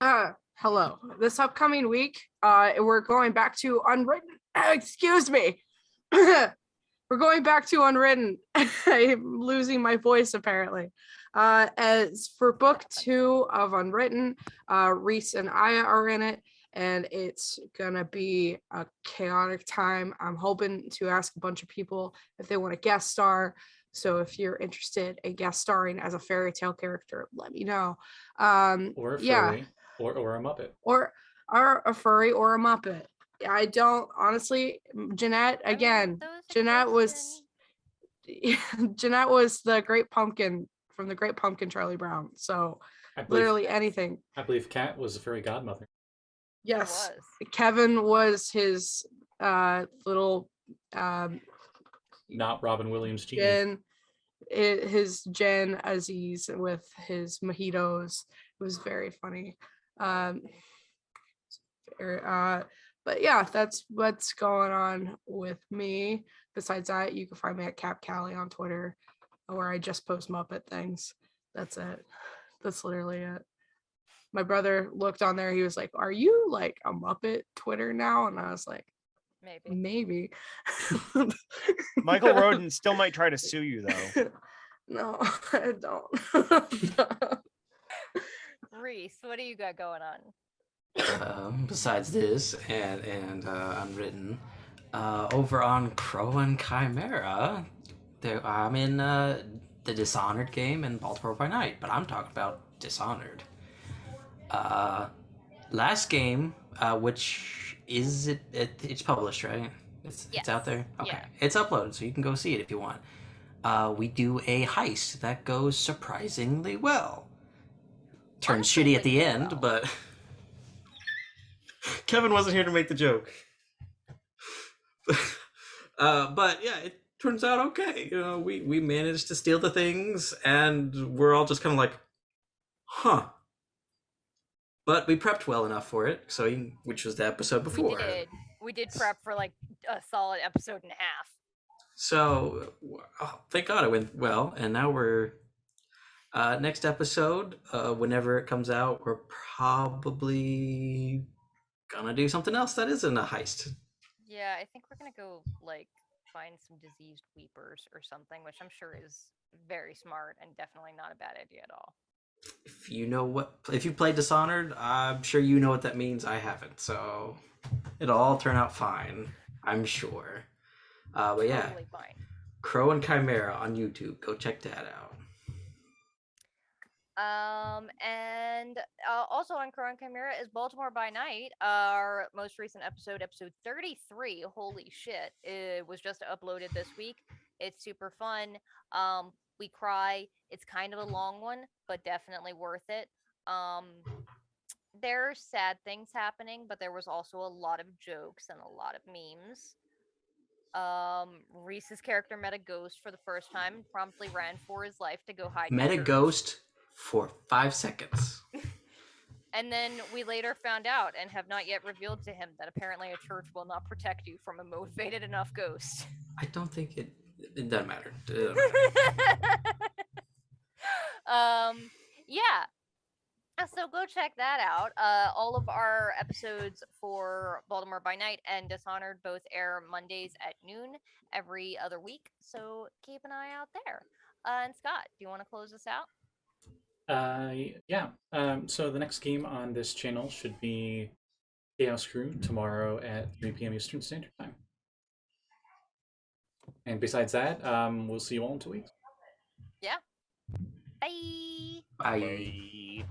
on? Hello. This upcoming week, we're going back to Unwritten. Excuse me. We're going back to Unwritten. I'm losing my voice apparently. As for book 2 of Unwritten, Reese and Aya are in it, and it's gonna be a chaotic time. I'm hoping to ask a bunch of people if they want to guest star. So if you're interested in guest starring as a fairy tale character, let me know. Or a furry, or a Muppet. Or a furry or a Muppet. I don't honestly, Jeanette, again, Jeanette was Jeanette was the Great Pumpkin from the Great Pumpkin, Charlie Brown. So literally anything. I believe Kat was a fairy godmother. Yes. Kevin was his little not Robin Williams genie. His Jen Aziz with his mojitos. It was very funny. But yeah, that's what's going on with me. Besides that, you can find me at Cap Callie on Twitter, where I just post Muppet things. That's it. That's literally it. My brother looked on there. He was like, "Are you like a Muppet Twitter now?" And I was like, Maybe. Michael Roden still might try to sue you though. No, I don't. Reese, what do you got going on? Besides this and Unwritten, over on Crow and Chimera, I'm in the Dishonored game in Baltimore by Night, but I'm talking about Dishonored. Last game, which is it's published, right? It's out there. Okay, Yeah. It's uploaded, so you can go see it if you want. We do a heist that goes surprisingly well. Turns shitty at the end, but Kevin wasn't here to make the joke. But yeah, it turns out okay. We managed to steal the things, and we're all just kind of like, huh. But we prepped well enough for it, which was the episode before. We did prep for like a solid episode and a half. So, thank God it went well, and now we're next episode. Whenever it comes out, we're probably gonna do something else that isn't a heist. Yeah, I think we're gonna go like find some diseased weepers or something, which I'm sure is very smart and definitely not a bad idea at all. If you played Dishonored, I'm sure you know what that means. I haven't, so it'll all turn out fine, I'm sure. But yeah, Totally fine. Crow and Chimera on YouTube. Go check that And also on Crow and Chimera is Baltimore by Night. Our most recent episode, episode 33. Holy shit! It was just uploaded this week. It's super fun. We cry. It's kind of a long one, but definitely worth it. There are sad things happening, but there was also a lot of jokes and a lot of memes. Reese's character met a ghost for the first time and promptly ran for his life to go hide. in Met a church. ghost for 5 seconds. And then we later found out and have not yet revealed to him that apparently a church will not protect you from a motivated enough ghost. I don't think it doesn't matter. Yeah. So go check that out. All of our episodes for Baltimore by Night and Dishonored both air Mondays at noon every other week. So keep an eye out there. And Scott, do you want to close us out? Yeah. So the next game on this channel should be Chaos Crew tomorrow at 3 p.m. Eastern Standard Time. And besides that, we'll see you all in 2 weeks. Yeah. Bye. Bye. Bye.